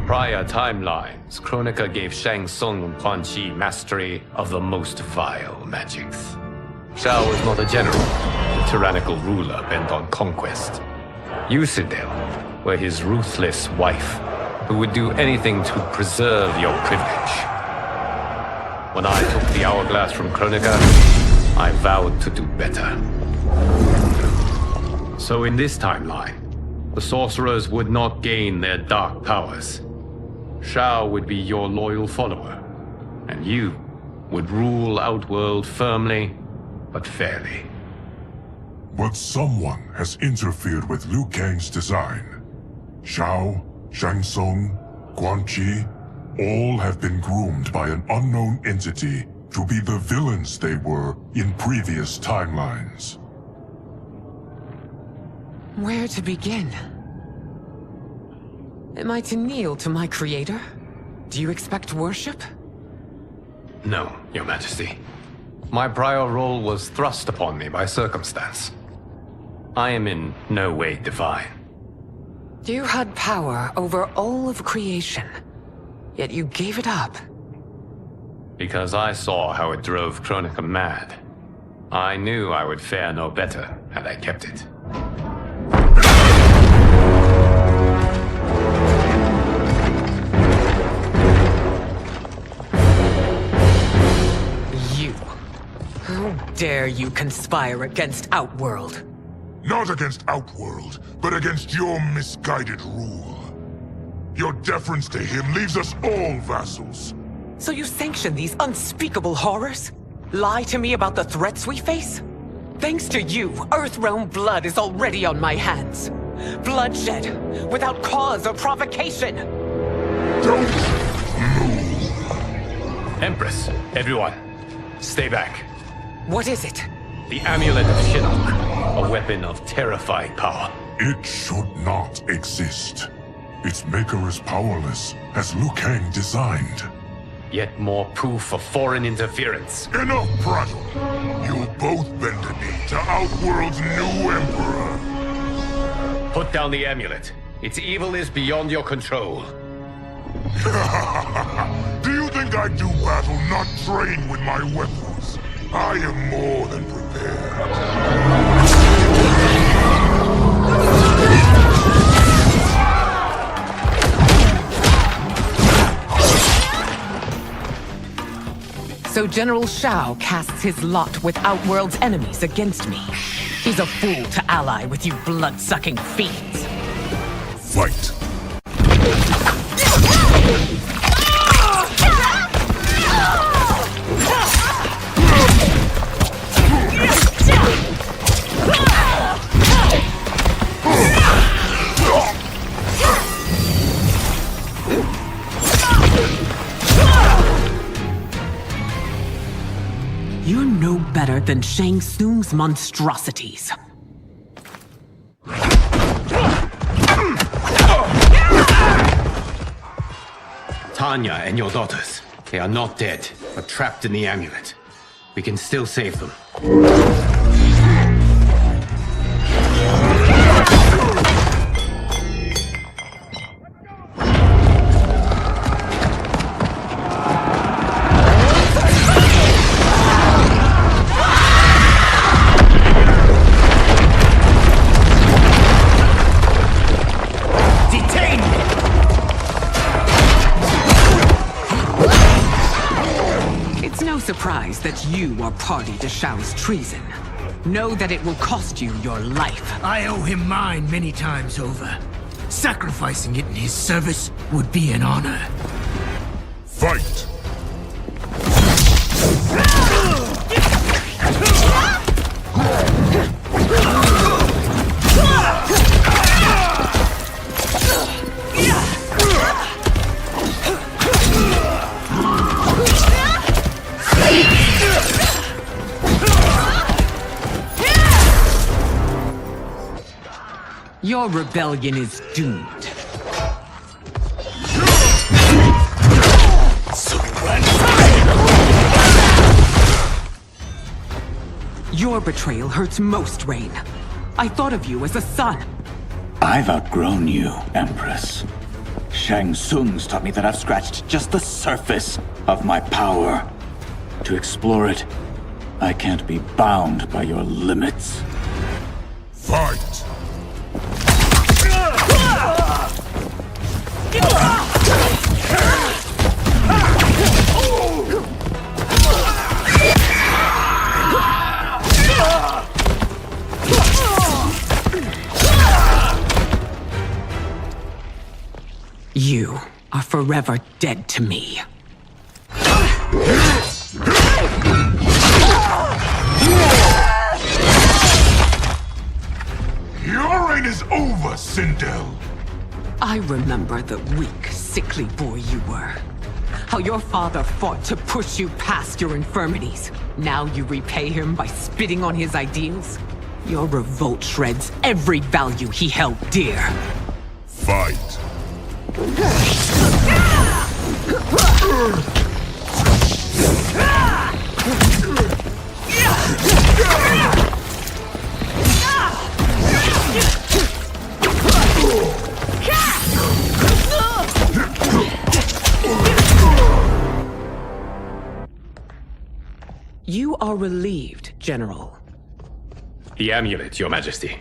Prior timelines, Kronika gave Shang Tsung and Quan Chi mastery of the most vile magics. Shao was not a general, a tyrannical ruler bent on conquest. Yusidel were his ruthless wife, who would do anything to preserve your privilege. When I took the Hourglass from Kronika, I vowed to do better. So in this timeline, the sorcerers would not gain their dark powers. Shao would be your loyal follower, and you would rule Outworld firmly, but fairly. But someone has interfered with Liu Kang's design. Shao, Shang Tsung, Quan Chi, all have been groomed by an unknown entity to be the villains they were in previous timelines. Where to begin? Am I to kneel to my creator? Do you expect worship? No, Your Majesty. My prior role was thrust upon me by circumstance. I am in no way divine. You had power over all of creation, yet you gave it up. Because I saw how it drove Kronika mad. I knew I would fare no better had I kept it. How dare you conspire against Outworld? Not against Outworld, but against your misguided rule. Your deference to him leaves us all vassals. So you sanction these unspeakable horrors? Lie to me about the threats we face? Thanks to you, Earthrealm blood is already on my hands. Bloodshed, without cause or provocation. Don't Empress, everyone, stay back. What is it? The Amulet of Shinnok, a weapon of terrifying power. It should not exist. Its maker is powerless, as Liu Kang designed. Yet more proof of foreign interference. Enough prattle! You'll both bend a knee to Outworld's new Emperor. Put down the amulet. Its evil is beyond your control. Do you think I do battle not trained with my weapons? I am more than prepared. So General Shao casts his lot with Outworld's enemies against me. He's a fool to ally with you blood-sucking fiends. Fight! You're no better than Shang Tsung's monstrosities. Tanya and your daughters, they are not dead, but trapped in the amulet. We can still save them. Surprised that you are party to Shao's treason. Know that it will cost you your life. I owe him mine many times over. Sacrificing it in his service would be an honor. Fight! Your rebellion is doomed. Your betrayal hurts most, Rain. I thought of you as a son. I've outgrown you, Empress. Shang Tsung's taught me that I've scratched just the surface of my power. To explore it, I can't be bound by your limits. Fight! You are forever dead to me. Your reign is over, Sindel. I remember the weak, sickly boy you were. How your father fought to push you past your infirmities. Now you repay him by spitting on his ideals? Your revolt shreds every value he held dear. Fight! You are relieved, General. The amulet, Your Majesty.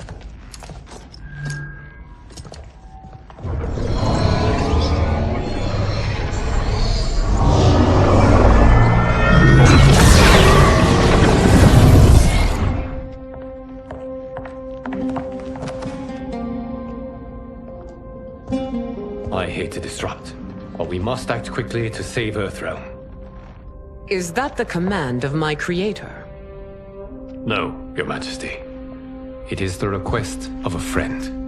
I hate to disrupt, but we must act quickly to save Earthrealm. Is that the command of my creator? No, Your Majesty. It is the request of a friend.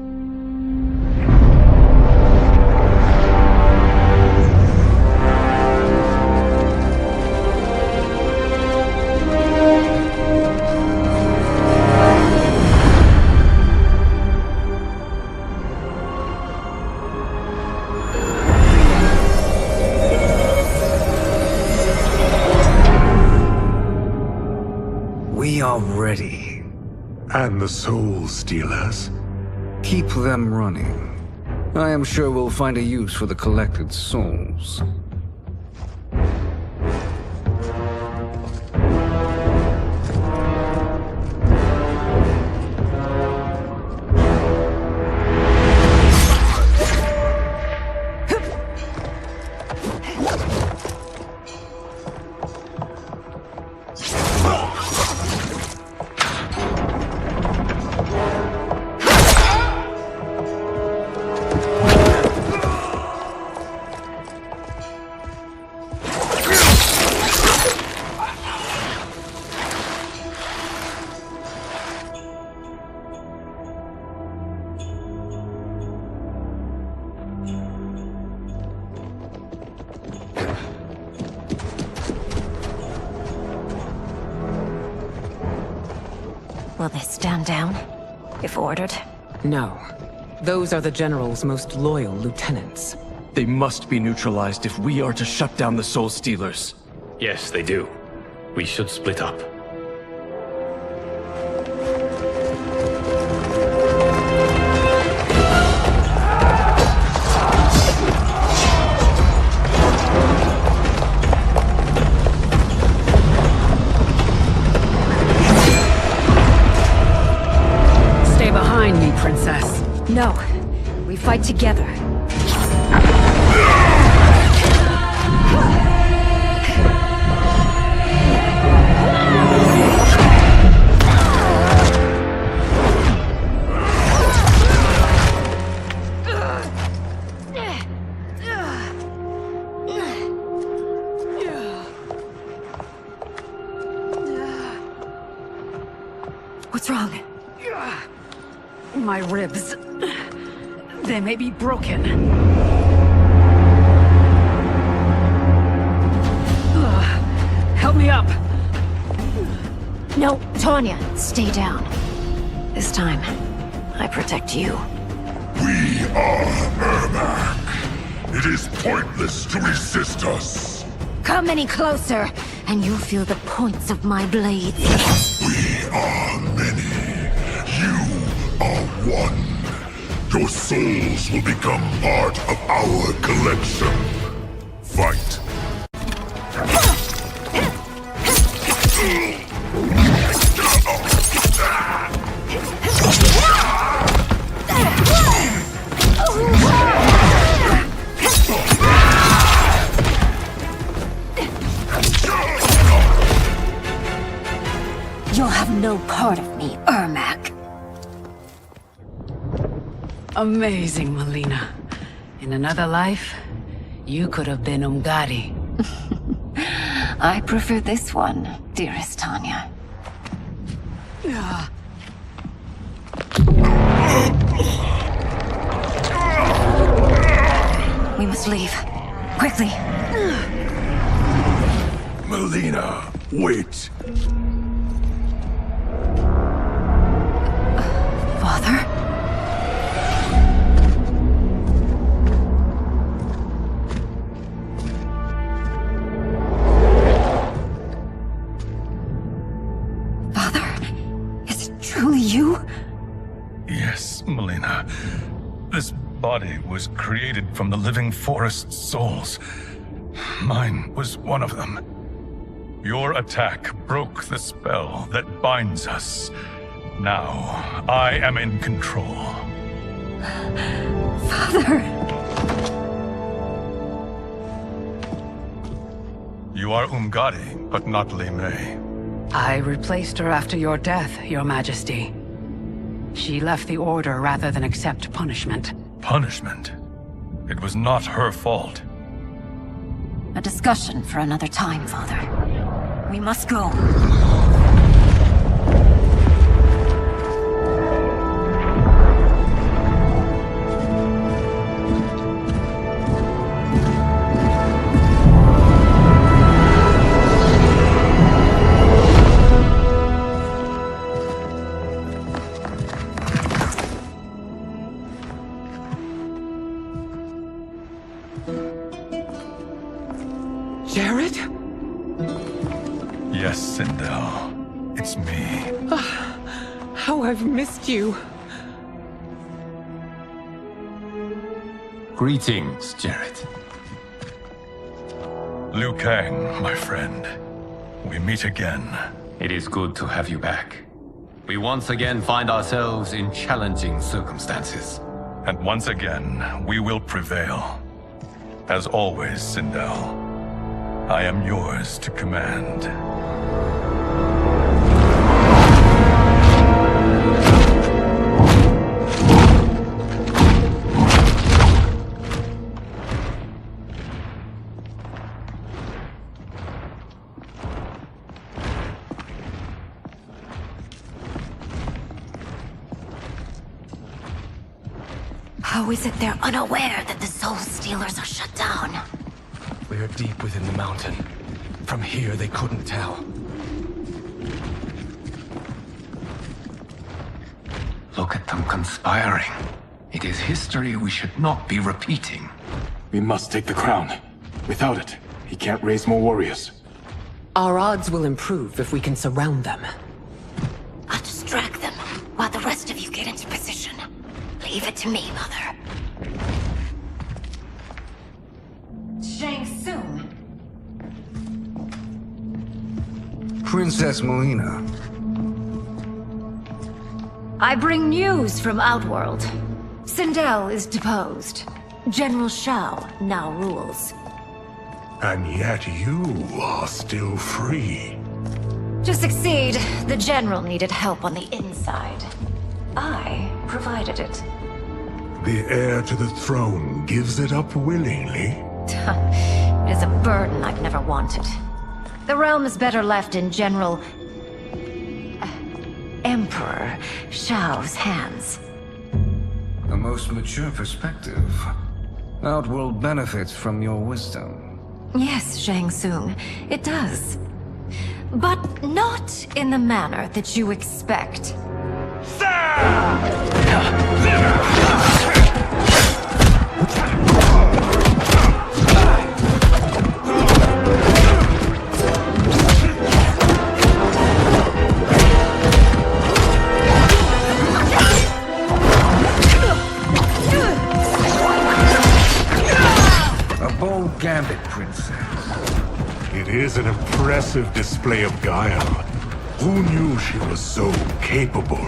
We are ready. And the Soul Stealers? Keep them running. I am sure we'll find a use for the collected souls. Will they stand down, if ordered? No. Those are the General's most loyal lieutenants. They must be neutralized if we are to shut down the Soul Stealers. Yes, they do. We should split up. Princess. No. We fight together. What's wrong? My ribs. They may be broken. Help me up. No, Tanya, stay down. This time, I protect you. We are Ermac. It is pointless to resist us. Come any closer, and you'll feel the points of my blades. We are many. You are one. Your souls will become part of our collection. Fight. You'll have no part of me, Ermac. Amazing, Melina. In another life, you could have been Umgadi. I prefer this one, dearest Tanya. We must leave. Quickly. Melina, wait. Father? Truly you? Yes, Melina. This body was created from the living forest's souls. Mine was one of them. Your attack broke the spell that binds us. Now, I am in control. Father! You are Umgadi, but not Li Mei. I replaced her after your death, Your Majesty. She left the Order rather than accept punishment. Punishment? It was not her fault. A discussion for another time, Father. We must go. Jared? Yes, Sindel. It's me. How I've missed you. Greetings, Jared. Liu Kang, my friend. We meet again. It is good to have you back. We once again find ourselves in challenging circumstances. And once again, we will prevail. As always, Sindel, I am yours to command. How is it they're unaware that the Soul Stealers are shut down? We are deep within the mountain. From here, they couldn't tell. Look at them conspiring. It is history we should not be repeating. We must take the crown. Without it, he can't raise more warriors. Our odds will improve if we can surround them. I'll distract them while the rest of you get into position. Leave it to me, Mother. Shang Tsung. Princess Melina. I bring news from Outworld. Sindel is deposed. General Shao now rules. And yet you are still free. To succeed, the General needed help on the inside. I provided it. The heir to the throne gives it up willingly. It is a burden I've never wanted. The realm is better left in General... Emperor Shao's hands. A most mature perspective. Outworld benefits from your wisdom. Yes, Shang Tsung, it does. But not in the manner that you expect. A bold gambit, Princess. It is an impressive display of guile. Who knew she was so capable?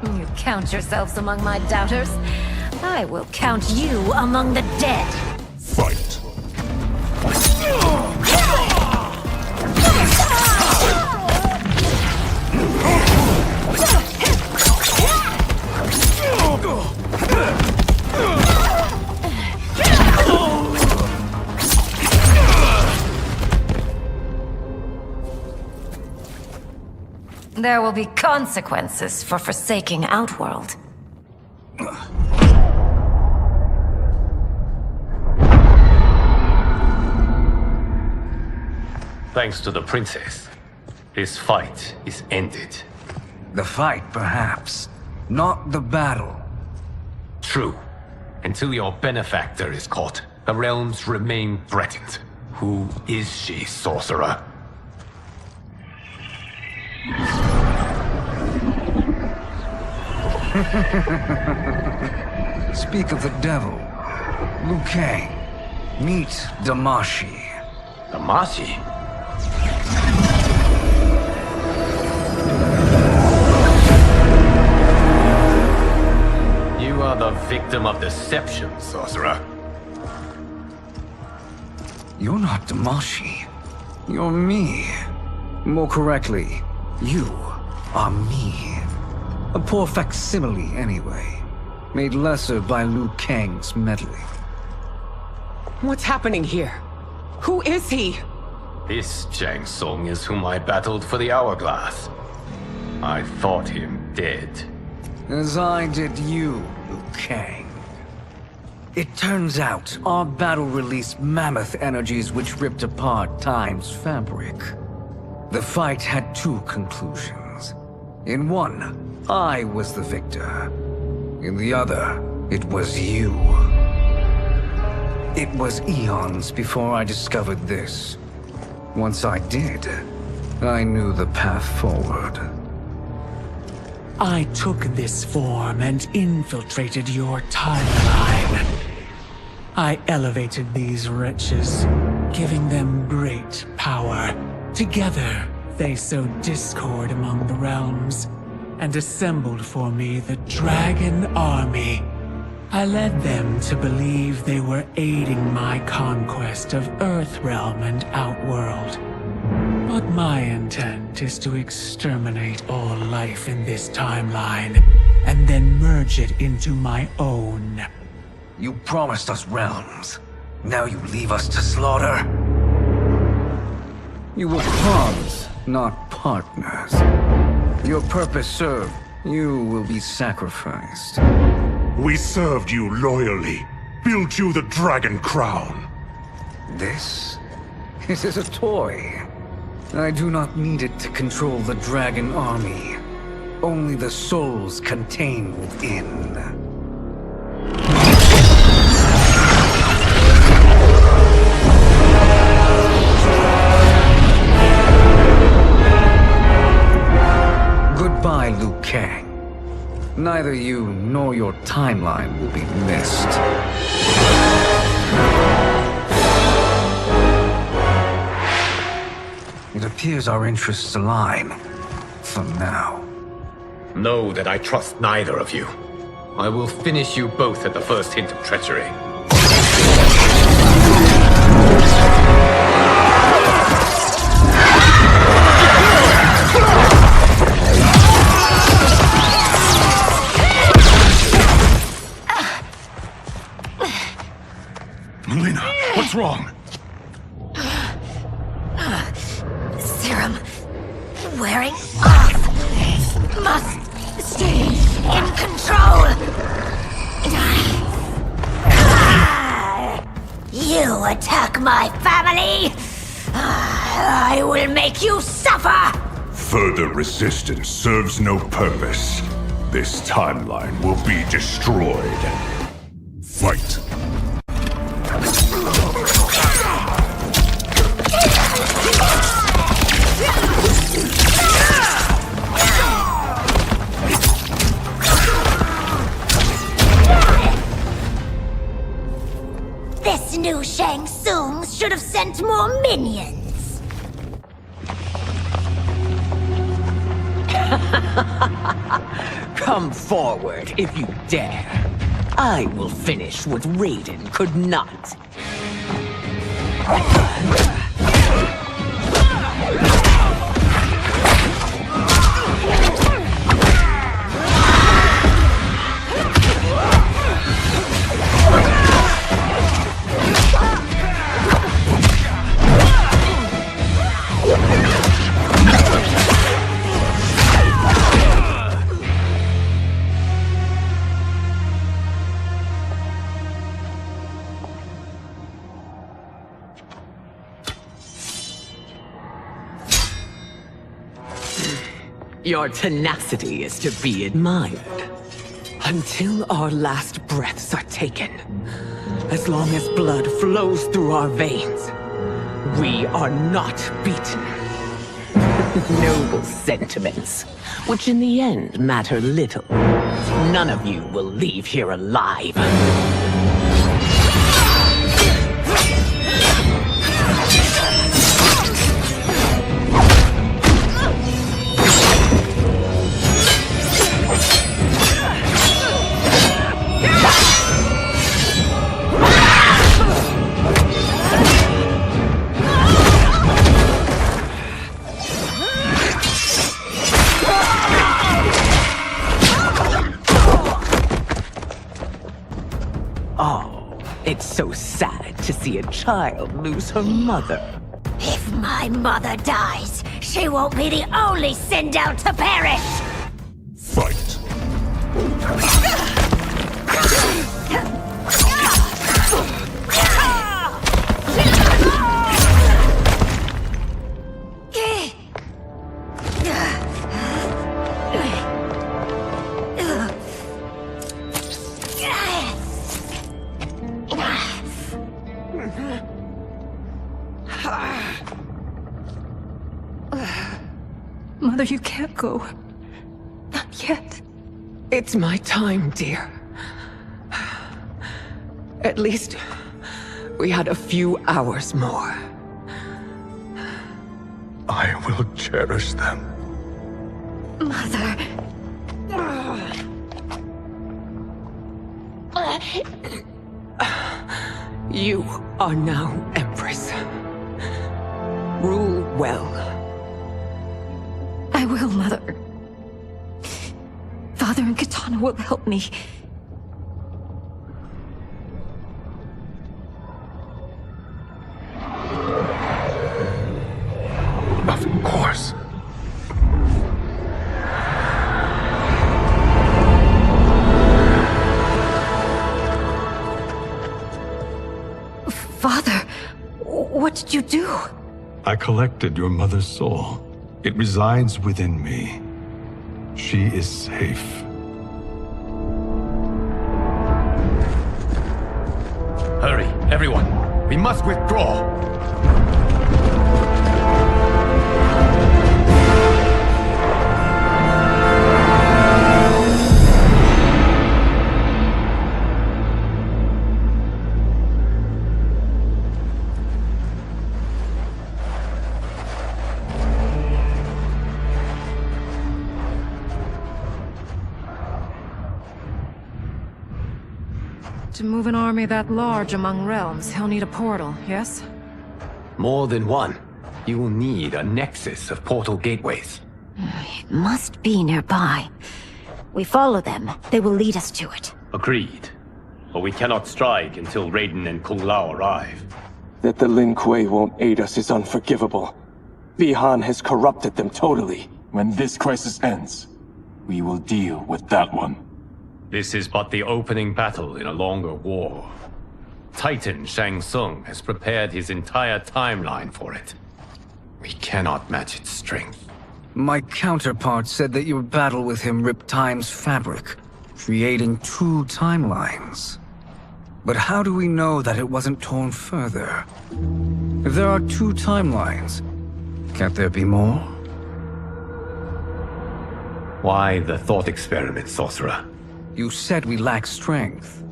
You count yourselves among my doubters. I will count you among the dead. Fight. There will be consequences for forsaking Outworld. Thanks to the princess, this fight is ended. The fight, perhaps. Not the battle. True. Until your benefactor is caught, the realms remain threatened. Who is she, sorcerer? Speak of the devil. Liu Kang. Meet Damashi. Damashi? You are the victim of deception, sorcerer. You're not Damashi. You're me. More correctly, you are me. A poor facsimile, anyway. Made lesser by Liu Kang's meddling. What's happening here? Who is he? This Shang Tsung is whom I battled for the Hourglass. I thought him dead. As I did you, Liu Kang. It turns out our battle released mammoth energies which ripped apart time's fabric. The fight had two conclusions. In one, I was the victor. In the other, it was you. It was eons before I discovered this. Once I did, I knew the path forward. I took this form and infiltrated your timeline. I elevated these wretches, giving them great power. Together, they sowed discord among the realms, and assembled for me the Dragon Army. I led them to believe they were aiding my conquest of Earthrealm and Outworld. But my intent is to exterminate all life in this timeline, and then merge it into my own. You promised us realms. Now you leave us to slaughter? You were pawns, not partners. Your purpose served. You will be sacrificed. We served you loyally, built you the Dragon Crown. This is a toy. I do not need it to control the Dragon Army. Only the souls contained within. Goodbye, Liu Kang. Neither you nor your timeline will be missed. It appears our interests align. For now. Know that I trust neither of you. I will finish you both at the first hint of treachery. Melina, what's wrong? Serum wearing off. Must stay in control. You attack my family. I will make you suffer. Further resistance serves no purpose. This timeline will be destroyed. Fight. This new Shang Tsung should have sent more minions. Come forward if you dare. I will finish what Raiden could not. Your tenacity is to be admired. Until our last breaths are taken, as long as blood flows through our veins, we are not beaten. Noble sentiments, which in the end matter little. None of you will leave here alive. It's so sad to see a child lose her mother. If my mother dies, she won't be the only Sindel to perish! Fight. Mother, you can't go. Not yet. It's my time, dear. At least we had a few hours more. I will cherish them. Mother. You are now Empress. Rule well. I will, Mother. Father and Katana will help me. Of course. Father, what did you do? I collected your mother's soul. It resides within me. She is safe. Hurry, everyone. We must withdraw. To move an army that large among realms, he'll need a portal, yes? More than one. You will need a nexus of portal gateways. It must be nearby. We follow them, they will lead us to it. Agreed. But we cannot strike until Raiden and Kung Lao arrive. That the Lin Kuei won't aid us is unforgivable. Bi-Han has corrupted them totally. When this crisis ends, we will deal with that one. This is but the opening battle in a longer war. Titan Shang Tsung has prepared his entire timeline for it. We cannot match its strength. My counterpart said that your battle with him ripped time's fabric, creating two timelines. But how do we know that it wasn't torn further? If there are two timelines, can't there be more? Why the thought experiment, sorcerer? You said we lack strength.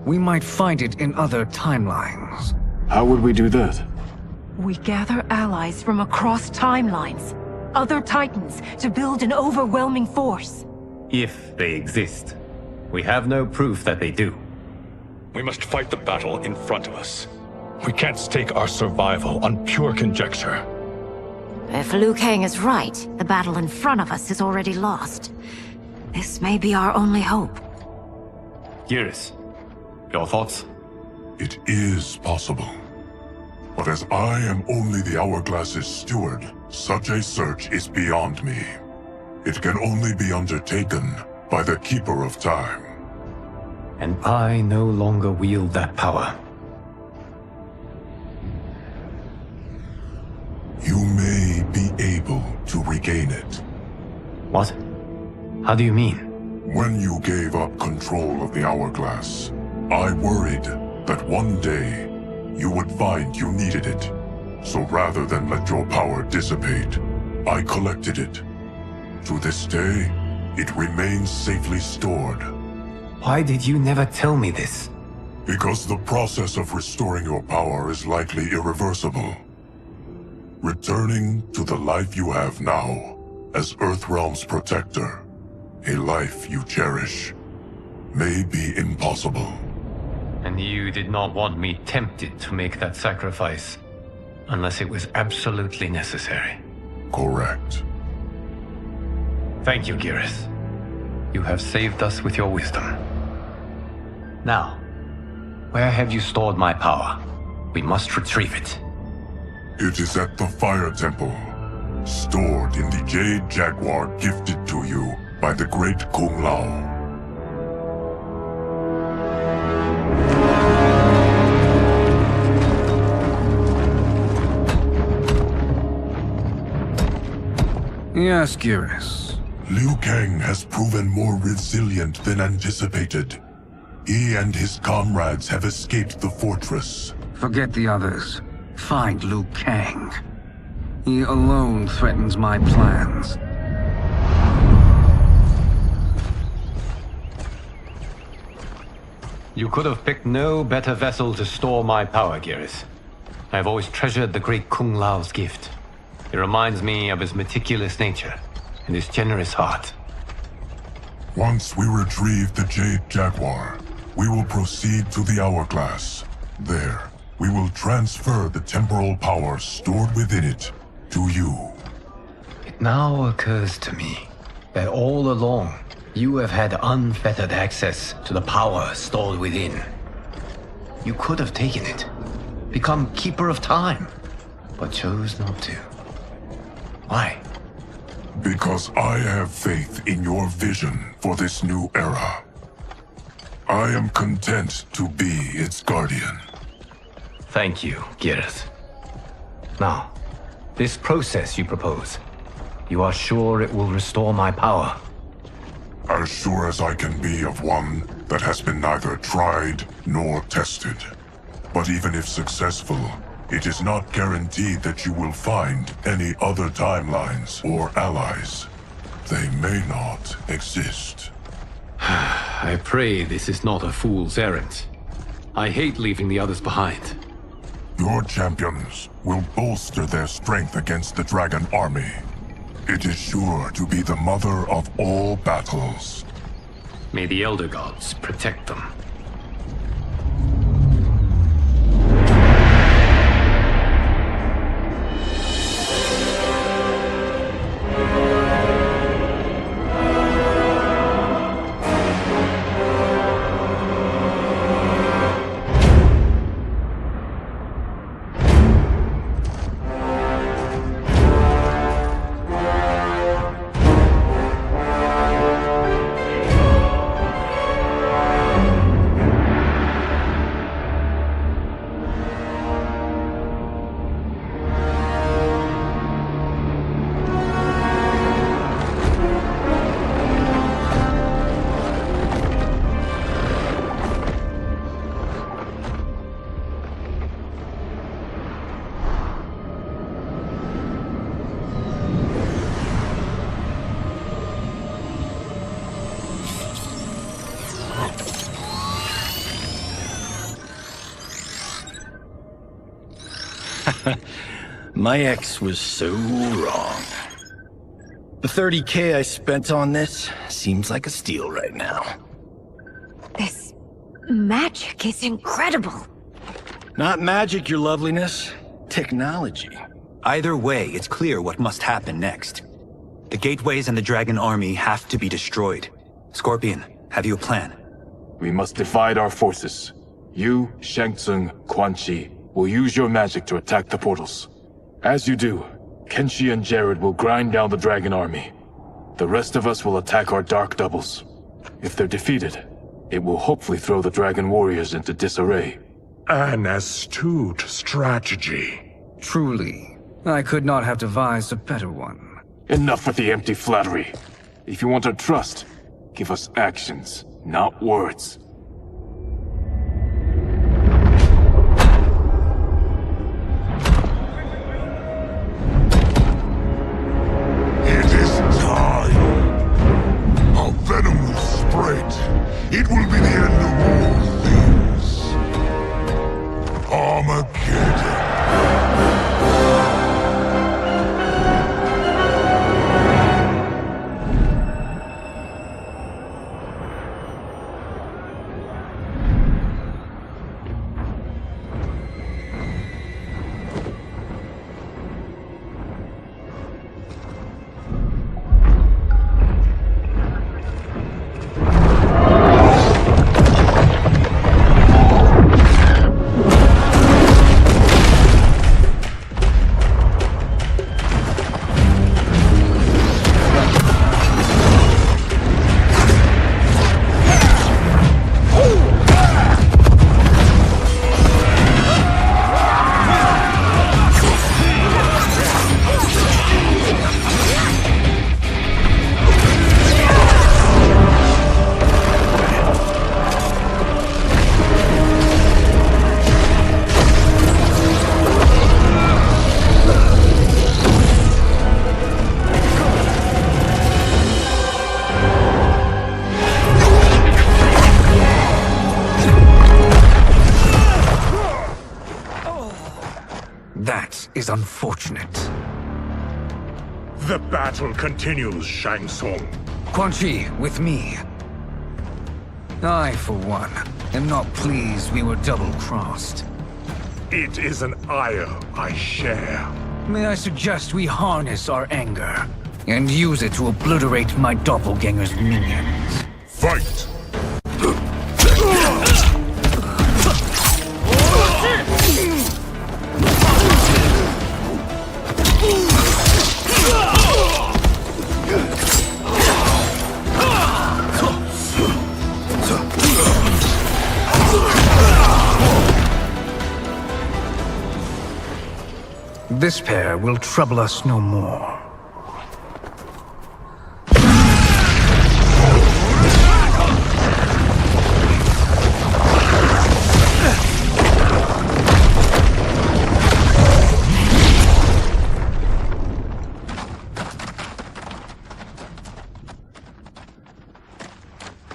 We might find it in other timelines. How would we do that? We gather allies from across timelines, other titans, to build an overwhelming force. If they exist. We have no proof that they do. We must fight the battle in front of us. We can't stake our survival on pure conjecture. If Liu Kang is right, the battle in front of us is already lost. This may be our only hope. Geras, your thoughts? It is possible. But as I am only the Hourglass's steward, such a search is beyond me. It can only be undertaken by the Keeper of Time. And I no longer wield that power. You may be able to regain it. What? How do you mean? When you gave up control of the Hourglass, I worried that one day you would find you needed it. So rather than let your power dissipate, I collected it. To this day, it remains safely stored. Why did you never tell me this? Because the process of restoring your power is likely irreversible. Returning to the life you have now, as Earthrealm's protector, a life you cherish, may be impossible. And you did not want me tempted to make that sacrifice, unless it was absolutely necessary. Correct. Thank you, Geras. You have saved us with your wisdom. Now, Where have you stored my power? We must retrieve it. It is at the Fire Temple, stored in the Jade Jaguar gifted to you by the great Kung Lao. Yes, Geras. Liu Kang has proven more resilient than anticipated. He and his comrades have escaped the fortress. Forget the others. Find Liu Kang. He alone threatens my plans. You could have picked no better vessel to store my power, Geras. I have always treasured the great Kung Lao's gift. It reminds me of his meticulous nature and his generous heart. Once we retrieve the Jade Jaguar, we will proceed to the Hourglass. There, we will transfer the temporal power stored within it to you. It now occurs to me that all along, you have had unfettered access to the power stored within. You could have taken it, become Keeper of Time, but chose not to. Why? Because I have faith in your vision for this new era. I am content to be its guardian. Thank you, Geras. Now, this process you propose, you are sure it will restore my power? As sure as I can be of one that has been neither tried nor tested. But even if successful, it is not guaranteed that you will find any other timelines or allies. They may not exist. I pray this is not a fool's errand. I hate leaving the others behind. Your champions will bolster their strength against the Dragon Army. It is sure to be the mother of all battles. May the Elder Gods protect them. My ex was so wrong. The 30K I spent on this seems like a steal right now. This magic is incredible. Not magic, your loveliness. Technology. Either way, it's clear what must happen next. The gateways and the Dragon Army have to be destroyed. Scorpion, have you a plan? We must divide our forces. You, Shang Tsung, Quan Chi will use your magic to attack the portals. As you do, Kenshi and Jared will grind down the Dragon Army. The rest of us will attack our dark doubles. If they're defeated, it will hopefully throw the Dragon Warriors into disarray. An astute strategy. Truly, I could not have devised a better one. Enough with the empty flattery. If you want our trust, give us actions, not words. Venom will spread. It will be the end of all things. Armageddon. is unfortunate. The battle continues, Shang Tsung. Quan Chi, with me. I, for one, am not pleased we were double-crossed. It is an ire I share. May I suggest we harness our anger and use it to obliterate my doppelganger's minions? Fight! This pair will trouble us no more.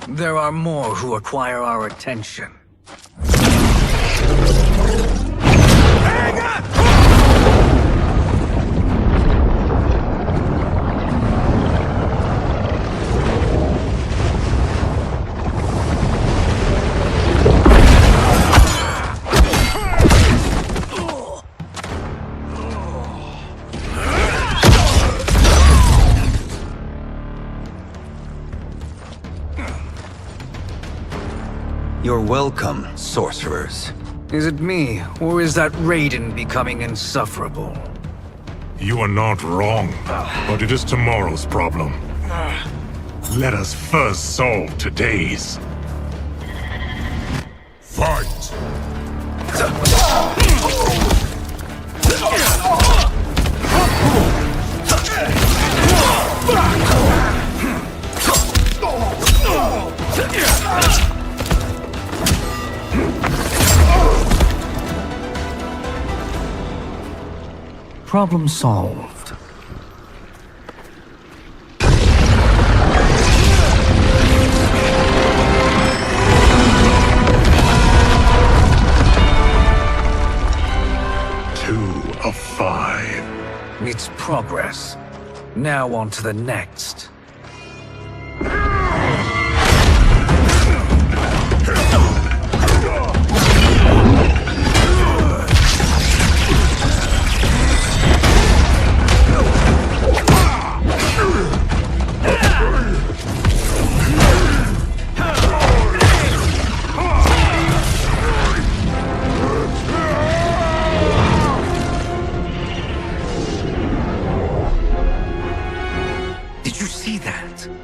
There are more who require our attention. You're welcome, sorcerers. Is it me, or is that Raiden becoming insufferable? You are not wrong, but it is tomorrow's problem. Let us first solve today's. Fight! Problem solved. Two of 5. It's progress. Now on to the next.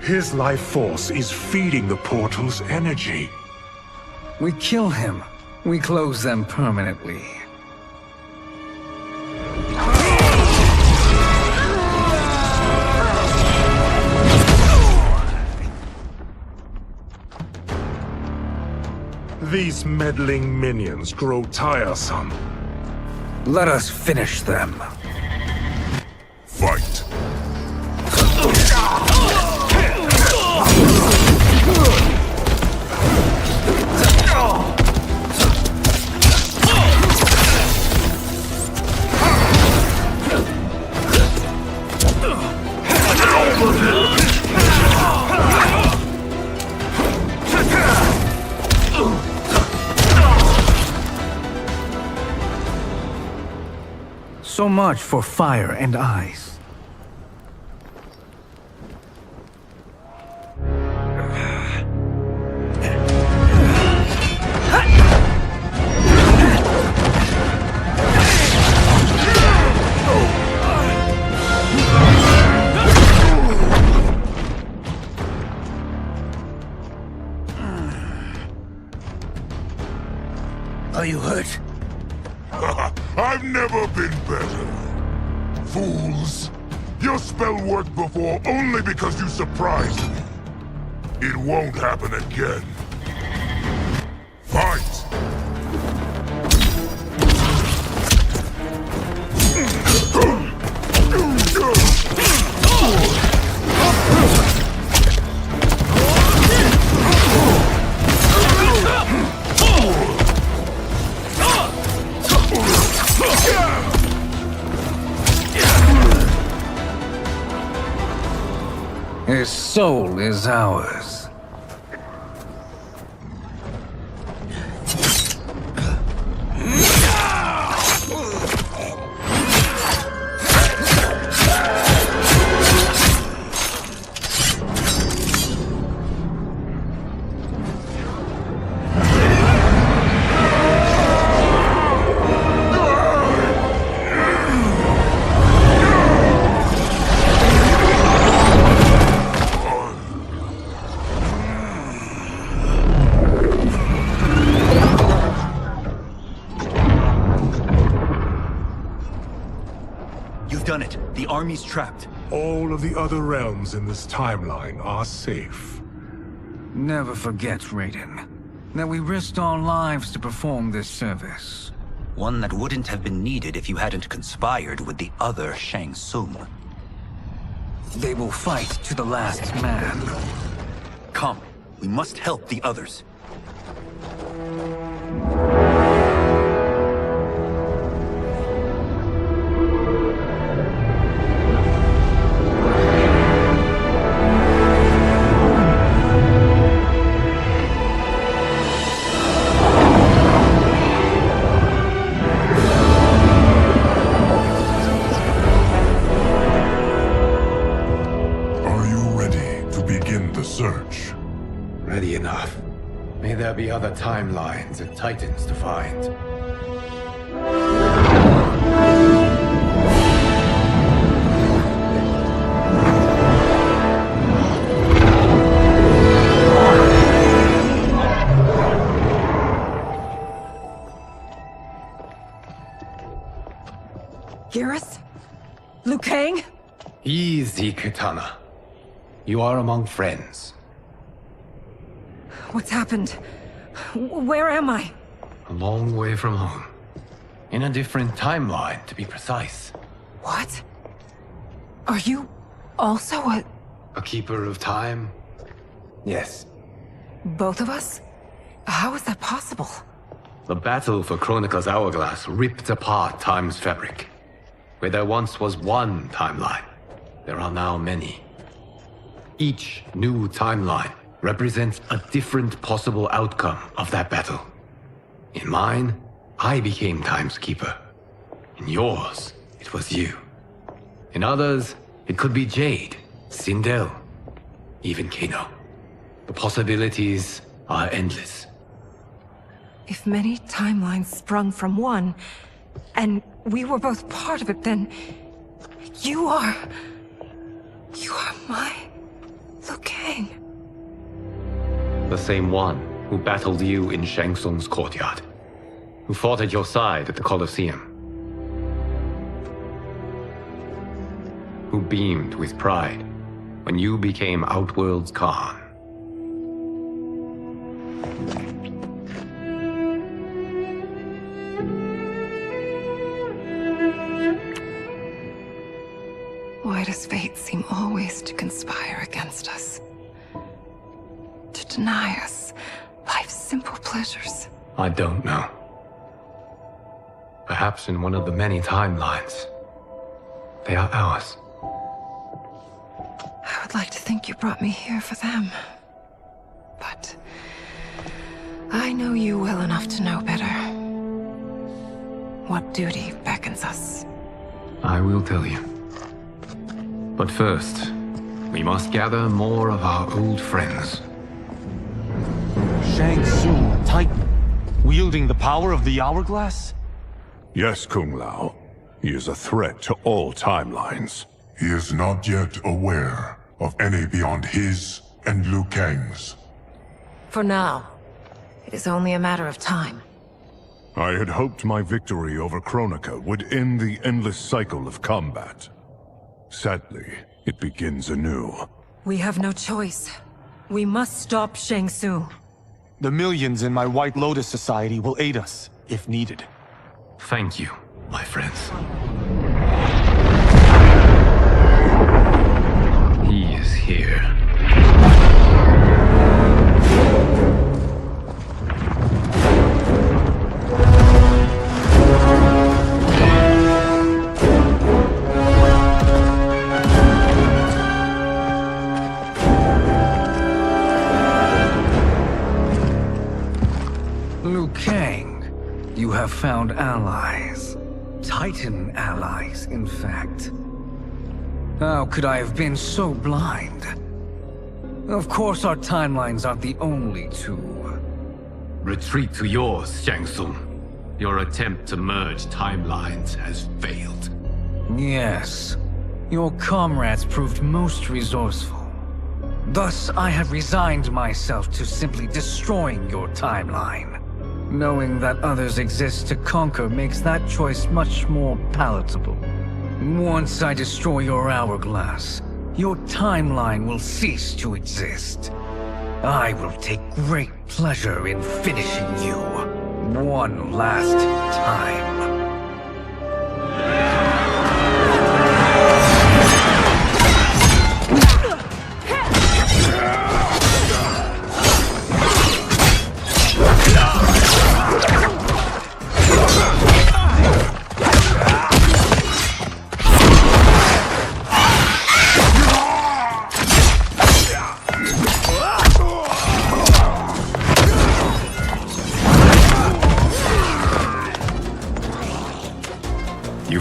His life force is feeding the portal's energy. We kill him. We close them permanently. These meddling minions grow tiresome. Let us finish them. Fight! So much for fire and ice. Are you hurt? I've never been better. Fools! Your spell worked before only because you surprised me. It won't happen again. Fight! soul is ours. Done it. The army's trapped. All of the other realms in this timeline are safe. Never forget, Raiden, that we risked our lives to perform this service. One that wouldn't have been needed if you hadn't conspired with the other Shang Tsung. They will fight to the last man. Come, we must help the others. Search. Ready enough. May there be other timelines and titans to find. Geras? Liu Kang? Easy, Kitana. You are among friends. What's happened? Where am I? A long way from home. In a different timeline, to be precise. What? Are you also a keeper of time? Yes. both of us? How is that possible? The battle for Chronica's hourglass ripped apart time's fabric. Where there once was one timeline, there are now many. Each new timeline represents a different possible outcome of that battle. In mine, I became Time's Keeper. In yours, it was you. In others, it could be Jade, Sindel, even Kano. The possibilities are endless. If many timelines sprung from one, and we were both part of it, then you are my Liu Kang. The same one who battled you in Shang Tsung's courtyard. Who fought at your side at the Colosseum. Who beamed with pride when you became Outworld's Khan. Why does fate seem always to conspire against us? To deny us life's simple pleasures? I don't know. Perhaps in one of the many timelines, they are ours. I would like to think you brought me here for them. But I know you well enough to know better. What duty beckons us? I will tell you. But first, we must gather more of our old friends. Shang Tsung, Titan, wielding the power of the hourglass? Yes, Kung Lao. He is a threat to all timelines. He is not yet aware of any beyond his and Liu Kang's. For now, it is only a matter of time. I had hoped my victory over Chronica would end the endless cycle of combat. Sadly, it begins anew. We have no choice. We must stop Shang Tsung. The millions in my White Lotus Society will aid us, if needed. Thank you, my friends. He is here. Liu Kang, you have found allies. Titan allies, in fact. How could I have been so blind? Of course our timelines aren't the only two. Retreat to yours, Shang Tsung. Your attempt to merge timelines has failed. Yes. Your comrades proved most resourceful. Thus, I have resigned myself to simply destroying your timeline. Knowing that others exist to conquer makes that choice much more palatable. Once I destroy your hourglass, your timeline will cease to exist. I will take great pleasure in finishing you one last time.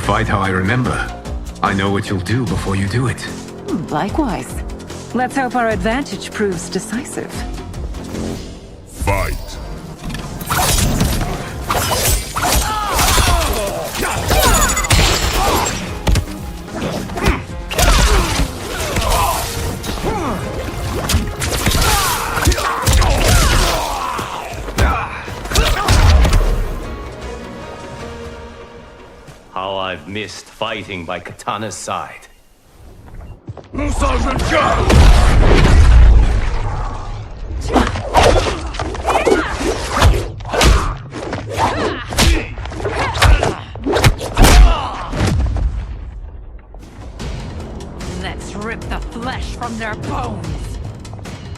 Fight how I remember. I know what you'll do before you do it. Likewise. Let's hope our advantage proves decisive. Fight. How I've missed fighting by Katana's side. Sergeant, go! Let's rip the flesh from their bones.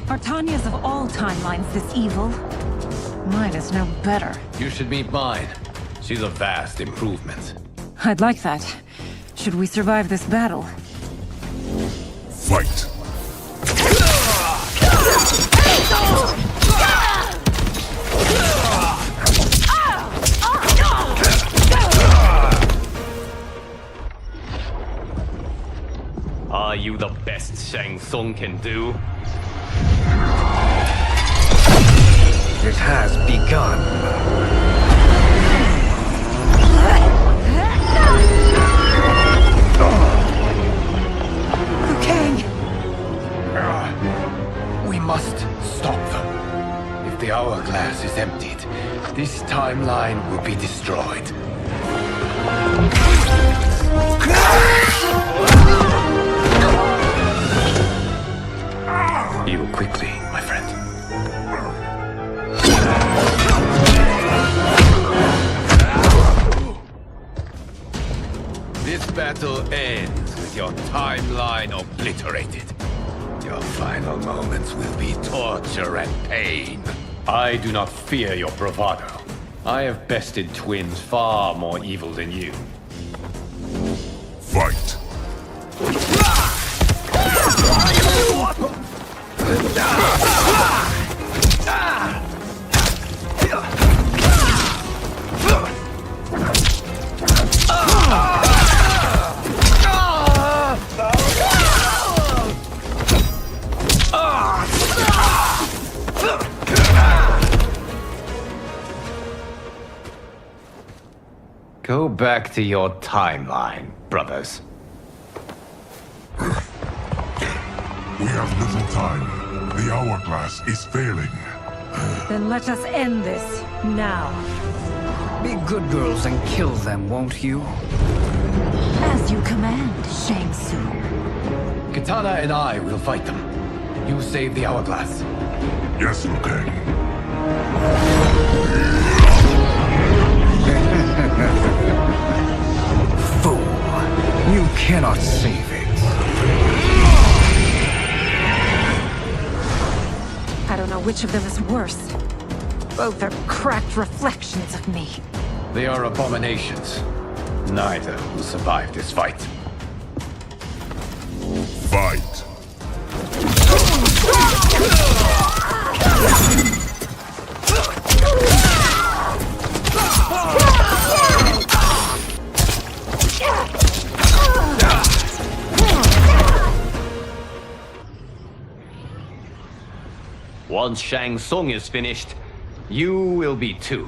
Are Tanya's of all timelines this evil? Mine is no better. You should meet mine. She's a vast improvement. I'd like that. Should we survive this battle? Fight. Are you the best Shang Tsung can do? It has begun. We must stop them. If the hourglass is emptied, this timeline will be destroyed. Heal quickly, my friend. This battle ends with your timeline obliterated. Your final moments will be torture and pain. I do not fear your bravado. I have bested twins far more evil than you. Fight. Go back to your timeline, brothers. We have little time. The hourglass is failing. Then let us end this, now. Be good girls and kill them, won't you? As you command, Shang Tsung. Katana and I will fight them. You save the hourglass. Yes, Liu Kang. Fool. You cannot save it. I don't know which of them is worse. Both are cracked reflections of me. They are abominations. Neither will survive this fight. Fight. Once Shang Tsung is finished, you will be too.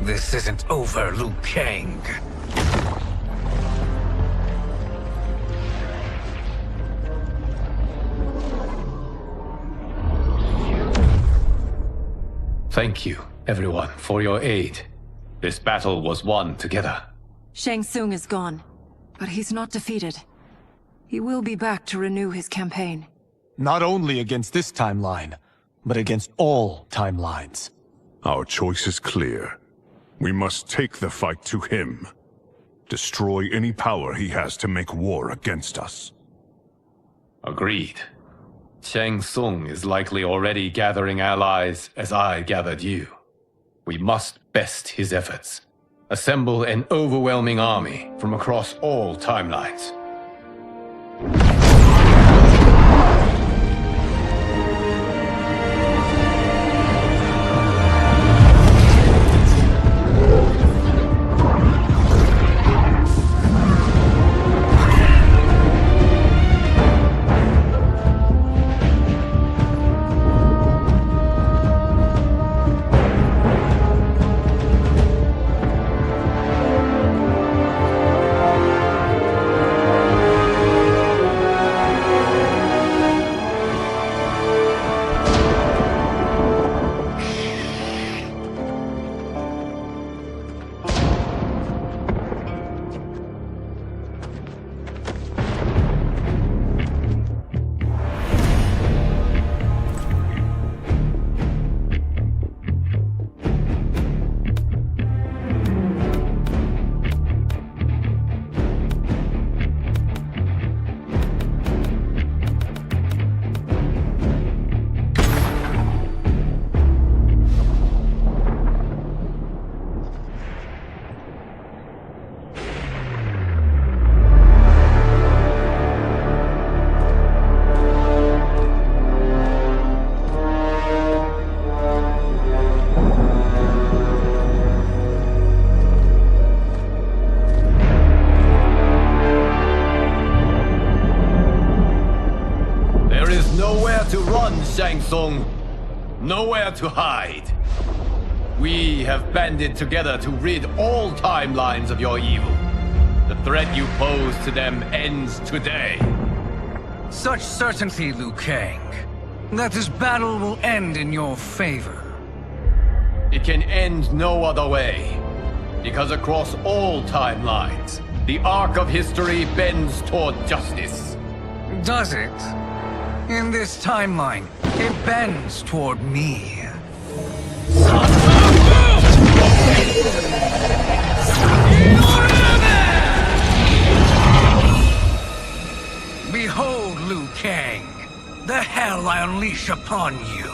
This isn't over, Liu Kang. Thank you, everyone, for your aid. This battle was won together. Shang Tsung is gone, but he's not defeated. He will be back to renew his campaign. Not only against this timeline, but against all timelines. Our choice is clear. We must take the fight to him. Destroy any power he has to make war against us. Agreed. Shang Tsung is likely already gathering allies as I gathered you. We must best his efforts. Assemble an overwhelming army from across all timelines. Shang Tsung, nowhere to hide. We have banded together to rid all timelines of your evil. The threat you pose to them ends today. Such certainty, Liu Kang, that this battle will end in your favor. It can end no other way, because across all timelines, the arc of history bends toward justice. Does it? In this timeline, it bends toward me. Behold, Liu Kang, the hell I unleash upon you.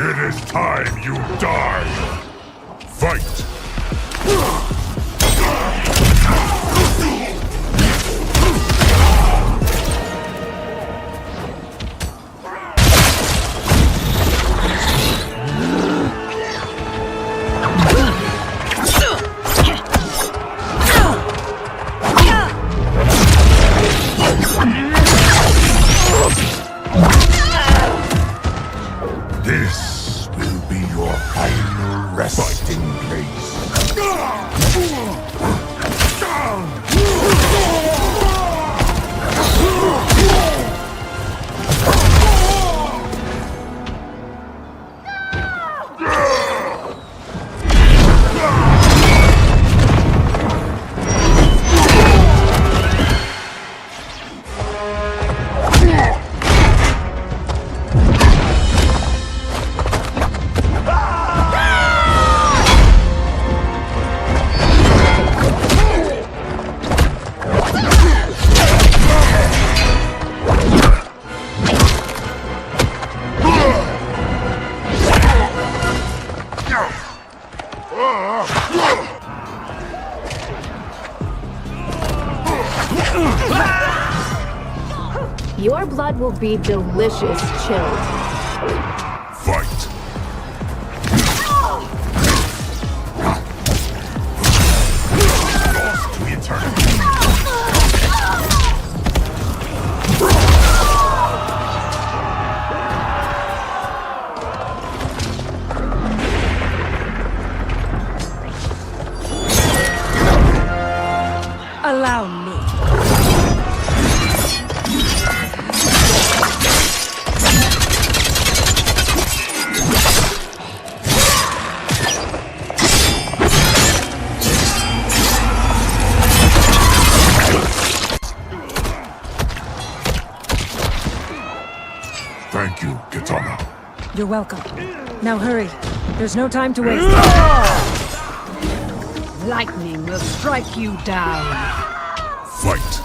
It is time you die! Fight! This will be your final resting place. Your blood will be delicious chilled. Fight! Lost to eternity. Allow me. Thank you, Kitana. You're welcome. Now hurry. There's no time to waste. Lightning will strike you down. Fight!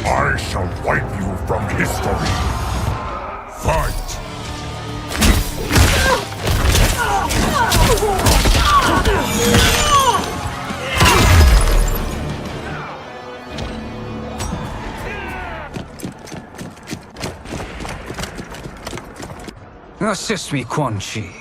I shall wipe you from history. Fight! Assist me, Quan Chi.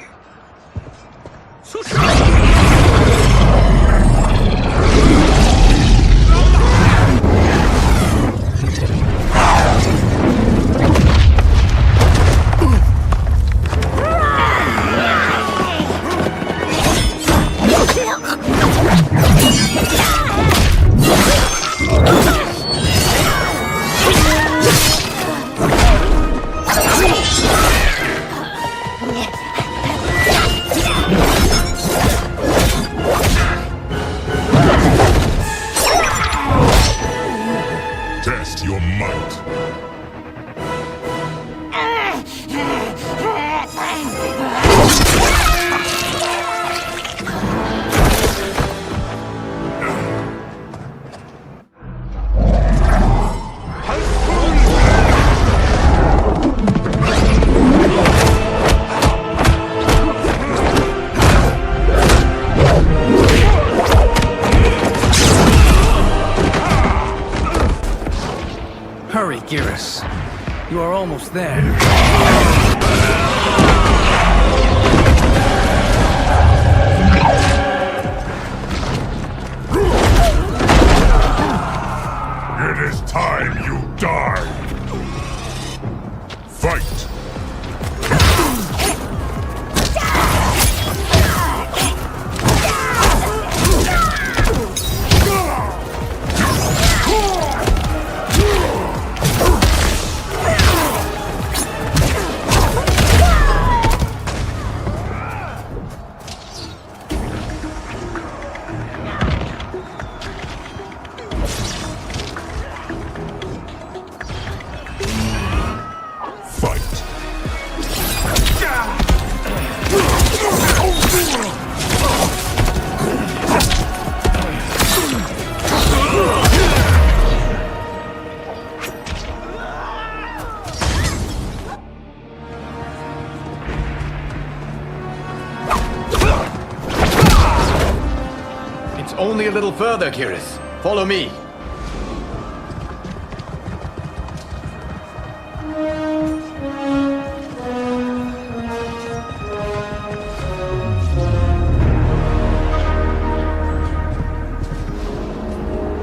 Test your might. Hurry, Geras. You are almost there. It is time you die. Fight! only a little further, Kiris. Follow me.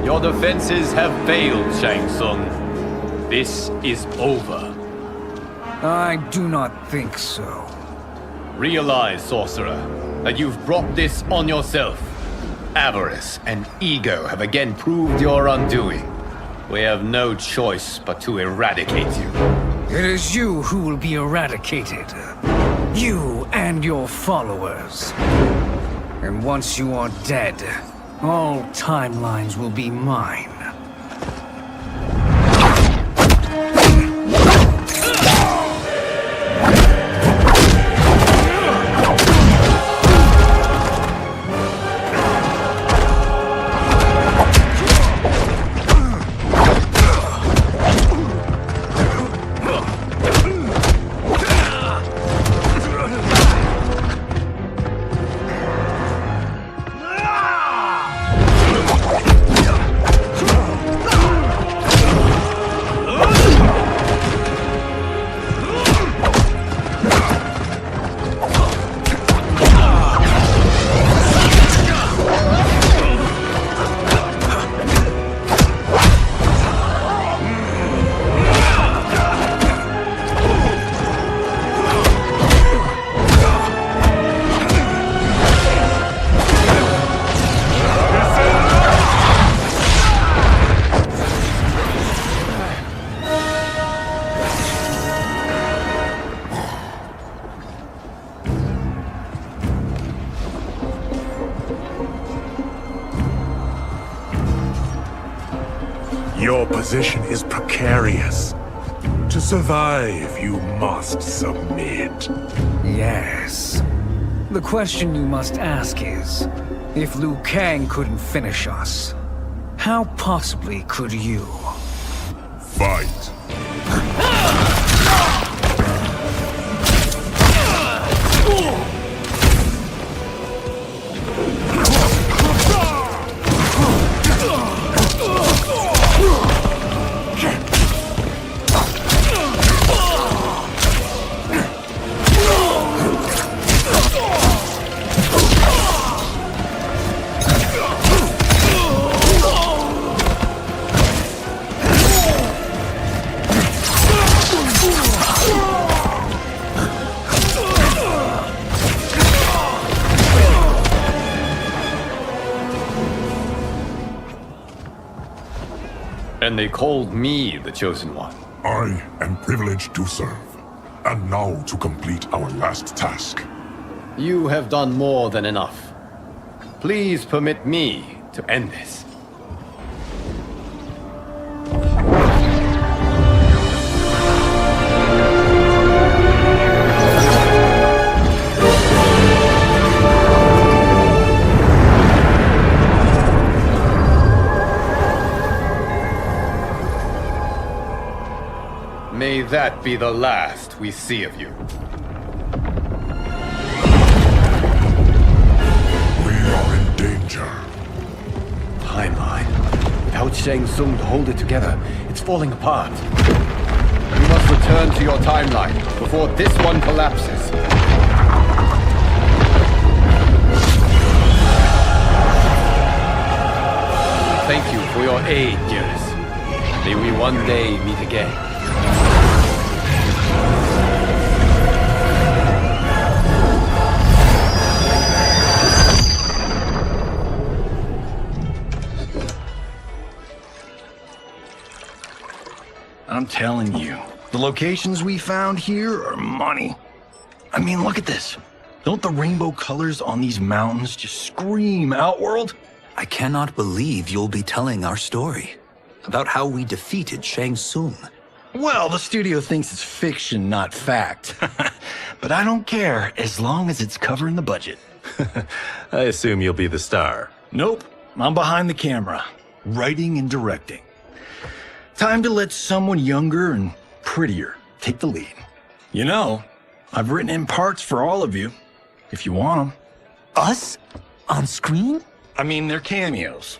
Your defenses have failed, Shang Tsung. This is over. I do not think so. Realize, sorcerer, that you've brought this on yourself. Avarice and ego have again proved your undoing. We have no choice but to eradicate you. It is you who will be eradicated. You and your followers. And once you are dead, all timelines will be mine. Your position is precarious. To survive, you must submit. Yes. The question you must ask is, if Liu Kang couldn't finish us, how possibly could you? Fight. And they called me the Chosen One. I am privileged to serve. And now to complete our last task. You have done more than enough. Please permit me to end this. May that be the last we see of you. We are in danger. Timeline. Without Shang Tsung to hold it together, it's falling apart. You must return to your timeline before this one collapses. Thank you for your aid, dearest. May we one day meet again. I'm telling you, the locations we found here are money. I mean, look at this. Don't the rainbow colors on these mountains just scream Outworld? I cannot believe you'll be telling our story about how we defeated Shang Tsung. Well, the studio thinks it's fiction, not fact. But I don't care, as long as it's covering the budget. I assume you'll be the star. Nope, I'm behind the camera, writing and directing. Time to let someone younger and prettier take the lead. You know, I've written in parts for all of you, if you want them. Us? On screen? I mean, they're cameos.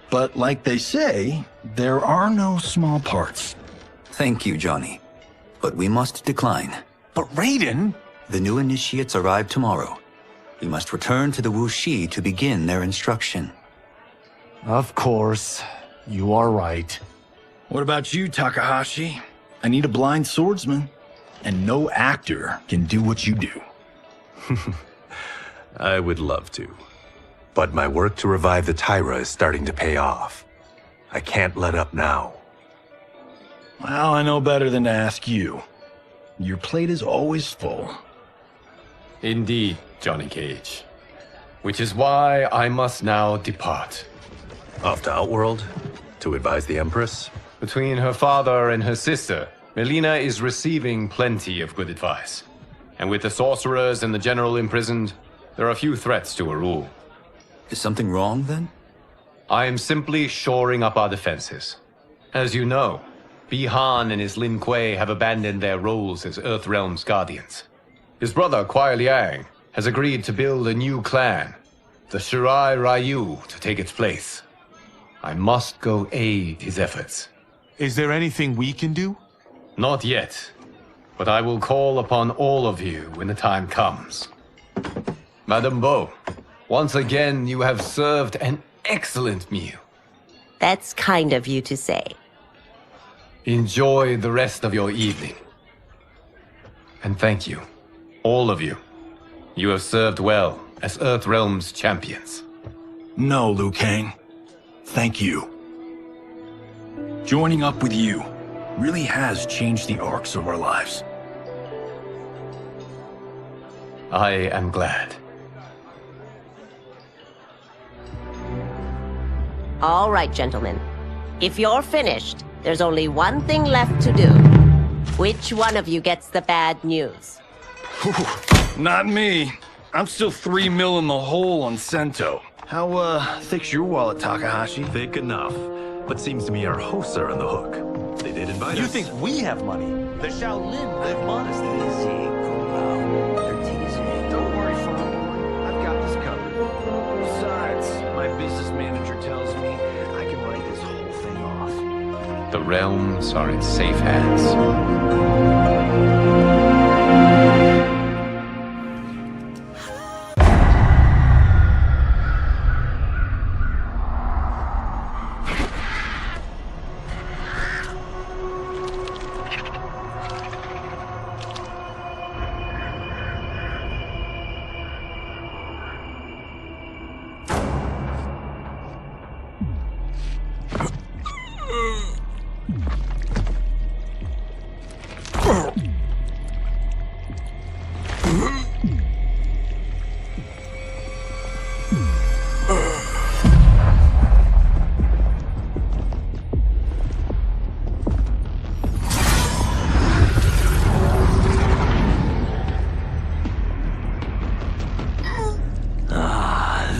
But like they say, there are no small parts. Thank you, Johnny. But we must decline. But Raiden! The new initiates arrive tomorrow. We must return to the Wuxi to begin their instruction. Of course. You are right. What about you, Takahashi? I need a blind swordsman. And no actor can do what you do. I would love to. But my work to revive the Tyra is starting to pay off. I can't let up now. Well, I know better than to ask you. Your plate is always full. Indeed, Johnny Cage. Which is why I must now depart. Off to Outworld? To advise the Empress? Between her father and her sister, Melina is receiving plenty of good advice. And with the sorcerers and the general imprisoned, there are few threats to her rule. Is something wrong, then? I am simply shoring up our defenses. As you know, Bi-Han and his Lin Kuei have abandoned their roles as Earthrealm's guardians. His brother, Kuai Liang, has agreed to build a new clan, the Shirai Ryu, to take its place. I must go aid his efforts. Is there anything we can do? Not yet, but I will call upon all of you when the time comes. Madame Bo, once again you have served an excellent meal. That's kind of you to say. Enjoy the rest of your evening. And thank you, all of you. You have served well as Earthrealm's champions. No, Liu Kang. Thank you. Joining up with you really has changed the arcs of our lives. I am glad. All right, gentlemen. If you're finished, there's only one thing left to do. Which one of you gets the bad news? Not me. I'm still 3 mil in the hole on Sento. How, thick's your wallet, Takahashi? Thick enough. But seems to me our hosts are on the hook. They did invite us. You think we have money? The Shaolin live modestly. They're teasing. Don't worry, Father. I've got this covered. Besides, my business manager tells me I can write this whole thing off. The realms are in safe hands.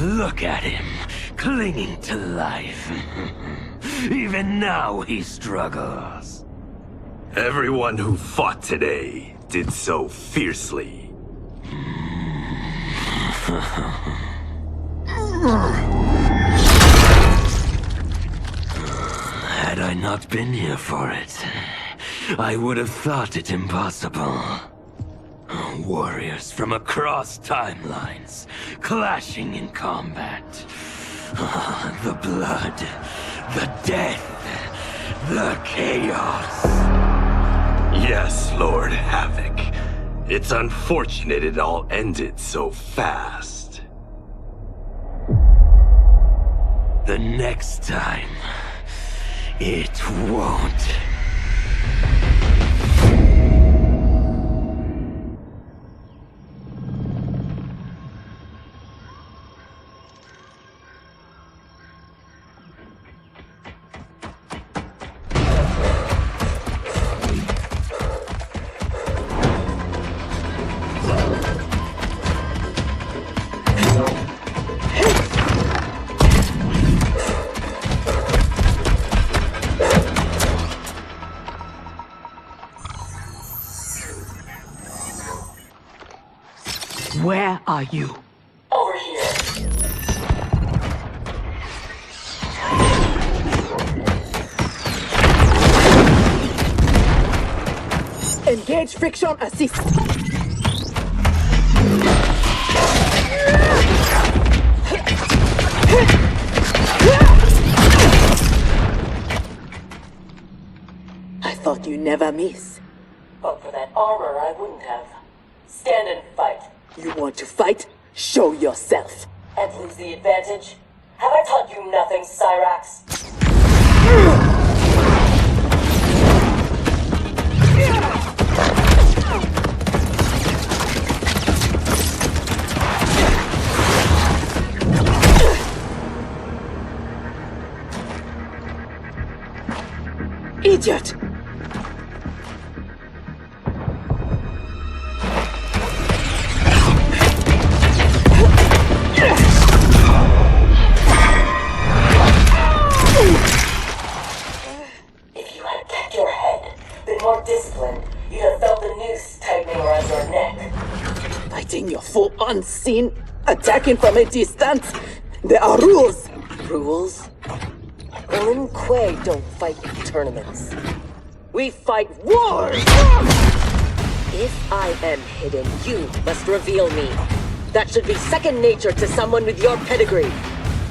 Look at him, clinging to life. Even now he struggles. Everyone who fought today did so fiercely. Had I not been here for it, I would have thought it impossible. Warriors from across timelines, clashing in combat. The blood, the death, the chaos. Yes, Lord Havoc. It's unfortunate it all ended so fast. The next time, it won't. Where are you? Over here. Engage friction assist. I thought you never miss. But for that armor, I wouldn't have. Stand and fight. You want to fight? Show yourself. And lose the advantage? Have I taught you nothing, Cyrax? Idiot! If you had kept your head, been more disciplined, you'd have felt the noose tightening around your neck. Fighting your foe unseen, attacking from a distance. There are rules. Rules? Lin Kuei don't fight tournaments. We fight wars! If I am hidden, you must reveal me. That should be second nature to someone with your pedigree.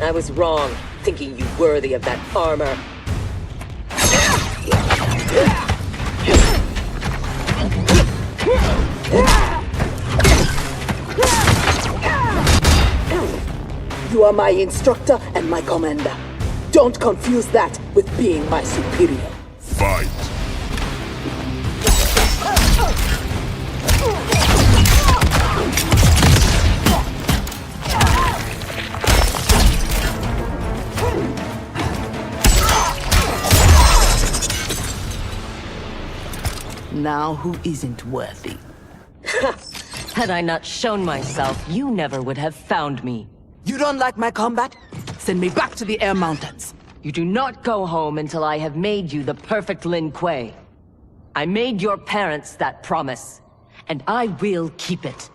I was wrong, thinking you worthy of that armor. You are my instructor and my commander. Don't confuse that with being my superior. Fight. Now who isn't worthy? Had I not shown myself, you never would have found me. You don't like my combat? Send me back to the Air Mountains. You do not go home until I have made you the perfect Lin Kuei. I made your parents that promise, and I will keep it.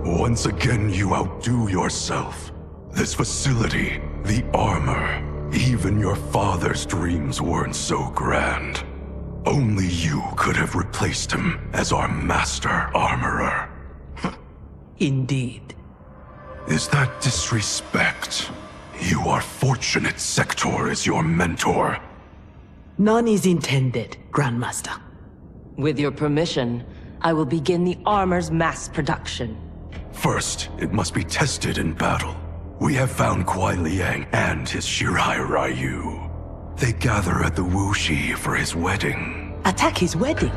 Once again, you outdo yourself. This facility, the armor, even your father's dreams weren't so grand. Only you could have replaced him as our master armorer. Indeed. Is that disrespect? You are fortunate Sector is your mentor. None is intended, Grandmaster. With your permission, I will begin the armor's mass production. First, it must be tested in battle. We have found Kuai Liang and his Shirai Ryu. They gather at the Wuxi for his wedding. Attack his wedding?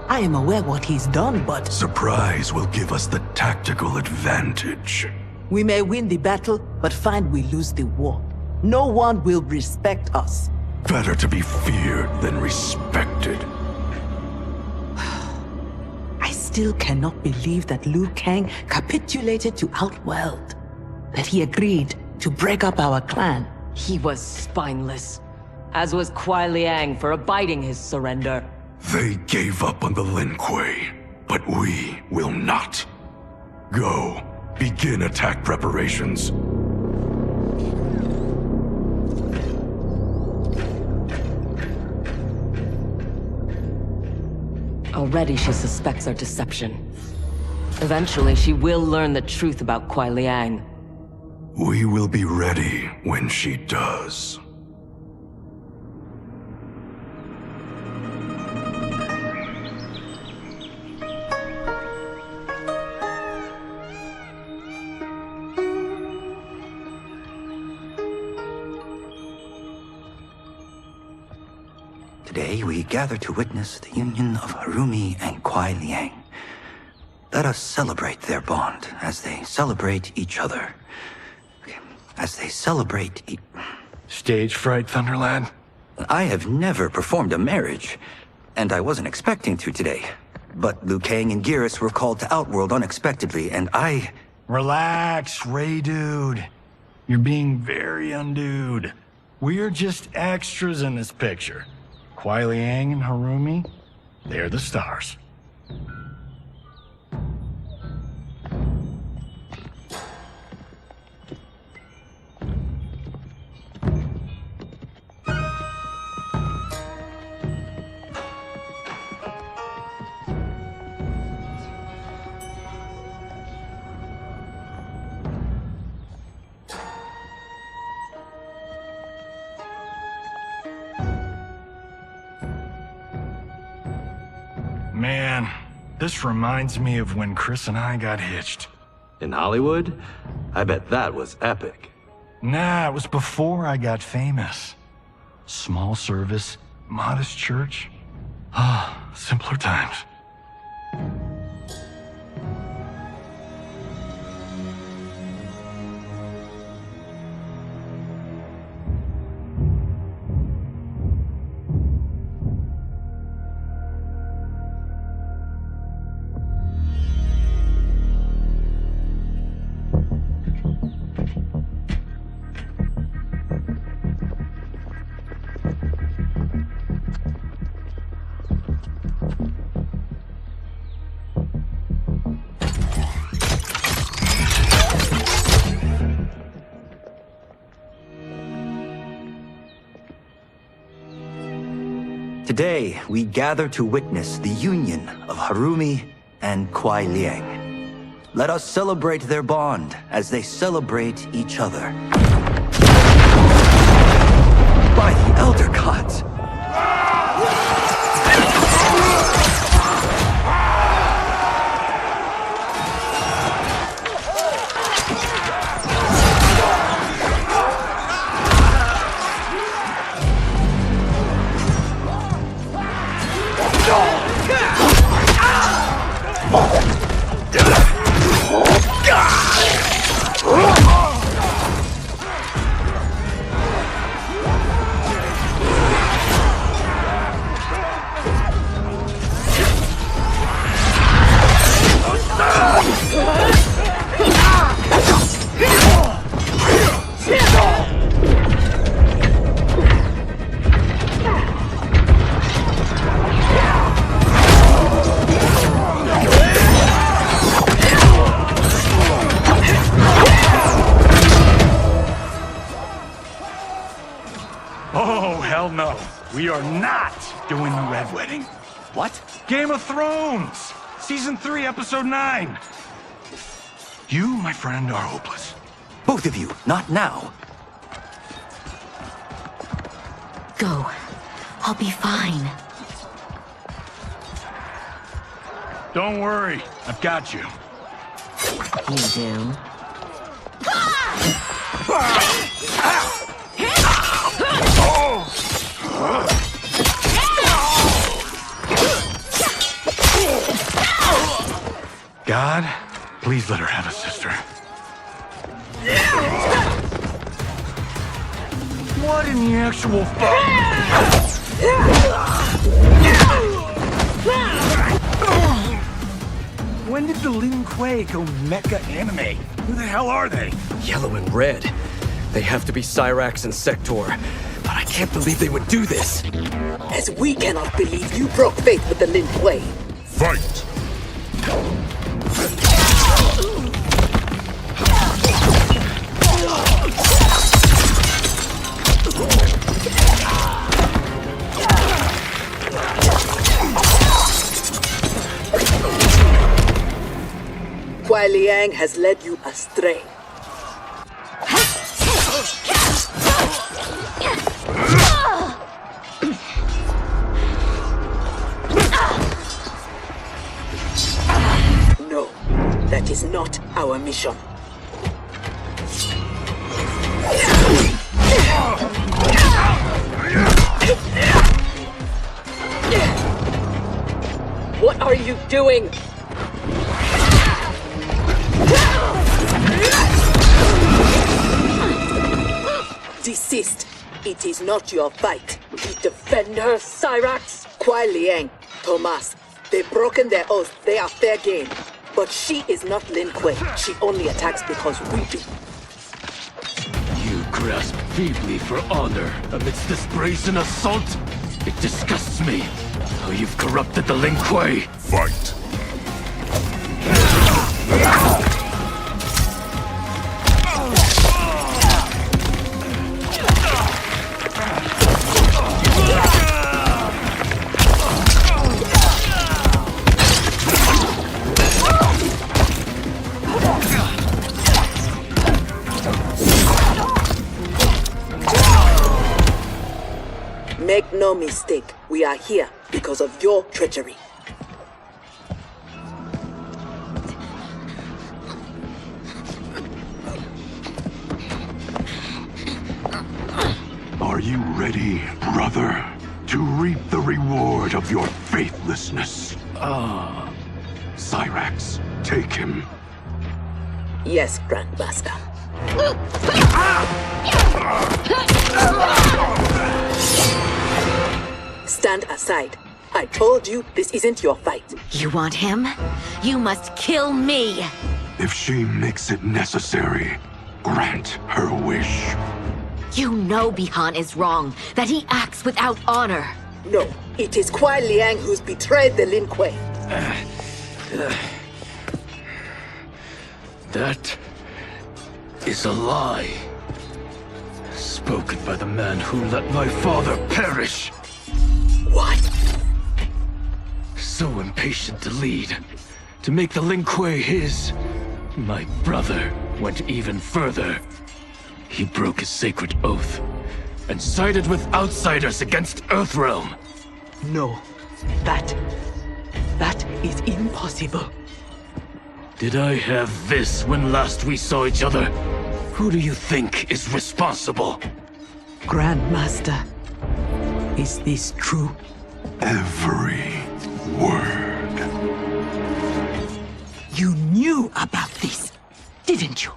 I am aware what he's done, but... Surprise will give us the tactical advantage. We may win the battle, but find we lose the war. No one will respect us. Better to be feared than respected. I still cannot believe that Liu Kang capitulated to Outworld. That he agreed to break up our clan. He was spineless, as was Kuai Liang for abiding his surrender. They gave up on the Lin Kuei, but we will not. Go, begin attack preparations. Already she suspects our deception. Eventually she will learn the truth about Kuai Liang. We will be ready when she does. Today we gather to witness the union of Harumi and Kuai Liang. Let us celebrate their bond as they celebrate each other. As they celebrate Stage fright, Thunderlad? I have never performed a marriage, and I wasn't expecting to today. But Liu Kang and Geras were called to Outworld unexpectedly, and I... Relax, Ray dude. You're being very undude. We're just extras in this picture. Kuai Liang and Harumi, They're the stars. Man, this reminds me of when Chris and I got hitched. In Hollywood? I bet that was epic. Nah, it was before I got famous. Small service, modest church. Ah, simpler times. Today, we gather to witness the union of Harumi and Kuai Liang. Let us celebrate their bond as they celebrate each other. By the Elder Gods! Oh, hell no. We are not doing the Red Wedding. What? Game of Thrones! Season 3, Episode 9. You, my friend, are hopeless. Both of you, not now. Go. I'll be fine. Don't worry, I've got you. You do? God, please let her have a sister. What in the actual fuck? When did the Lin Kuei go mecha anime? Who the hell are they? Yellow and red. They have to be Cyrax and Sector. But I can't believe they would do this. As we cannot believe you broke faith with the Lin Kuei. Fight! Kuai Liang has led you astray. No, that is not our mission. What are you doing? Desist. It is not your fight. We defend her, Cyrax. Kuai Liang, Thomas. They've broken their oath. They are fair game. But she is not Lin Kuei. She only attacks because we do. You grasp feebly for honor amidst disgrace and assault? It disgusts me how you've corrupted the Lin Kuei. Fight. Make no mistake, we are here because of your treachery. Are you ready, brother, to reap the reward of your faithlessness? Cyrax, take him. Yes, Grandmaster. Stand aside. I told you this isn't your fight. You want him? You must kill me! If she makes it necessary, grant her wish. You know Bihan is wrong, that he acts without honor. No, it is Kuai Liang who's betrayed the Lin Kuei. That is a lie. Spoken by the man who let my father perish. What? So impatient to lead, to make the Lin Kuei his. My brother went even further. He broke his sacred oath and sided with outsiders against Earthrealm. No, that is impossible. Did I have this when last we saw each other? Who do you think is responsible? Grandmaster, is this true? Every word. You knew about this, didn't you?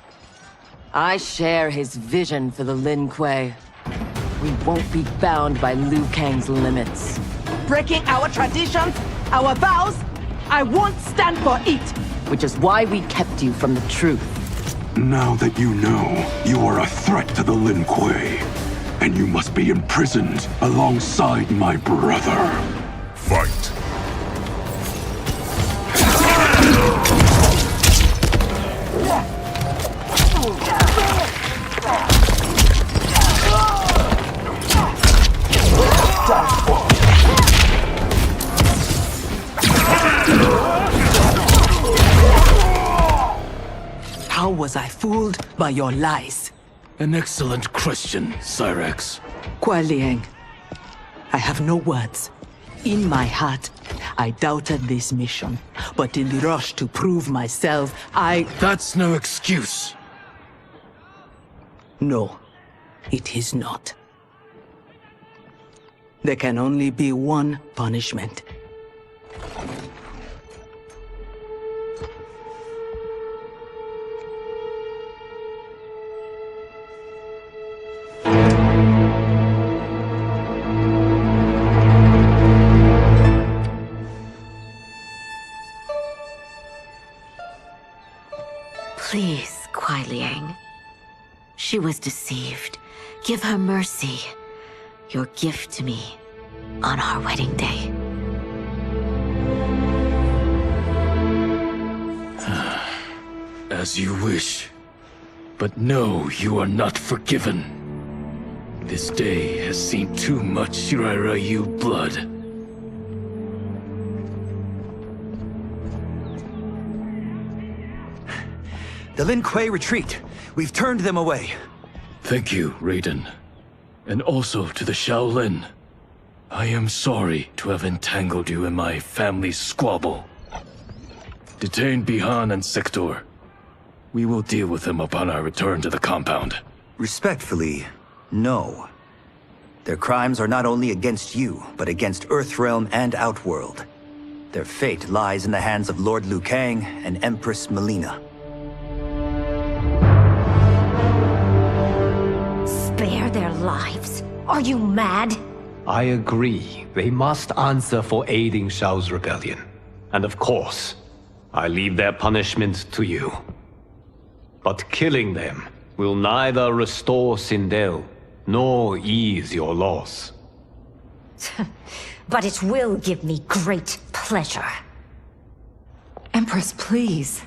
I share his vision for the Lin Kuei. We won't be bound by Liu Kang's limits. Breaking our traditions, our vows, I won't stand for it! Which is why we kept you from the truth. Now that you know, you are a threat to the Lin Kuei, and you must be imprisoned alongside my brother. Fight. How was I fooled by your lies? An excellent question, Cyrax. Kuai Liang, I have no words. In my heart, I doubted this mission, but in the rush to prove myself, That's no excuse. No, it is not. There can only be one punishment. Please, Kuai Liang. She was deceived. Give her mercy. Your gift to me on our wedding day. As you wish. But no, you are not forgiven. This day has seen too much Shirairyu blood. The Lin Kuei retreat. We've turned them away. Thank you, Raiden. And also to the Shaolin. I am sorry to have entangled you in my family's squabble. Detain Bihan and Sector. We will deal with them upon our return to the compound. Respectfully, no. Their crimes are not only against you, but against Earthrealm and Outworld. Their fate lies in the hands of Lord Liu Kang and Empress Melina. Spare their lives? Are you mad? I agree. They must answer for aiding Shao's rebellion. And of course, I leave their punishment to you. But killing them will neither restore Sindel, nor ease your loss. But it will give me great pleasure. Empress, please.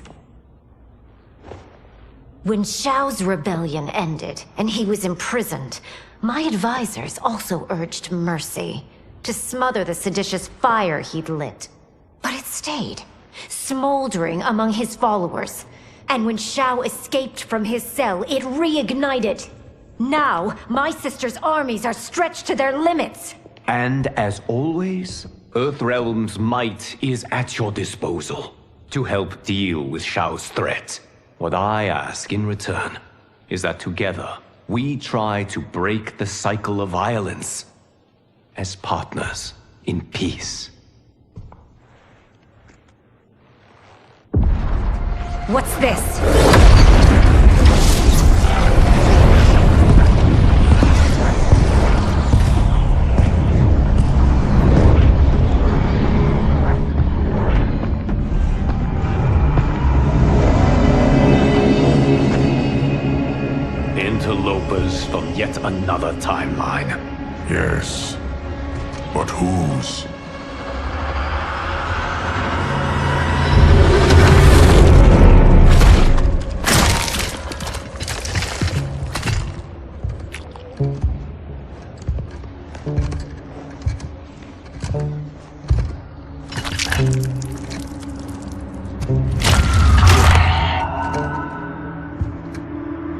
When Xiao's rebellion ended and he was imprisoned, my advisors also urged mercy to smother the seditious fire he'd lit. But it stayed, smoldering among his followers. And when Xiao escaped from his cell, it reignited. Now, my sister's armies are stretched to their limits. And as always, Earthrealm's might is at your disposal to help deal with Xiao's threat. What I ask in return is that together we try to break the cycle of violence as partners in peace. What's this? Interlopers from yet another timeline. Yes. But whose?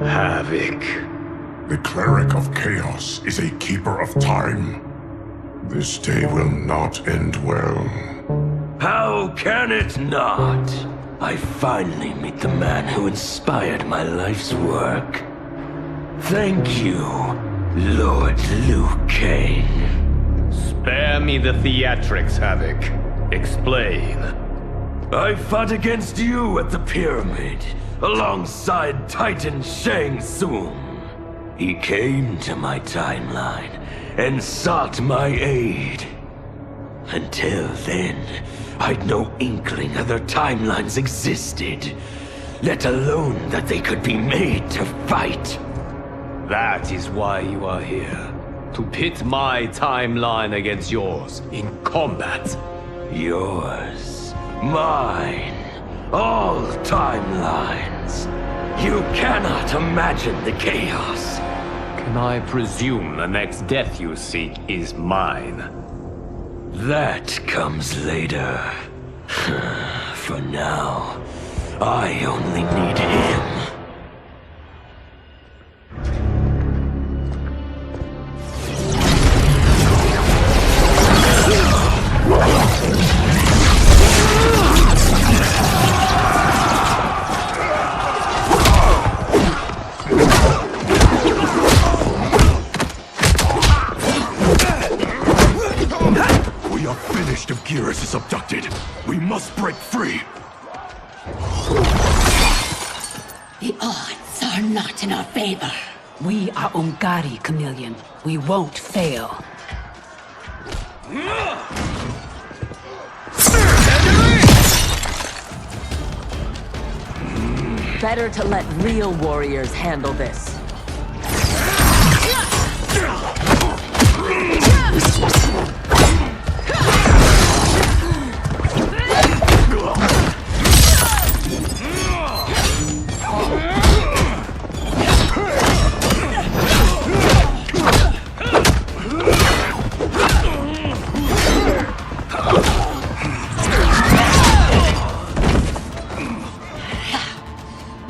Havoc. The cleric of chaos is a keeper of time. This day will not end well. How can it not? I finally meet the man who inspired my life's work. Thank you, Lord Liu Kang. Spare me the theatrics, Havoc. Explain. I fought against you at the pyramid, alongside Titan Shang Tsung. He came to my timeline and sought my aid. Until then, I'd no inkling other timelines existed, let alone that they could be made to fight. That is why you are here. To pit my timeline against yours in combat. Yours, mine, all timelines. You cannot imagine the chaos. Can I presume the next death you seek is mine? That comes later. For now, I only need him. If Geras is abducted, we must break free. The odds are not in our favor. We are Ungari, Chameleon. We won't fail. Better to let real warriors handle this.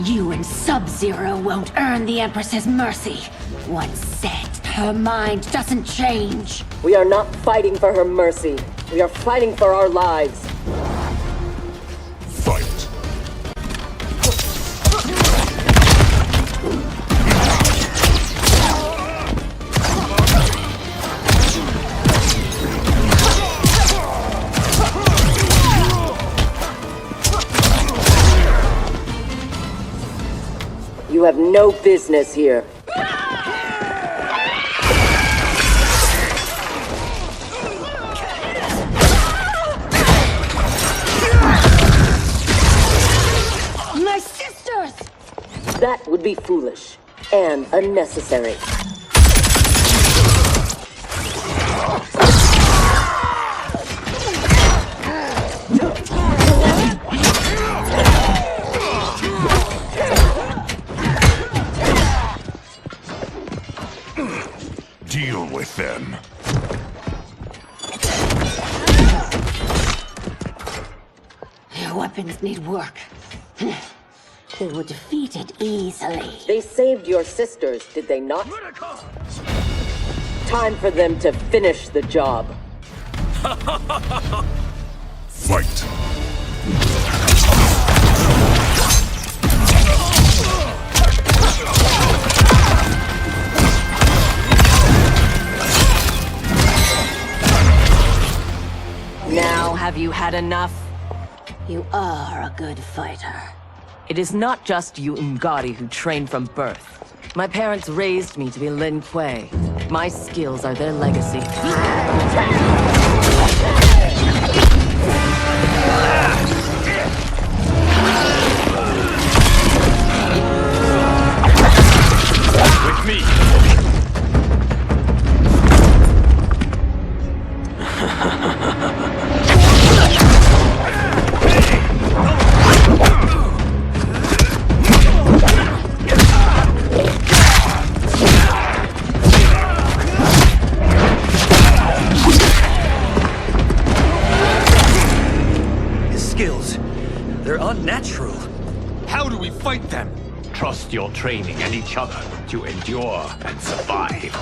You and Sub-Zero won't earn the Empress's mercy. Once set, her mind doesn't change. We are not fighting for her mercy. We are fighting for our lives. Fight. You have no business here. My sisters! That would be foolish and unnecessary. them. Your weapons need work. They were defeated easily. They saved your sisters, did they not? Time for them to finish the job. Fight! Now have you had enough? You are a good fighter. It is not just you Ungari who trained from birth. My parents raised me to be Lin Kuei. My skills are their legacy. With me! They're unnatural. How do we fight them? Trust your training and each other to endure and survive.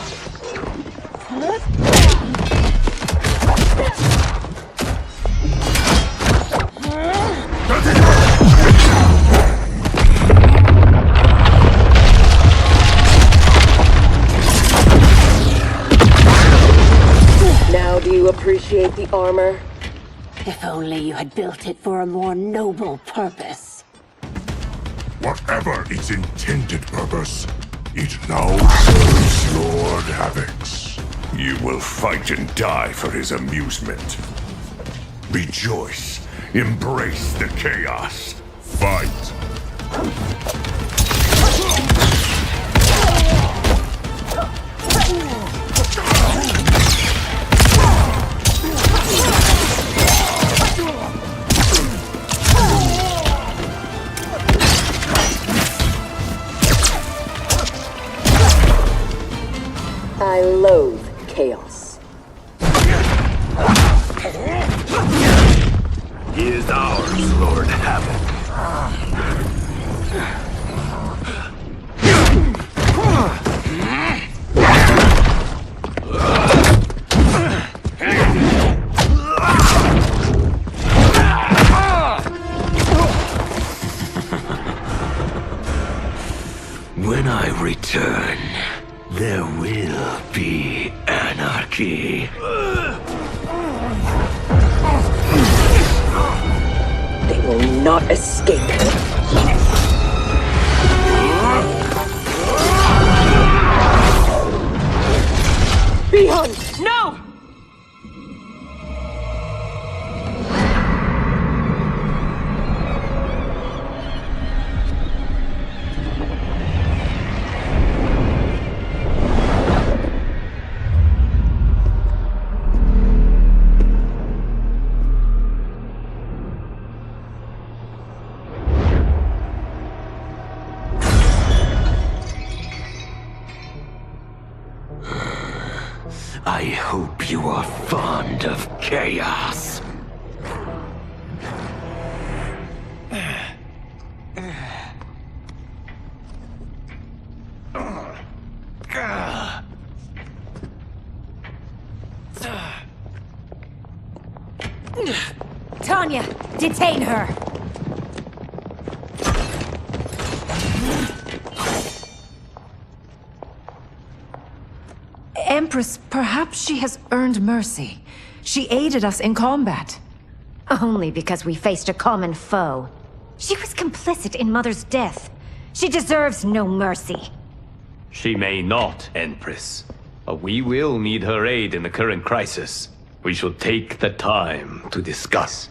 Now do you appreciate the armor? If only you had built it for a more noble purpose. Whatever its intended purpose, it now serves Lord Havoc's. You will fight and die for his amusement. Rejoice. Embrace the chaos. Fight! I loathe chaos. He is ours, Lord Havoc. When I return, there will be anarchy. They will not escape. Bihun! No! I hope you are fond of chaos. Tanya, detain her! Empress, perhaps she has earned mercy. She aided us in combat. Only because we faced a common foe. She was complicit in Mother's death. She deserves no mercy. She may not, Empress. But we will need her aid in the current crisis. We should take the time to discuss.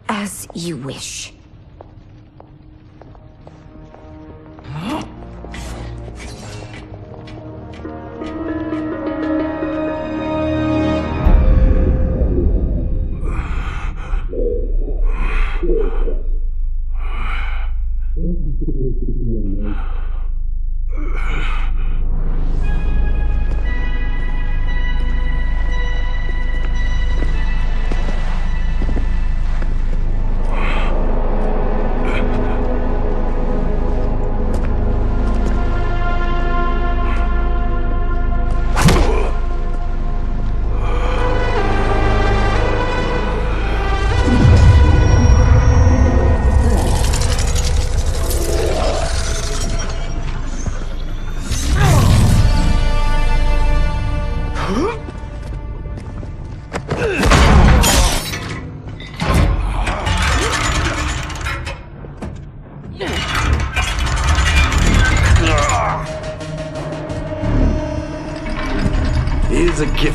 As you wish.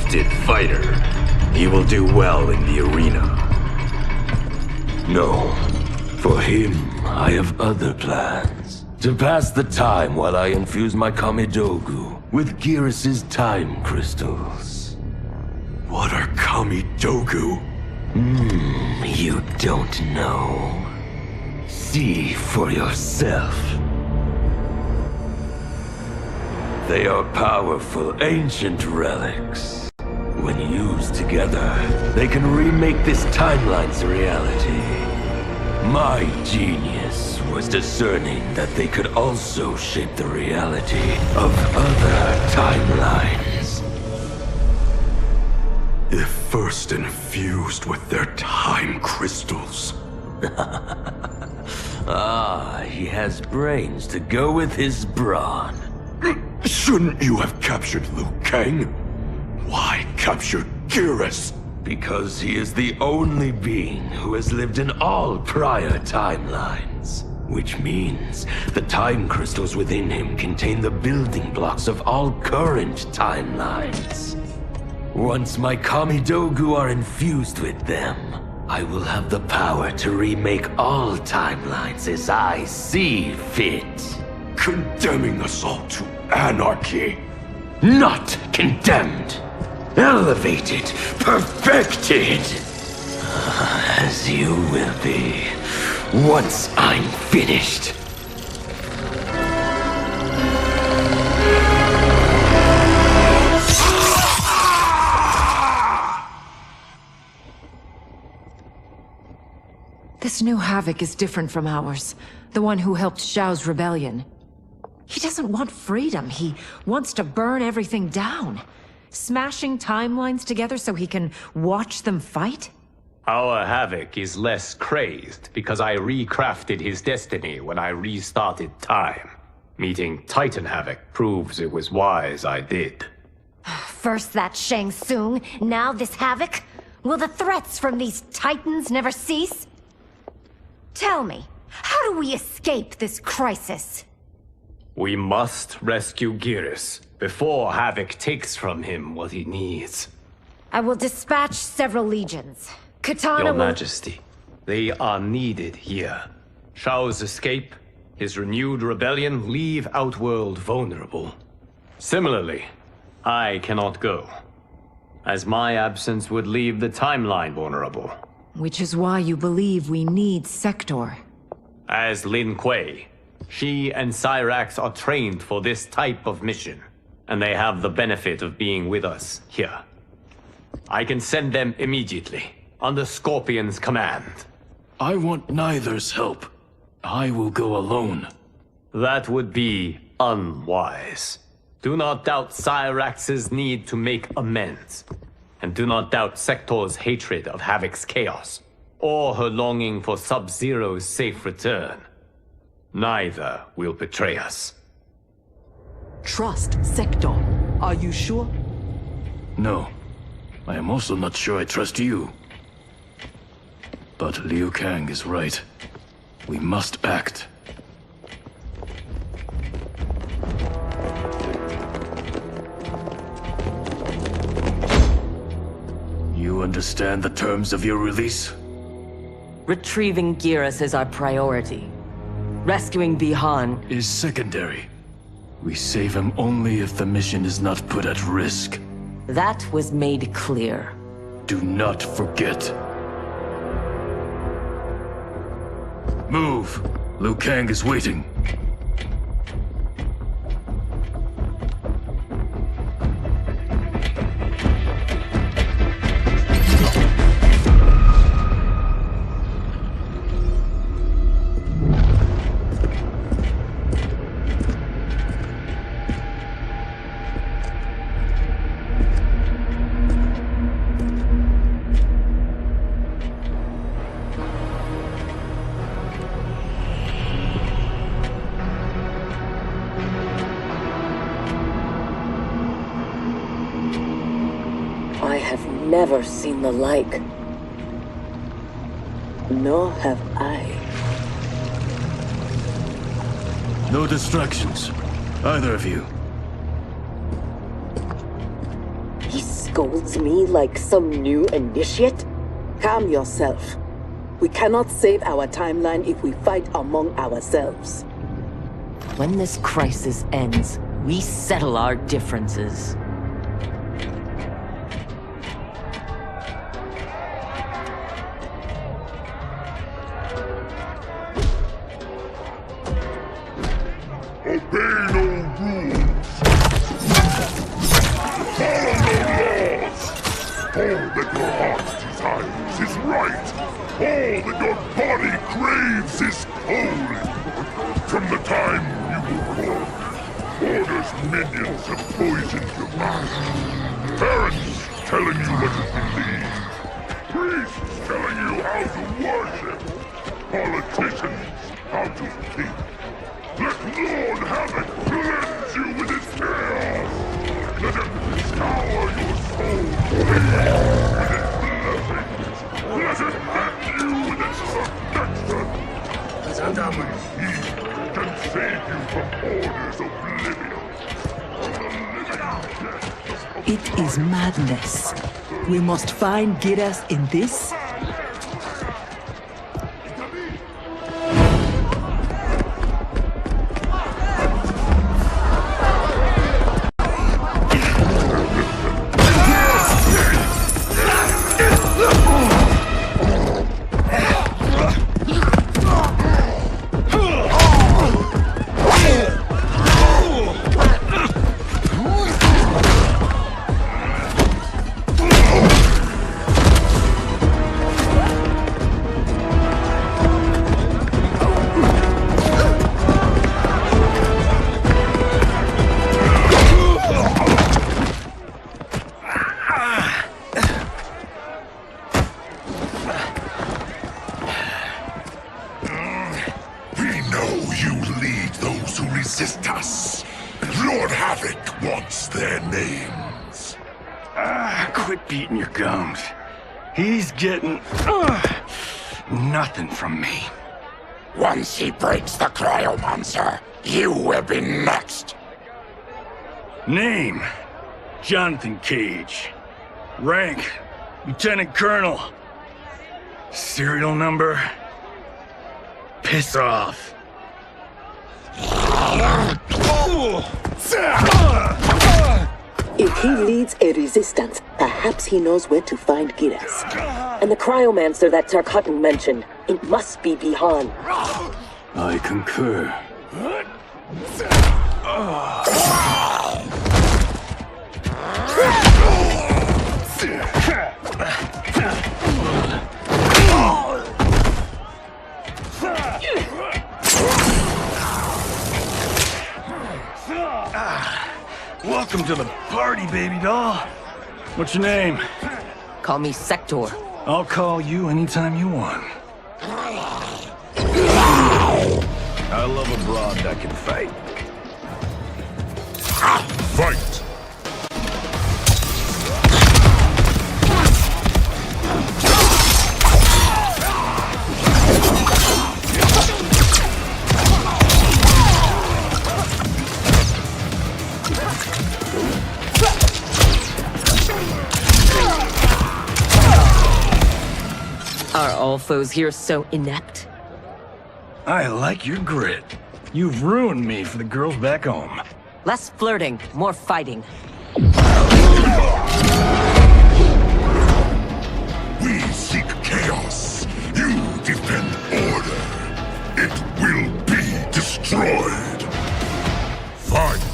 gifted fighter. He will do well in the arena. No. For him, I have other plans. To pass the time while I infuse my Kamidogu with Gearus' time crystals. What are Kamidogu? You don't know. See for yourself. They are powerful, ancient relics. When used together, they can remake this timeline's reality. My genius was discerning that they could also shape the reality of other timelines. If first infused with their time crystals. He has brains to go with his brawn. Shouldn't you have captured Liu Kang? Why capture Gearus? Because he is the only being who has lived in all prior timelines. Which means the time crystals within him contain the building blocks of all current timelines. Once my Kamidogu are infused with them, I will have the power to remake all timelines as I see fit. Condemning us all to anarchy. Not condemned. Elevated, perfected. As you will be, once I'm finished. This new Havoc is different from ours. The one who helped Xiao's rebellion. He doesn't want freedom. He wants to burn everything down. Smashing timelines together so he can watch them fight? Our Havoc is less crazed because I recrafted his destiny when I restarted time. Meeting Titan Havoc proves it was wise I did. First that Shang Tsung, now this Havoc? Will the threats from these Titans never cease? Tell me, how do we escape this crisis? We must rescue Gearus before Havoc takes from him what he needs. I will dispatch several legions. Katana Your will... Majesty, they are needed here. Shao's escape, his renewed rebellion leave Outworld vulnerable. Similarly, I cannot go, as my absence would leave the timeline vulnerable. Which is why you believe we need Sector. As Lin Kuei, she and Cyrax are trained for this type of mission, and they have the benefit of being with us here. I can send them immediately, under Scorpion's command. I want neither's help. I will go alone. That would be unwise. Do not doubt Cyrax's need to make amends. And do not doubt Sector's hatred of Havoc's chaos, or her longing for Sub-Zero's safe return. Neither will betray us. Trust Sector. Are you sure? No. I am also not sure I trust you. But Liu Kang is right. We must act. You understand the terms of your release? Retrieving Gearus is our priority. Rescuing Bihan is secondary. We save him only if the mission is not put at risk. That was made clear. Do not forget. Move! Liu Kang is waiting. Never seen the like. Nor have I. No distractions. Either of you. He's scolds me like some new initiate? Calm yourself. We cannot save our timeline if we fight among ourselves. When this crisis ends, we settle our differences. Obey no rules. Follow no laws. All that your heart desires is right. All that your body craves is holy. From the time you were born, Order's minions have poisoned your mind. Parents telling you what to believe. Priests telling you how to worship. Politicians how to think. Let Lord Havoc cleanse you with his chaos! Let him scour your soul with his blessings! Let him hand you with his protection! Only he can save you from Order's oblivion! It is madness. We must find Giras in this. He's getting nothing from me. Once he breaks the cryomonster, you will be next. Name: Jonathan Cage. Rank: Lieutenant Colonel. Serial number: piss off. If he leads a resistance, perhaps he knows where to find Giras. And the cryomancer that Tarkatan mentioned, it must be Bihan. I concur. Welcome to the party, baby doll. What's your name? Call me Sector. I'll call you anytime you want. I love a broad that can fight. Fight! Are all foes here so inept? I like your grit. You've ruined me for the girls back home. Less flirting, more fighting. We seek chaos. You defend order. It will be destroyed. Fight!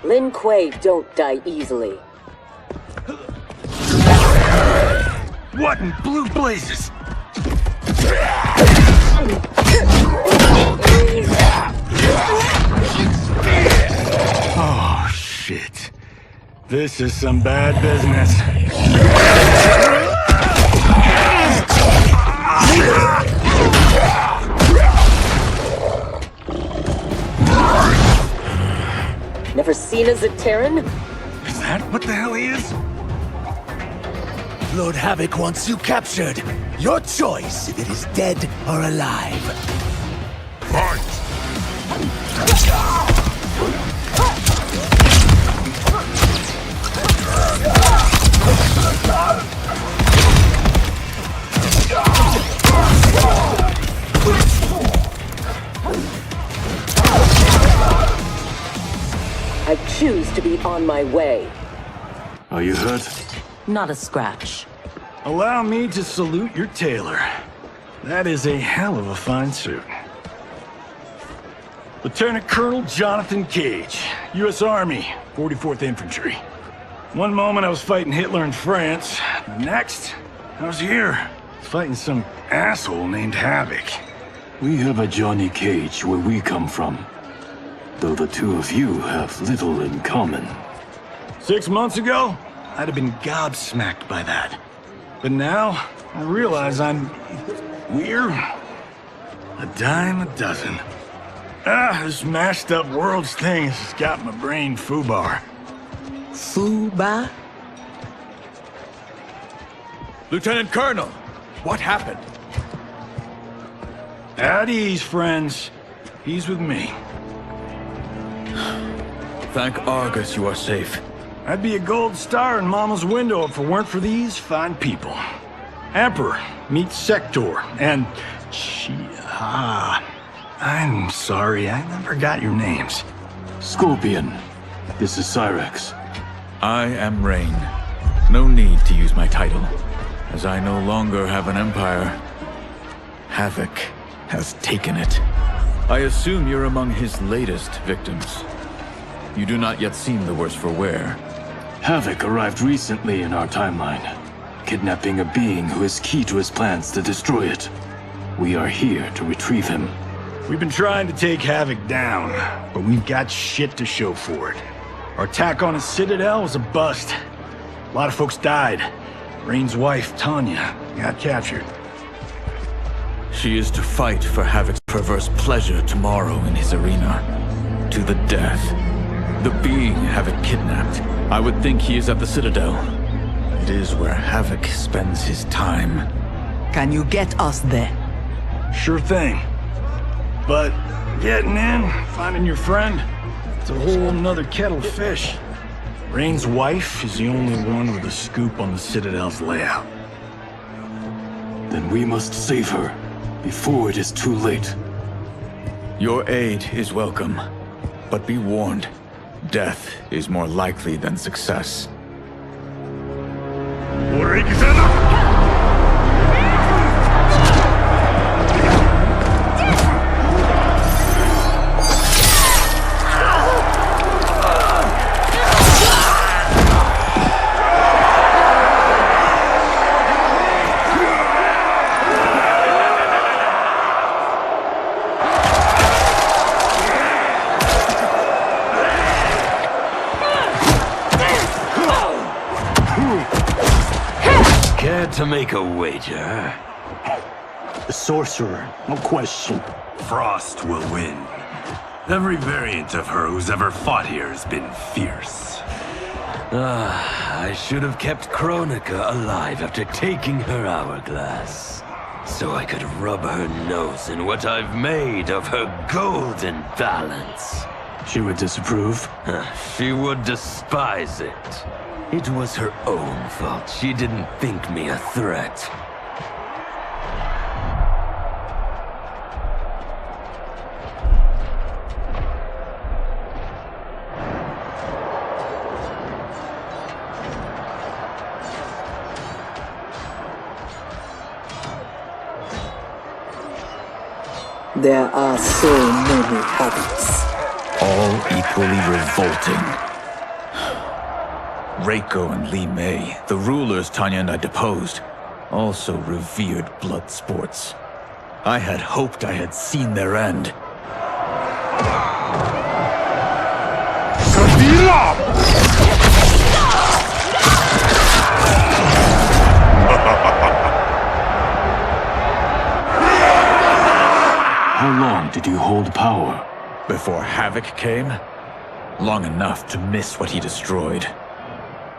Lin Kuei don't die easily. What in blue blazes? Oh, shit. This is some bad business. never seen a Zaterran? Is that what the hell he is? Lord Havoc wants you captured. Your choice if it is dead or alive. Fight! I choose to be on my way. Are you hurt? Not a scratch. Allow me to salute your tailor. That is a hell of a fine suit. Lieutenant Colonel Jonathan Cage, U.S. Army, 44th Infantry. One moment I was fighting Hitler in France. The next, I was here, fighting some asshole named Havoc. We have a Johnny Cage where we come from. Though the two of you have little in common. 6 months ago, I'd have been gobsmacked by that. But now, I realize I'm weird. A dime a dozen. This mashed up worlds thing has got my brain foobar. Foobar? Lieutenant Colonel, what happened? At ease, friends. He's with me. Thank Argus you are safe. I'd be a gold star in Mama's window if it weren't for these fine people. Emperor meets Sector, and I'm sorry, I never got your names. Scorpion, this is Cyrax. I am Rain. No need to use my title, as I no longer have an empire. Havoc has taken it. I assume you're among his latest victims. You do not yet seem the worse for wear. Havoc arrived recently in our timeline, kidnapping a being who is key to his plans to destroy it. We are here to retrieve him. We've been trying to take Havoc down, but we've got shit to show for it. Our attack on his citadel was a bust. A lot of folks died. Rain's wife, Tanya, got captured. She is to fight for Havoc's perverse pleasure tomorrow in his arena. To the death. The being Havoc kidnapped. I would think he is at the Citadel. It is where Havoc spends his time. Can you get us there? Sure thing. But getting in, finding your friend, it's a whole nother kettle of fish. Rain's wife is the only one with a scoop on the Citadel's layout. Then we must save her, before it is too late. Your aid is welcome, but be warned. Death is more likely than success. To make a wager. The sorcerer, no question. Frost will win. Every variant of her who's ever fought here has been fierce. I should have kept Kronika alive after taking her hourglass. So I could rub her nose in what I've made of her golden balance. She would disapprove? She would despise it. It was her own fault. She didn't think me a threat. There are so many Havocs. All equally revolting. Reiko and Li Mei, the rulers Tanya and I deposed, also revered blood sports. I had hoped I had seen their end. How long did you hold power? Before Havoc came? long enough to miss what he destroyed.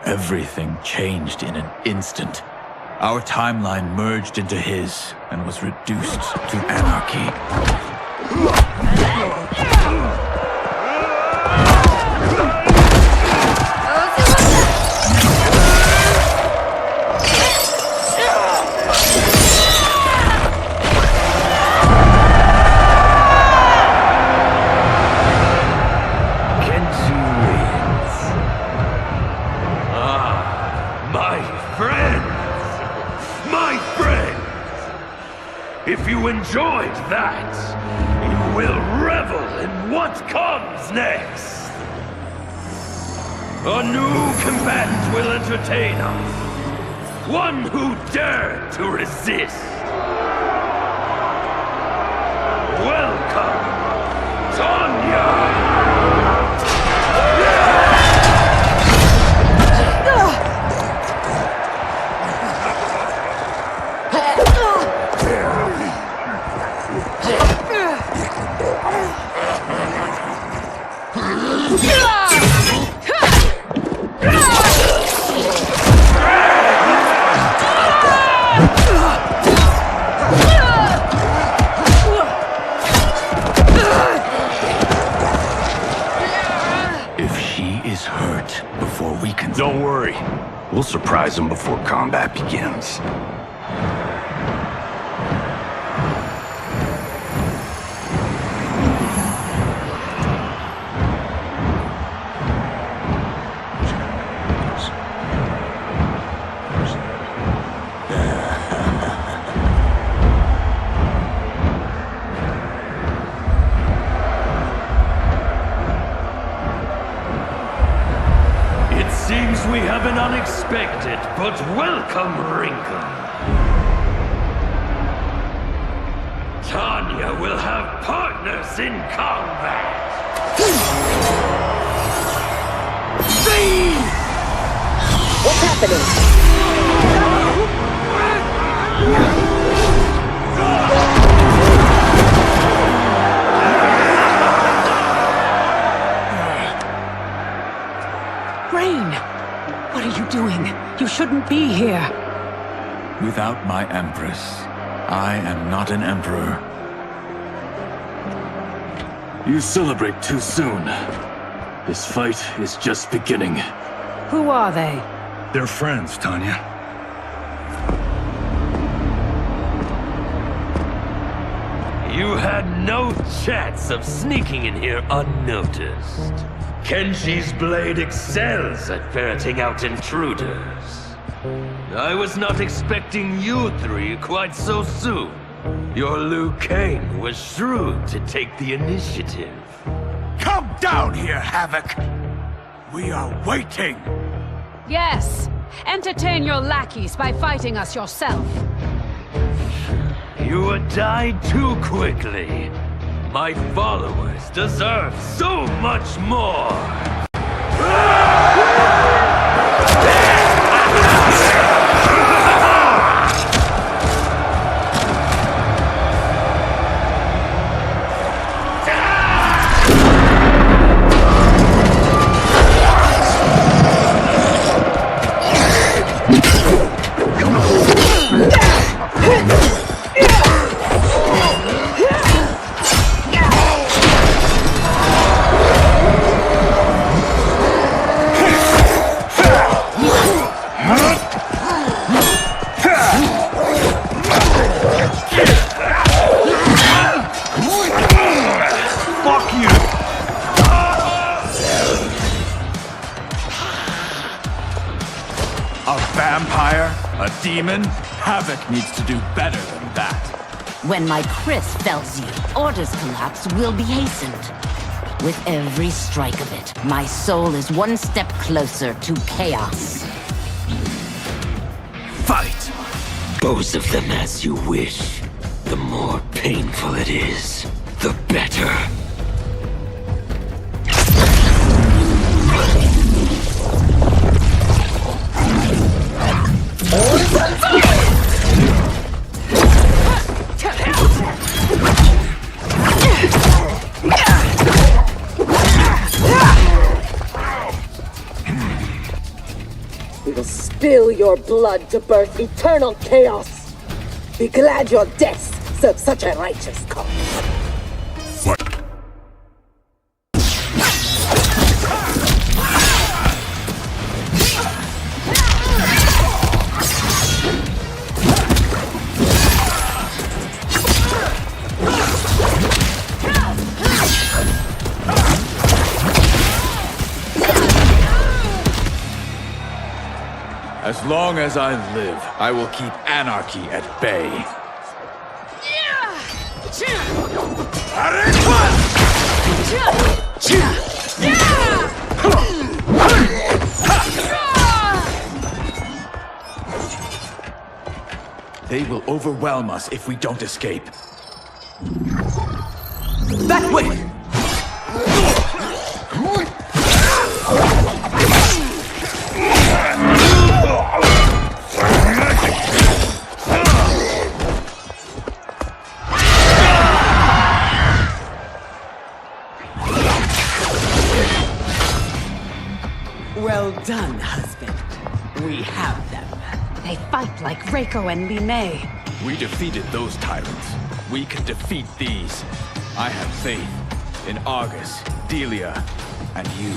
Everything changed in an instant. Our timeline merged into his and was reduced to anarchy. If you enjoyed that, you will revel in what comes next. A new combatant will entertain us. One who dared to resist. Welcome, Tanya! Don't worry. We'll surprise them before combat begins. We have an unexpected but welcome wrinkle. Tanya will have partners in combat. What's happening? What are you doing? You shouldn't be here. Without my Empress, I am not an Emperor. You celebrate too soon. This fight is just beginning. Who are they? They're friends, Tanya. You had no chance of sneaking in here unnoticed. Kenshi's blade excels at ferreting out intruders. I was not expecting you three quite so soon. Your Liu Kang was shrewd to take the initiative. Come down here, Havoc! We are waiting! Yes! Entertain your lackeys by fighting us yourself. You would die too quickly. My followers deserve so much more! Demon, Havoc needs to do better than that. When my Chris fells you, Order's collapse will be hastened. With every strike of it, my soul is one step closer to chaos. Fight! Both of them as you wish. The more painful it is, the better. We will spill your blood to birth eternal chaos. Be glad your deaths serve such a righteous cause. As long as I live, I will keep anarchy at bay. They will overwhelm us if we don't escape. That way! Well done, husband. We have them. They fight like Reiko and Line. We defeated those tyrants. We can defeat these. I have faith in Argus, Delia, and you.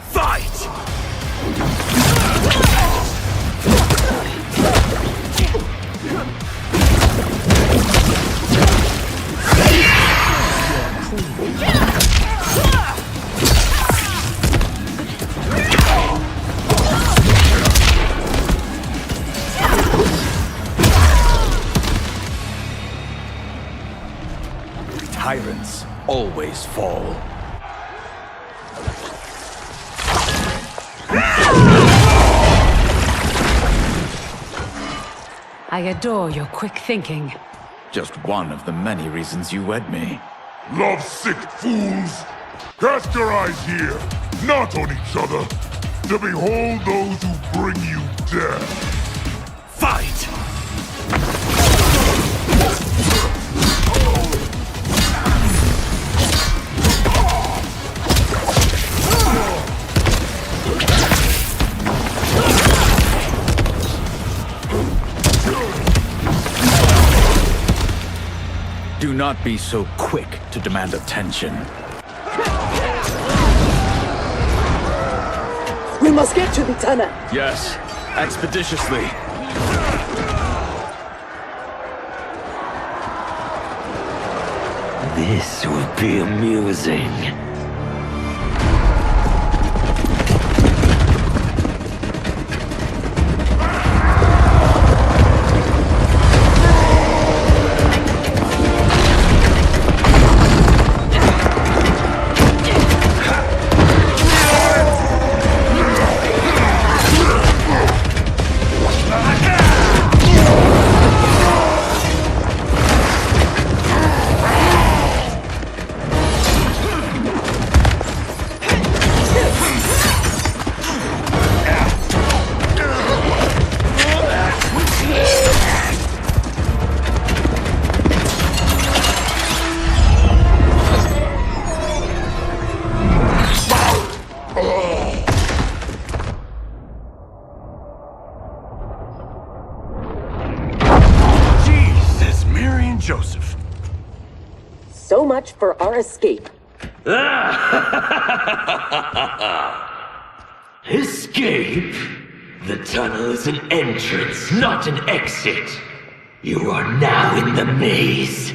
Fight! Tyrants always fall. I adore your quick thinking. Just one of the many reasons you wed me. Love-sick fools! Cast your eyes here, not on each other, to behold those who bring you death. Fight! Do not be so quick to demand attention. We must get to the tunnel. Yes, expeditiously. This will be amusing. Joseph. So much for our escape. Escape? The tunnel is an entrance, not an exit. You are now in the maze.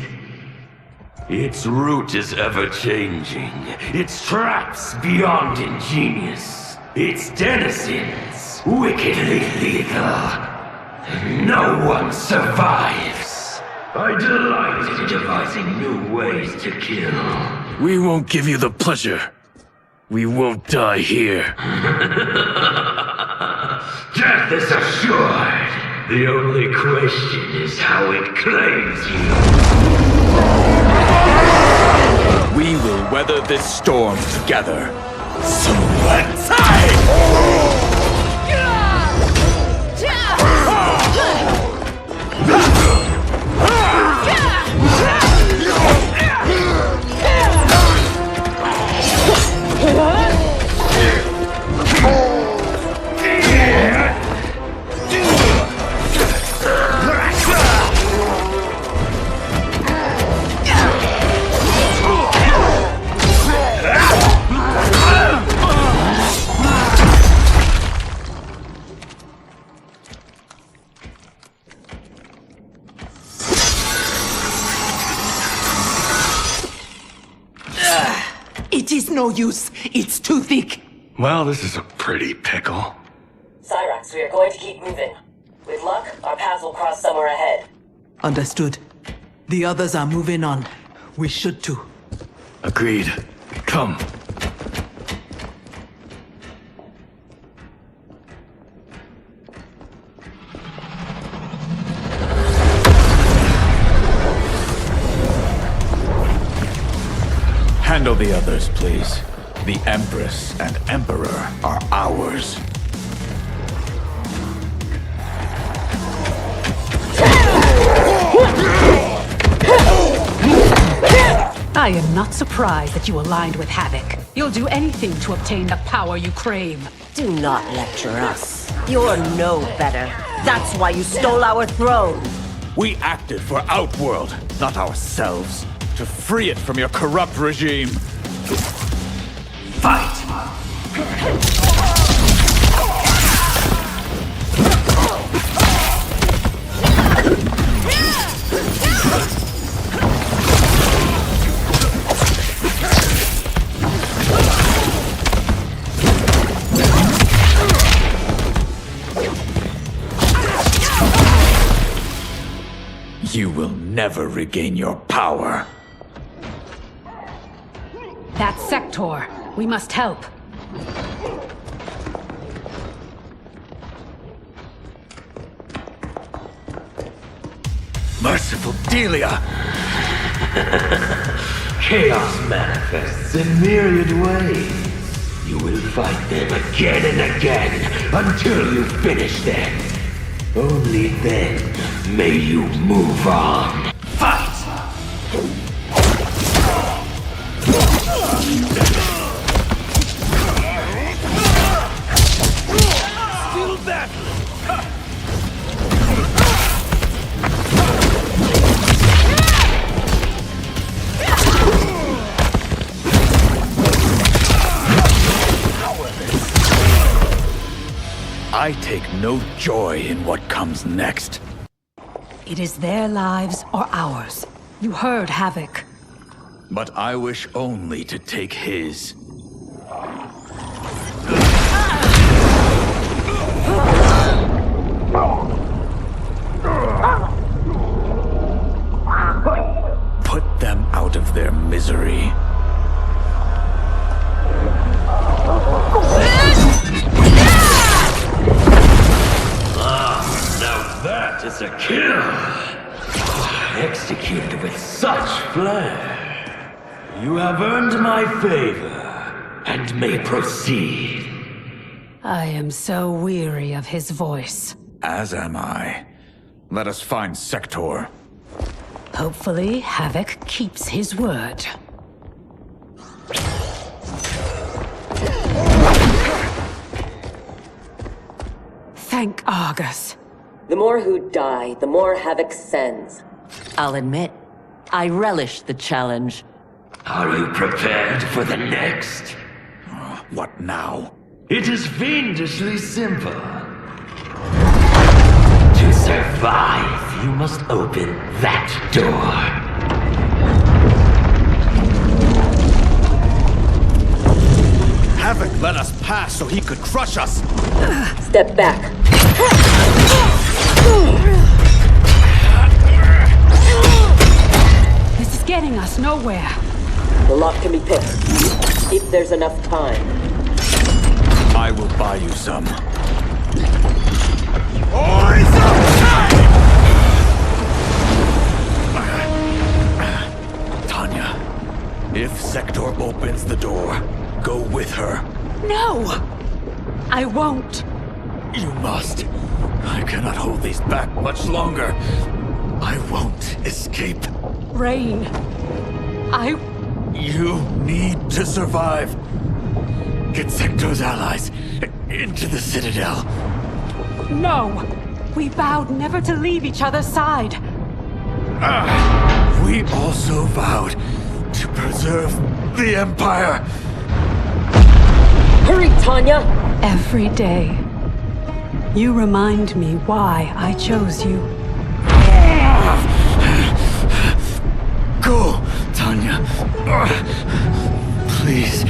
Its route is ever-changing. Its traps beyond ingenious. Its denizens wickedly lethal. No one survives. I delight in devising new ways to kill. We won't give you the pleasure. We won't die here. Death is assured. The only question is how it claims you. We will weather this storm together. It is no use. It's too thick. Well, this is a pretty pickle. Cyrax, we are going to keep moving. With luck, our paths will cross somewhere ahead. Understood. The others are moving on. We should too. Agreed. Come. Handle the others, please. The Empress and Emperor are ours. I am not surprised that you aligned with Havoc. You'll do anything to obtain the power you crave. Do not lecture us. You're no better. That's why you stole our throne. We acted for Outworld, not ourselves. To free it from your corrupt regime. Fight! You will never regain your power. That Sector. We must help. Merciful Delia! Chaos manifests in myriad ways. You will fight them again and again until you finish them. Only then may you move on. Fight! Still that! I take no joy in what comes next. It is their lives or ours. You heard Havoc. But I wish only to take his. Put them out of their misery. Now that is a kill! Executed with such flair. You have earned my favor, and may proceed. I am so weary of his voice. As am I. Let us find Sector. Hopefully, Havoc keeps his word. Thank Argus. The more who die, the more Havoc sends. I'll admit, I relish the challenge. Are you prepared for the next? What now? It is fiendishly simple. To survive, you must open that door. Havoc let us pass so he could crush us! Step back. This is getting us nowhere. The lock can be picked, if there's enough time. I will buy you some. Tanya, if Sector opens the door, go with her. No! I won't. You must. I cannot hold these back much longer. I won't escape. Rain. You need to survive. Get Sector's allies into the Citadel. No! We vowed never to leave each other's side. We also vowed to preserve the Empire. Hurry, Tanya! Every day, you remind me why I chose you. Go, Tanya. Please. Please.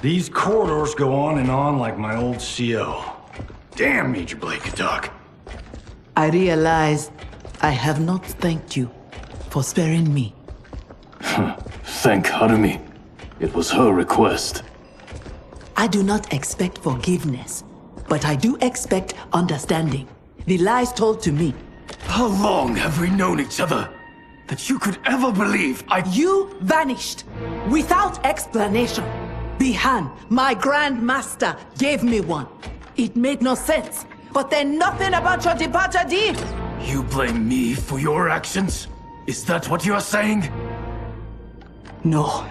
These corridors go on and on like my old CO. Damn, Major Blade could talk. I realize I have not thanked you for sparing me. Thank Harumi. It was her request. I do not expect forgiveness, but I do expect understanding. The lies told to me. How long have we known each other? That you could ever believe You vanished without explanation. Bihan, my Grand Master, gave me one. It made no sense, but then nothing about your departure did. You blame me for your actions? Is that what you are saying? No.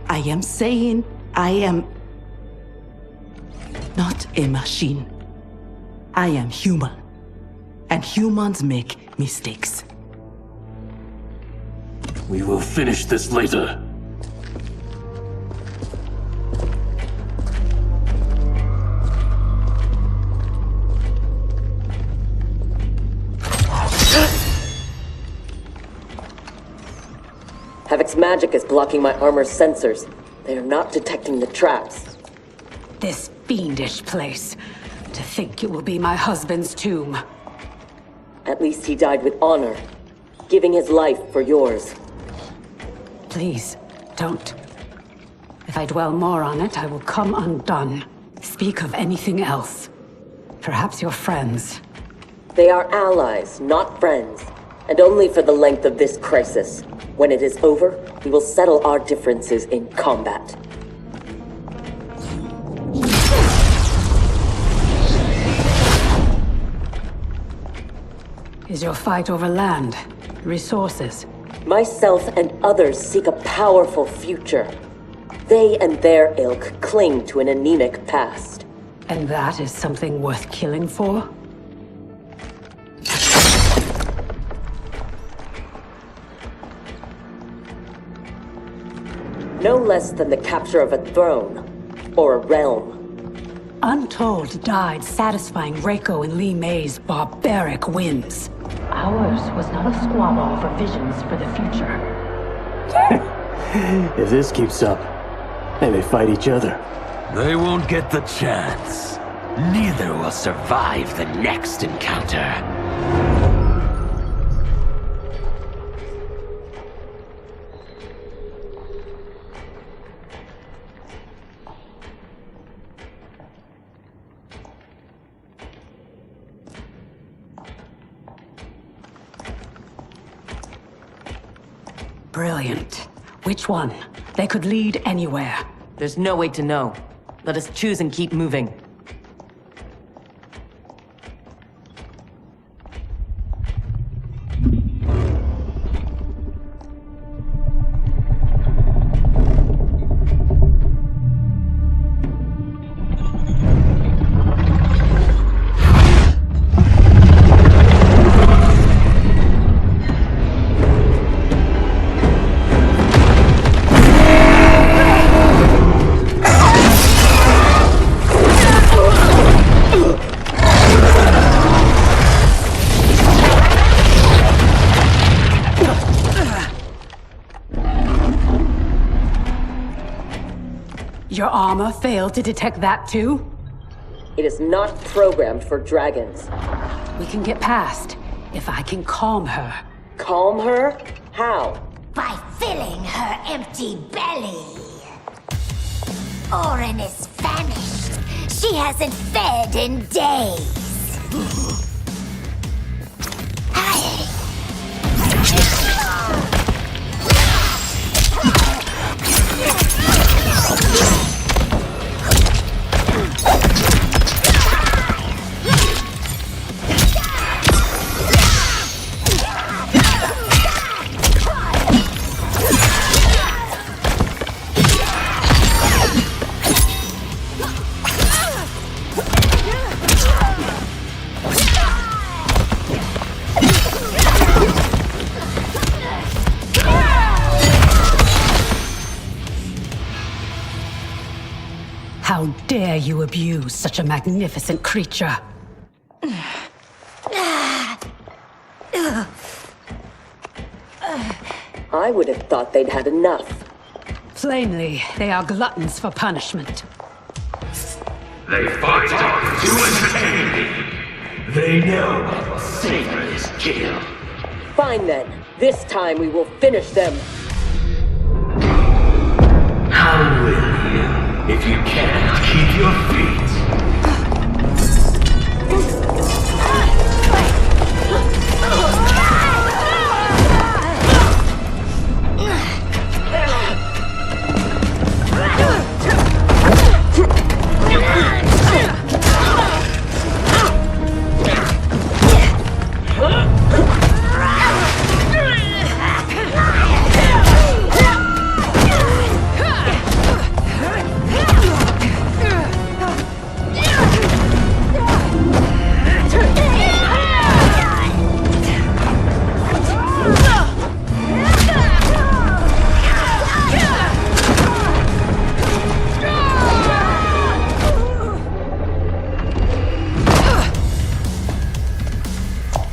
I am saying I am not a machine. I am human. And humans make mistakes. We will finish this later. Havoc's magic is blocking my armor's sensors. They are not detecting the traps. This fiendish place. To think it will be my husband's tomb. At least he died with honor, giving his life for yours. Please, don't. If I dwell more on it, I will come undone. Speak of anything else. Perhaps your friends. They are allies, not friends. And only for the length of this crisis. When it is over, we will settle our differences in combat. Is your fight over land? Resources? Myself and others seek a powerful future. They and their ilk cling to an anemic past. And that is something worth killing for? No less than the capture of a throne, or a realm. Untold died satisfying Reiko and Li Mei's barbaric whims. Ours was not a squabble over visions for the future. If this keeps up, they may fight each other. They won't get the chance. Neither will survive the next encounter. Brilliant. Which one? They could lead anywhere. There's no way to know. Let us choose and keep moving. Your armor failed to detect that too? It is not programmed for dragons. We can get past, if I can calm her. Calm her? How? By filling her empty belly. Orin is famished. She hasn't fed in days. How dare you abuse such a magnificent creature? I would have thought they'd had enough. Plainly, they are gluttons for punishment. They fight to entertain me. They know Saber is kill. Fine then. This time we will finish them. How will you if you can't keep your feet?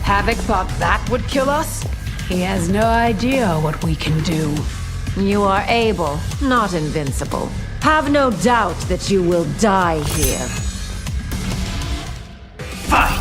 Havoc thought that would kill us? He has no idea what we can do. You are able, not invincible. Have no doubt that you will die here. Fight!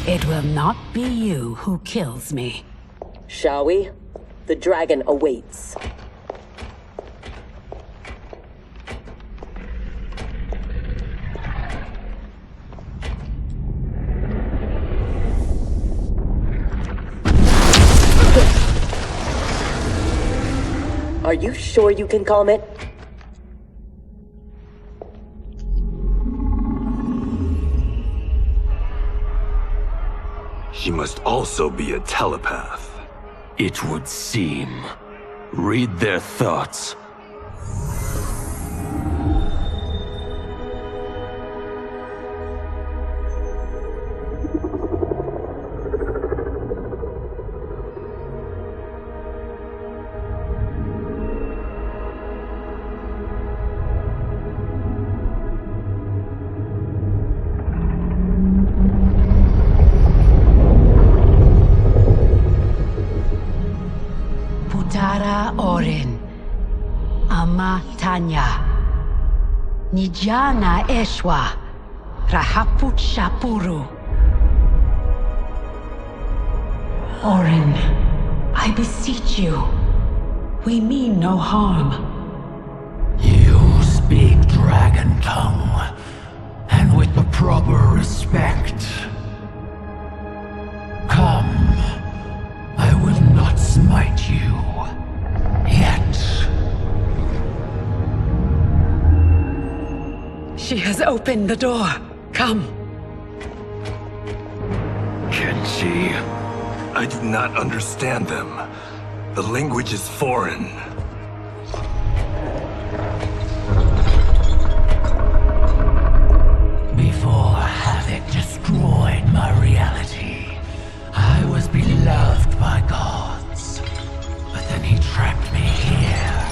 It will not be you who kills me. Shall we? The dragon awaits. Are you sure you can calm it? She must also be a telepath. It would seem. Read their thoughts. Putara Orin, Ama Tanya, Nijana Eshwa, Rahaput Shapuru. Orin, I beseech you, we mean no harm. You speak dragon tongue, and with the proper respect. Come, I will not smite you. Yet. She has opened the door. Come. Can she? I do not understand them. The language is foreign. Before Havoc destroyed my reality, I was beloved by gods. But then he trapped me here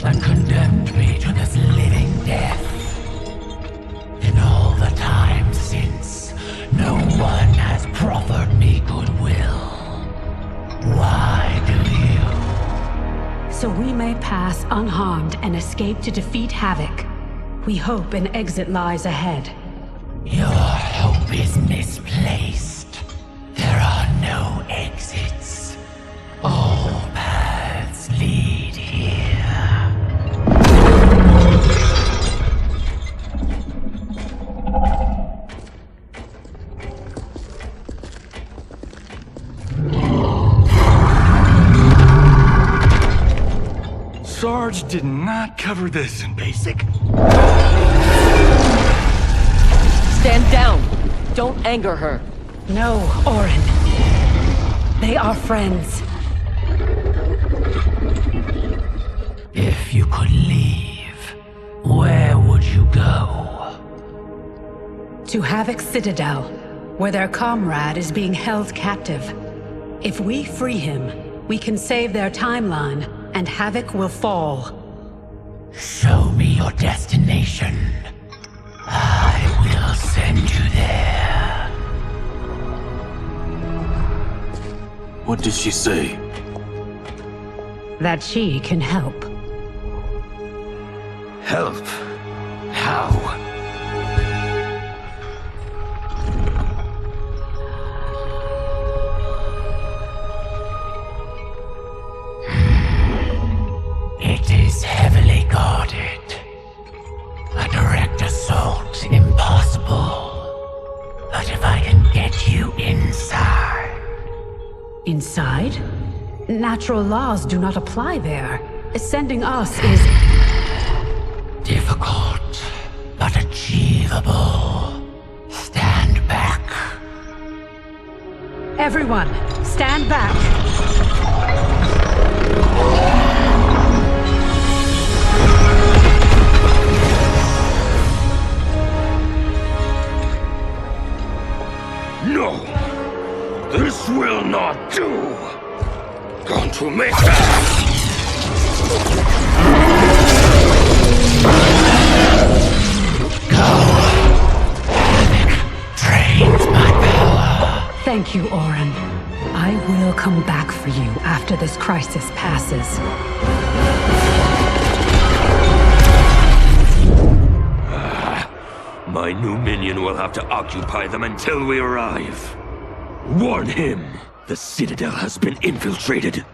and condemned me to this living death. In all the time since, no one has proffered me goodwill. Why do you? So we may pass unharmed and escape to defeat Havoc. We hope an exit lies ahead. Your hope is misplaced. There are no exits. All paths lead here. Sarge did not cover this in basic. Stand down! Don't anger her. No, Orin. They are friends. If you could leave, where would you go? To Havoc's Citadel, where their comrade is being held captive. If we free him, we can save their timeline, and Havoc will fall. Show me your destination. I will send you there. What did she say? That she can help. Help? How? It is heavily guarded. A direct assault impossible. But if I can get you inside... Inside? Natural laws do not apply there. Sending us is... difficult, but achievable. Stand back. Everyone, stand back. No! This will not do! Going to make that! Drains my power. Thank you, Orin. I will come back for you after this crisis passes. My new minion will have to occupy them until we arrive. Warn him! The Citadel has been infiltrated.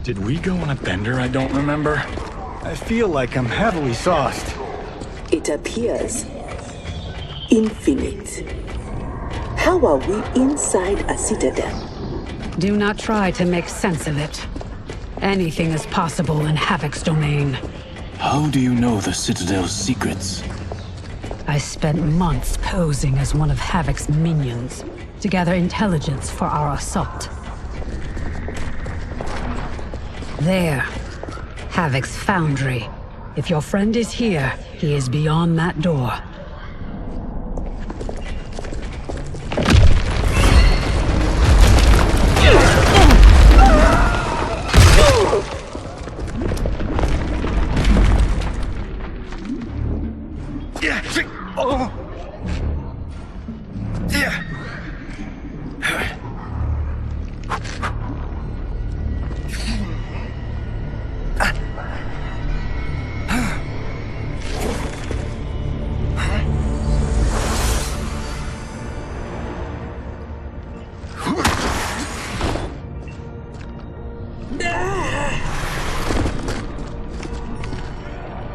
Did we go on a bender I don't remember? I feel like I'm heavily sauced. It appears infinite. How are we inside a citadel? Do not try to make sense of it. Anything is possible in Havoc's domain. How do you know the Citadel's secrets? I spent months posing as one of Havoc's minions to gather intelligence for our assault. There. Havoc's foundry. If your friend is here, he is beyond that door.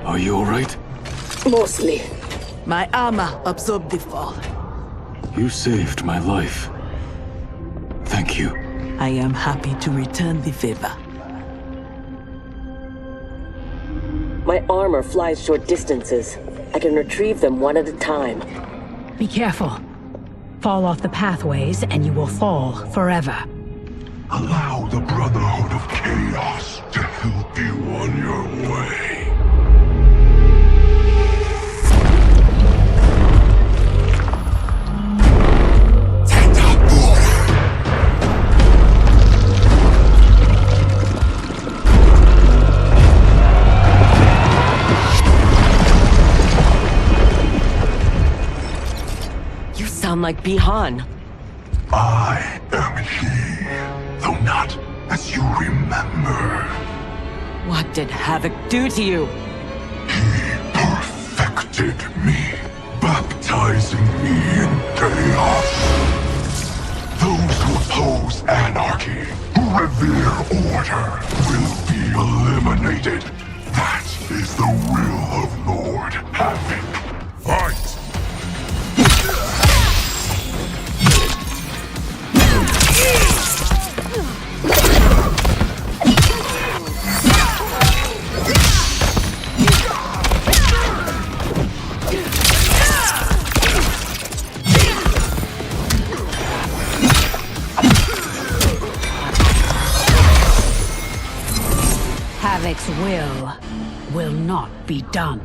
Are you alright? Mostly. My armor absorbed the fall. You saved my life. Thank you. I am happy to return the favor. My armor flies short distances. I can retrieve them one at a time. Be careful. Fall off the pathways and you will fall forever. Allow the Brotherhood of Chaos to help you on your way. You sound like Bihan. I am he, though not as you remember. What did Havoc do to you? Perfected me, baptizing me in chaos. Those who oppose anarchy, who revere order, will be eliminated. That is the will of Lord Havoc. Fight! Havoc's will not be done.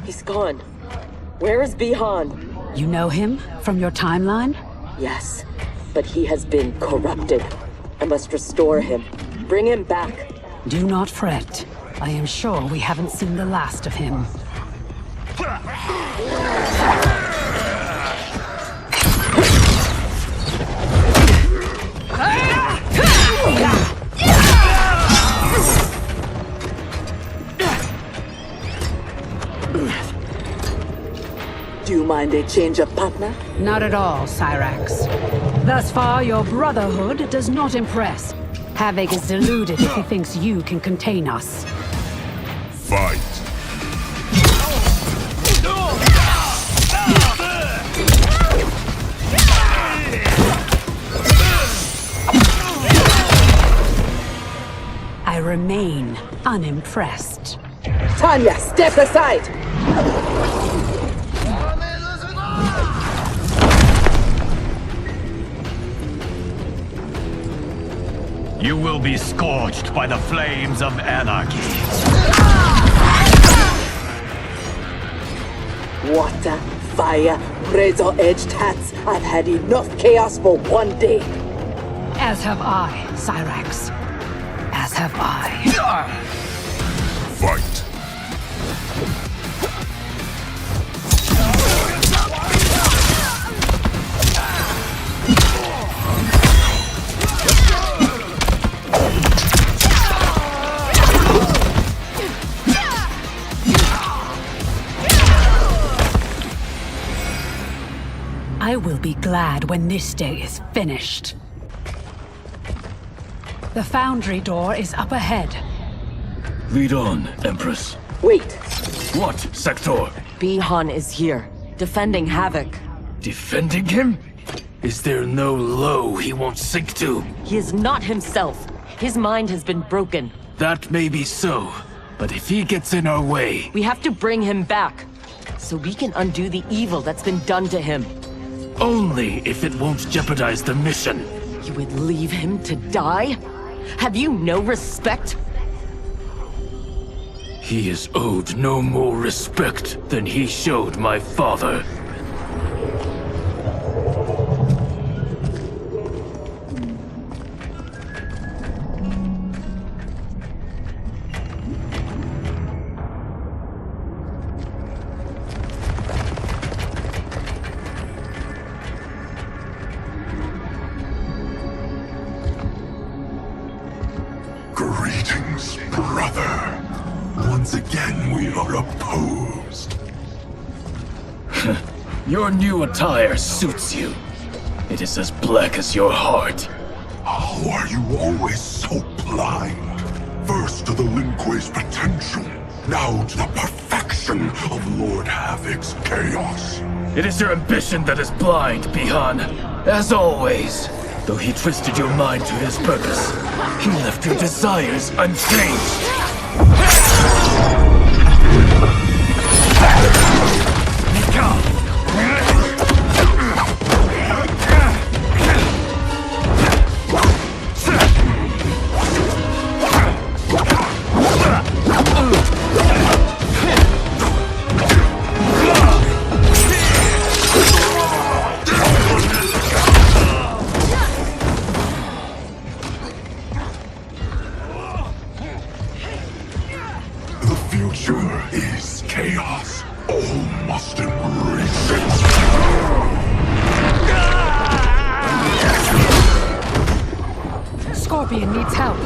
He's gone. Where is Bihan? You know him from your timeline? Yes, but he has been corrupted. I must restore him. Bring him back. Do not fret. I am sure we haven't seen the last of him. Do you mind a change of partner? Not at all, Cyrax. Thus far, your brotherhood does not impress. Havoc is deluded if he thinks you can contain us. Fight. I remain unimpressed. Tanya, step aside! You will be scorched by the flames of anarchy. Water, fire, razor-edged hats. I've had enough chaos for one day. As have I, Cyrax. As have I. Fight. I will be glad when this day is finished. The foundry door is up ahead. Lead on, Empress. Wait. What, Sector? Bihan is here, defending Havoc. Defending him? Is there no low he won't sink to? He is not himself. His mind has been broken. That may be so, but if he gets in our way... We have to bring him back, so we can undo the evil that's been done to him. Only if it won't jeopardize the mission. You would leave him to die? Have you no respect? He is owed no more respect than he showed my father. Greetings, brother. Once again, we are opposed. Your new attire suits you. It is as black as your heart. How are you always so blind? First to the Lin Kuei's potential, now to the perfection of Lord Havoc's chaos. It is your ambition that is blind, Bihan. As always. Though he twisted your mind to his purpose, he left your desires unchanged. Future is chaos. All must embrace it. Scorpion needs help.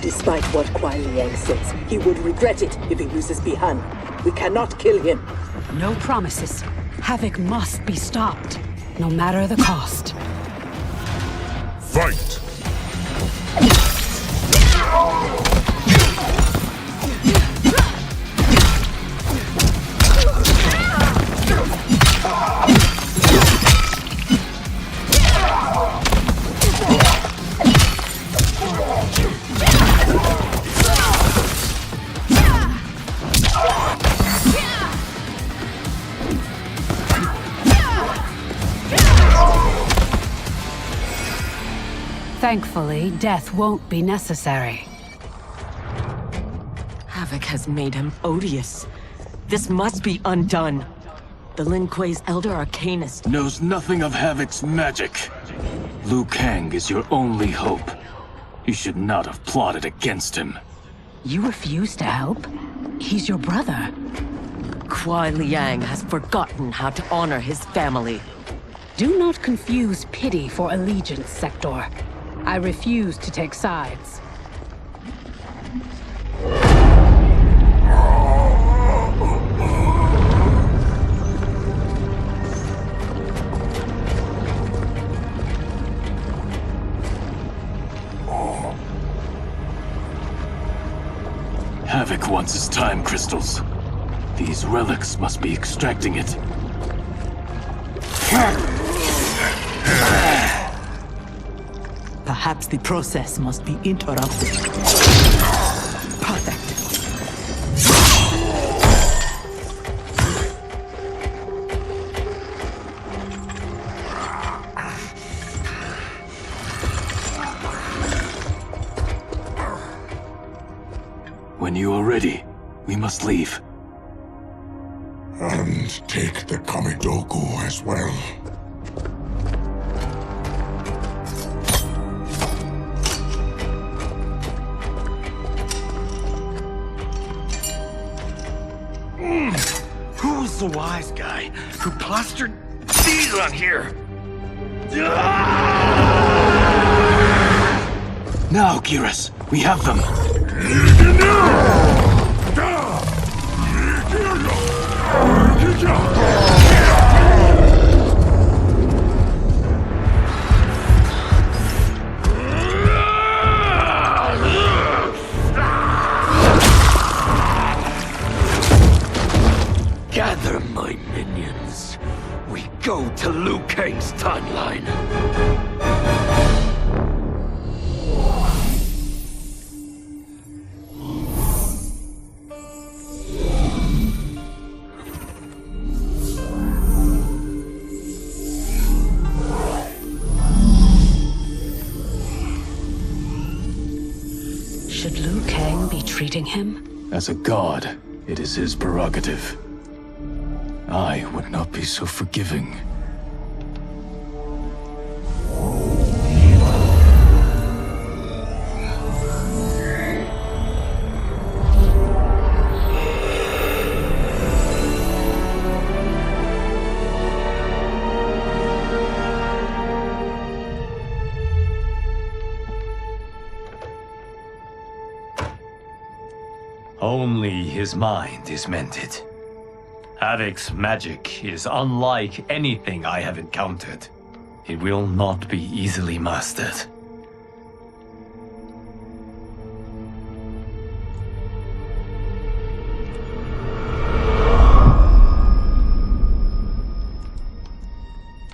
Despite what Kuai Liang says, he would regret it if he loses Bihan. We cannot kill him. No promises. Havoc must be stopped, no matter the cost. Fight! Thankfully, death won't be necessary. Havoc has made him odious. This must be undone. The Lin Kuei's Elder Arcanist knows nothing of Havoc's magic. Liu Kang is your only hope. You should not have plotted against him. You refuse to help? He's your brother. Kuai Liang has forgotten how to honor his family. Do not confuse pity for allegiance, Sector. I refuse to take sides. Havoc wants his time crystals. These relics must be extracting it. Perhaps the process must be interrupted. Perfect. When you are ready, we must leave. And take the Kamidogu as well. Who was the wise guy who plastered these on here? Now, Geras, we have them. Gather my minions. We go to Liu Kang's timeline. Should Liu Kang be treating him? As a god, it is his prerogative. I would not be so forgiving. Only his mind is mended. Havoc's magic is unlike anything I have encountered. It will not be easily mastered.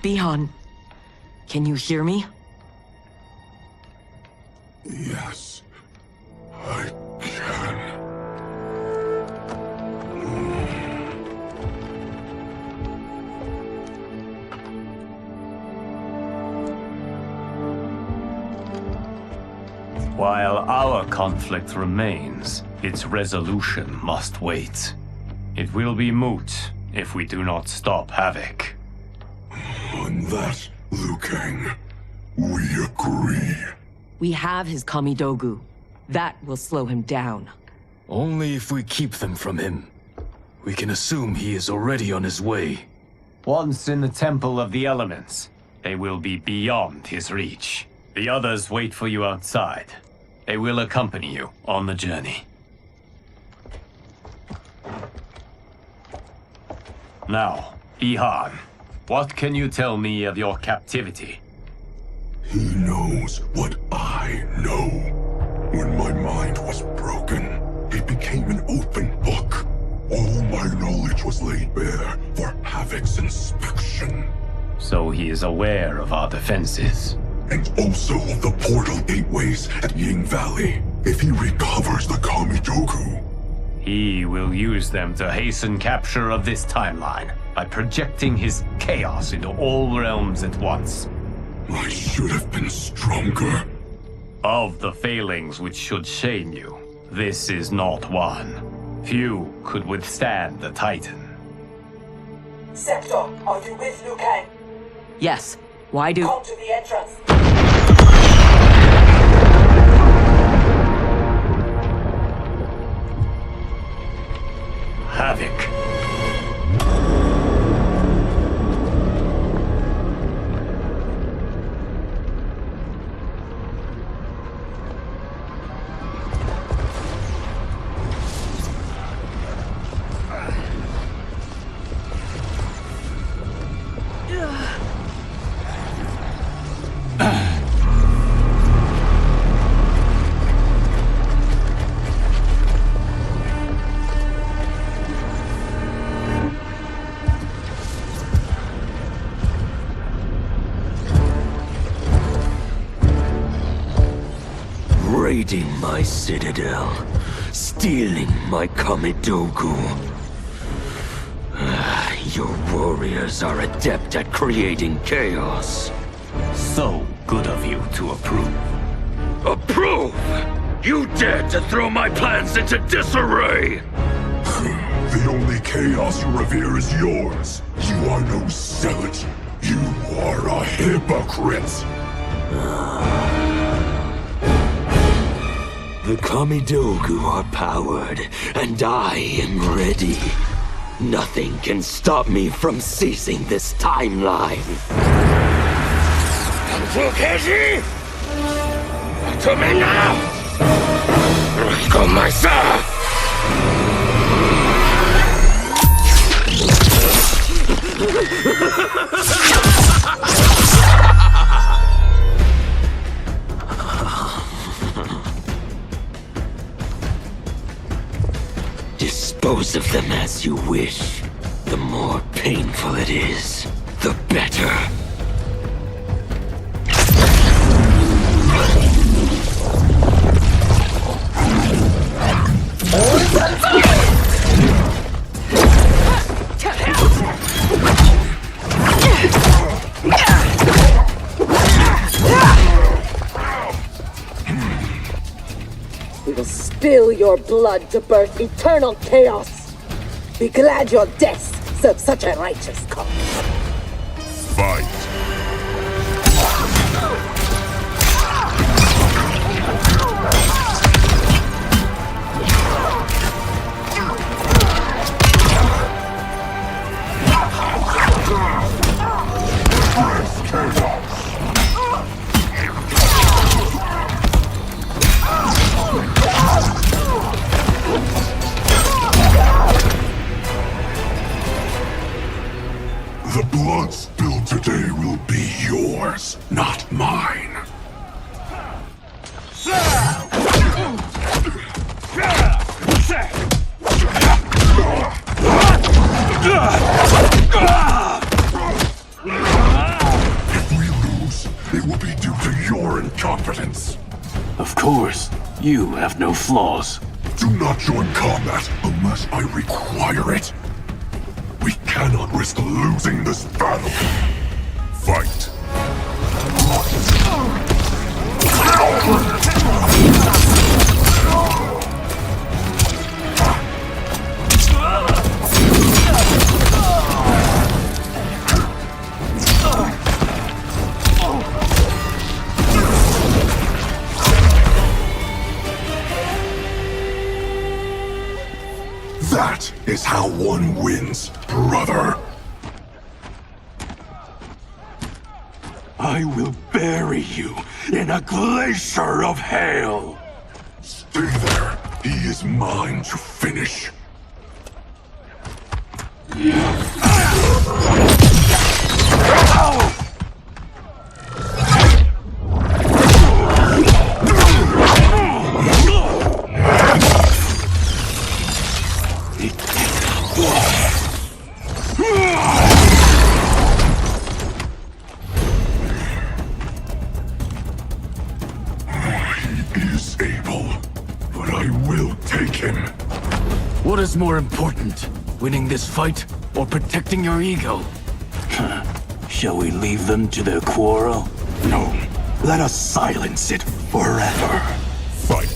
Bihan, can you hear me? Yes, I can. While our conflict remains, its resolution must wait. It will be moot if we do not stop Havoc. On that, Liu Kang, we agree. We have his Kamidogu. That will slow him down. Only if we keep them from him. We can assume he is already on his way. Once in the Temple of the Elements, they will be beyond his reach. The others wait for you outside. They will accompany you on the journey. Now, Bihan, what can you tell me of your captivity? He knows what I know. When my mind was broken, it became an open book. All my knowledge was laid bare for Havoc's inspection. So he is aware of our defenses. And also of the portal gateways at Ying Valley. If he recovers the Kamidogu, he will use them to hasten capture of this timeline by projecting his chaos into all realms at once. I should have been stronger. Of the failings which should shame you, this is not one. Few could withstand the Titan. Sector, are you with Liu Kang? Yes. Why do... Come to the entrance. Havoc. Raiding my citadel, stealing my Kamidogu. Your warriors are adept at creating chaos. So good of you to approve. Approve? You dared to throw my plans into disarray! The only chaos you revere is yours. You are no zealot. You are a hypocrite. The Kamidogu are powered, and I am ready. Nothing can stop me from seizing this timeline. Fukeshi! To me now! Go myself! Dispose of them as you wish. The more painful it is, the better. We will spill your blood to birth eternal chaos. Be glad your deaths serve such a righteous cause. Fight. The blood spilled today will be yours, not mine. If we lose, it will be due to your incompetence. Of course, you have no flaws. Do not join combat unless I require it. We cannot risk losing this battle. Fight. That is how one wins, brother. I will bury you in a glacier of hail. Stay there. He is mine to finish. What is more important, winning this fight or protecting your ego? Shall we leave them to their quarrel? No, Let us silence it forever. Fight.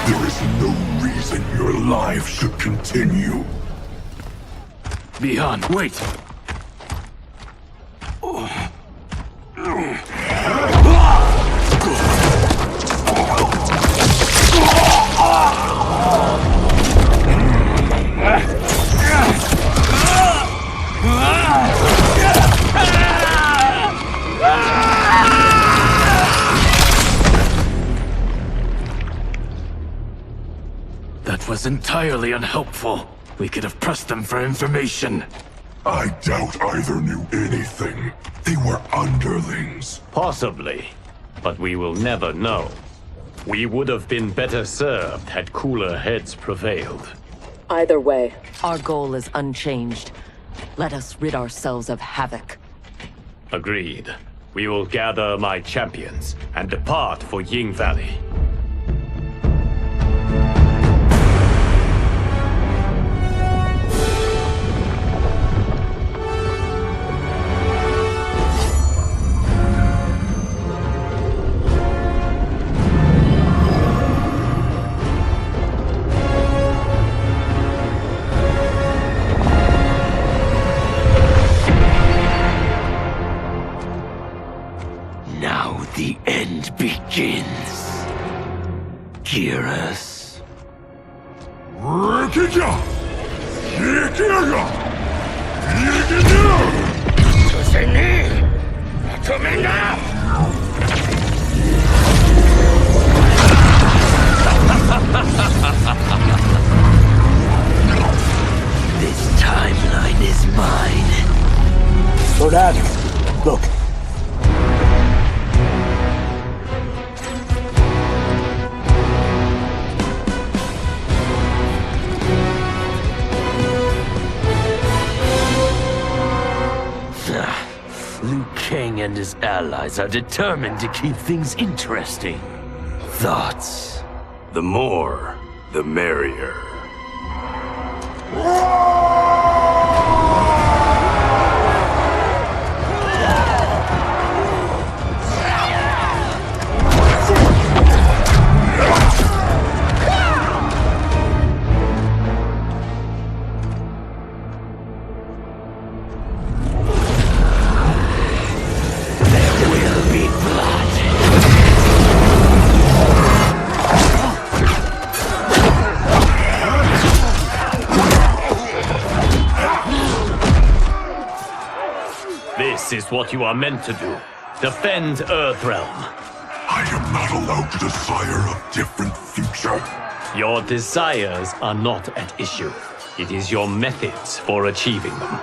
There is no reason your life should continue. Bihan, wait! That was entirely unhelpful. We could have pressed them for information. I doubt either knew anything. They were underlings. Possibly, but we will never know. We would have been better served had cooler heads prevailed. Either way, our goal is unchanged. Let us rid ourselves of Havoc. Agreed. We will gather my champions and depart for Ying Valley. Now the end begins. Geras. This timeline is mine. Dad, look. Liu Kang and his allies are determined to keep things interesting. Thoughts? The more, the merrier. This is what you are meant to do. Defend Earthrealm. I am not allowed to desire a different future. Your desires are not at issue. It is your methods for achieving them.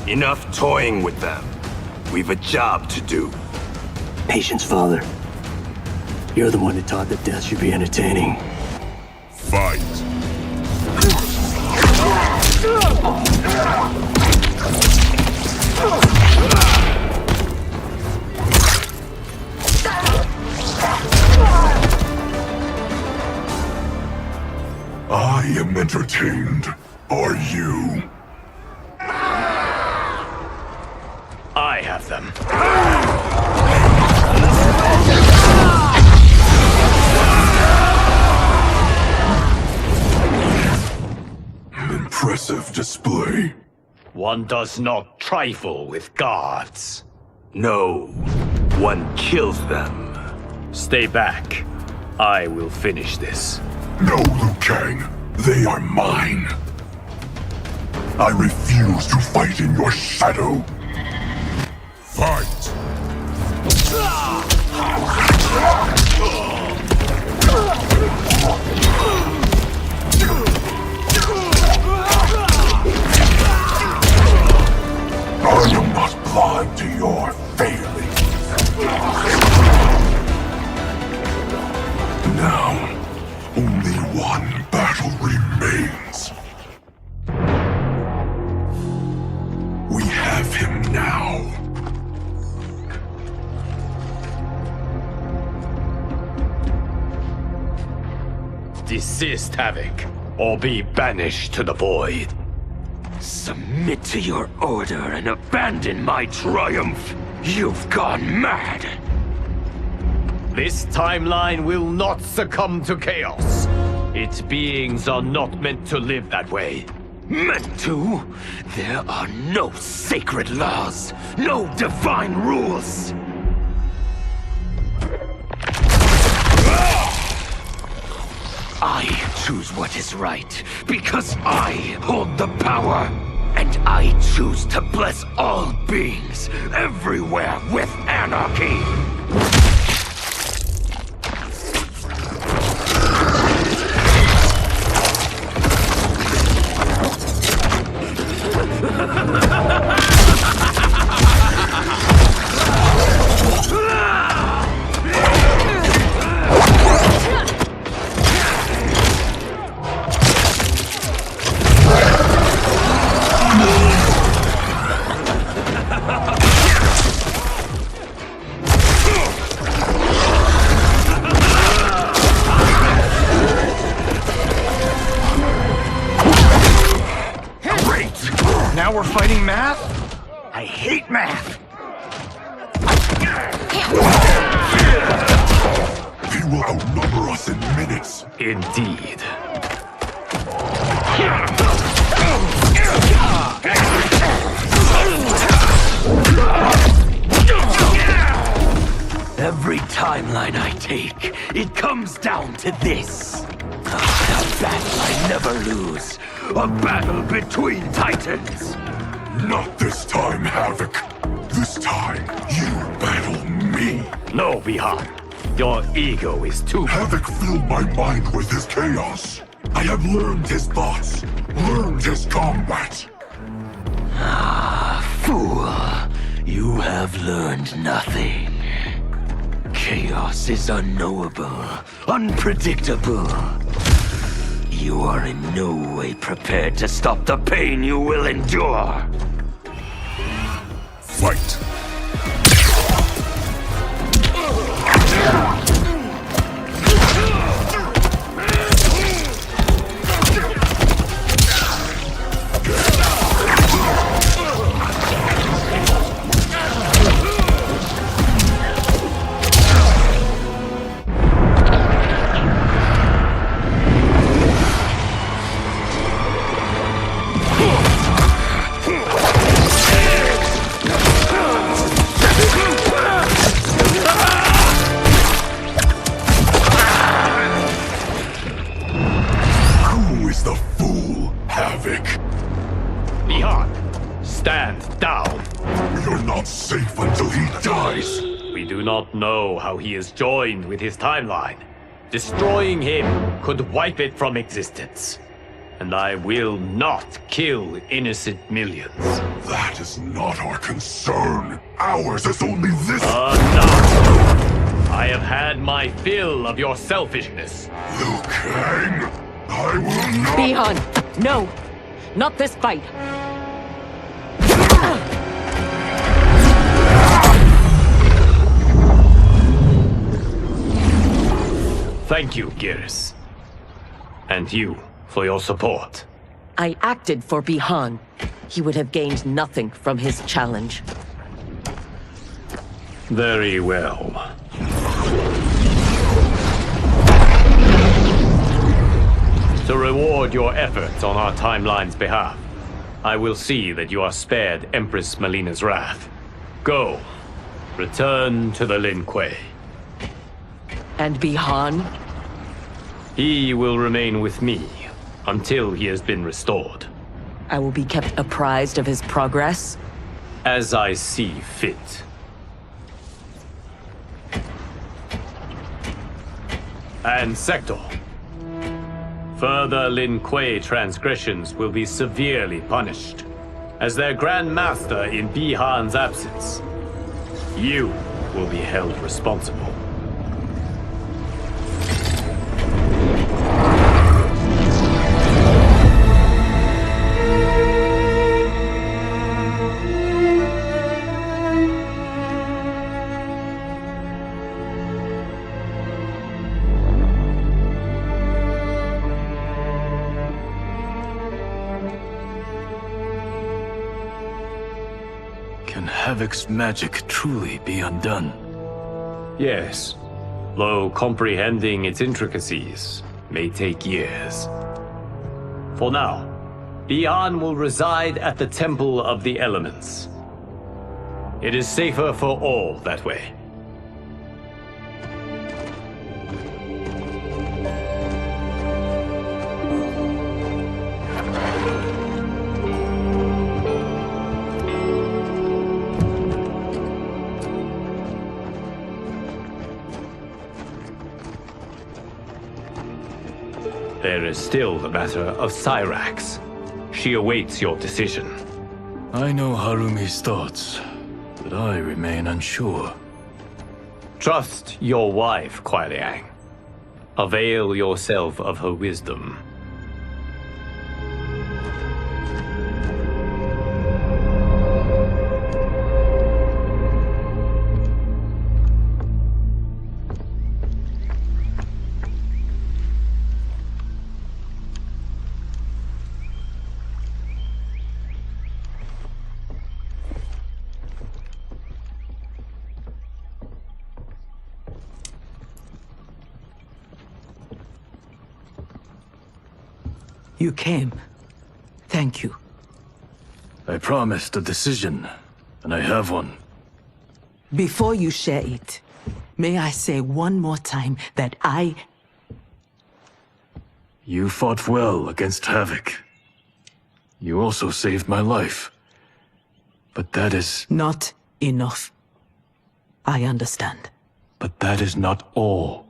Enough toying with them. We've a job to do. Patience, Father. You're the one who taught that death should be entertaining. Fight. I am entertained. Are you? I have them. Impressive display. One does not trifle with gods. No, one kills them. Stay back. I will finish this. No, Liu Kang. They are mine. I refuse to fight in your shadow. Fight! I am not blind to your failings. Now, only one battle remains. We have him now. Desist, Havoc, or be banished to the void. Submit to your order and abandon my triumph. You've gone mad. This timeline will not succumb to chaos. Its beings are not meant to live that way. Meant to? There are no sacred laws, no divine rules. I choose what is right, because I hold the power. And I choose to bless all beings, everywhere, with anarchy. Now we're fighting math? I hate math! He will outnumber us in minutes. Indeed. Every timeline I take, it comes down to this. A battle I never lose. A battle between titans. Not this time, Havoc. This time, you battle me. No, Bihan. Your ego is too... Havoc filled my mind with his chaos. I have learned his thoughts, learned his combat. Ah, fool. You have learned nothing. Chaos is unknowable, unpredictable. You are in no way prepared to stop the pain you will endure. Fight! Know how he is joined with his timeline. Destroying him could wipe it from existence. And I will not kill innocent millions. That is not our concern. Ours is only this— Enough! I have had my fill of your selfishness. Liu Kang, I will not— Bihan, no! Not this fight! Thank you, Geras. And you, for your support. I acted for Bihan. He would have gained nothing from his challenge. Very well. To reward your efforts on our timeline's behalf, I will see that you are spared Empress Melina's wrath. Go. Return to the Lin Kuei. And Bihan? He will remain with me until he has been restored. I will be kept apprised of his progress? As I see fit. And Sector. Further Lin Kuei transgressions will be severely punished. As their Grand Master in Bihan's absence, you will be held responsible. Can Havoc's magic truly be undone? Yes, though comprehending its intricacies may take years. For now, Bihan will reside at the Temple of the Elements. It is safer for all that way. There is still the matter of Cyrax. She awaits your decision. I know Harumi's thoughts, but I remain unsure. Trust your wife, Kuai Liang. Avail yourself of her wisdom. You came. Thank you. I promised a decision, and I have one. Before you share it, may I say one more time that You fought well against Havoc. You also saved my life. But that is... Not enough. I understand. But that is not all.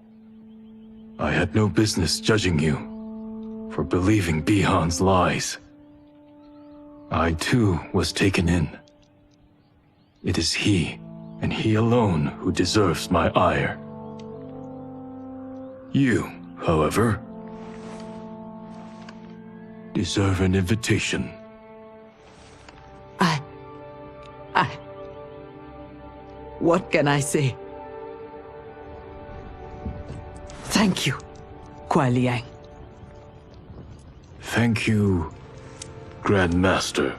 I had no business judging you for believing Bihan's lies. I too was taken in. It is he, and he alone, who deserves my ire. You, however, deserve an invitation. What can I say? Thank you, Kuai Liang. Thank you, Grand Master.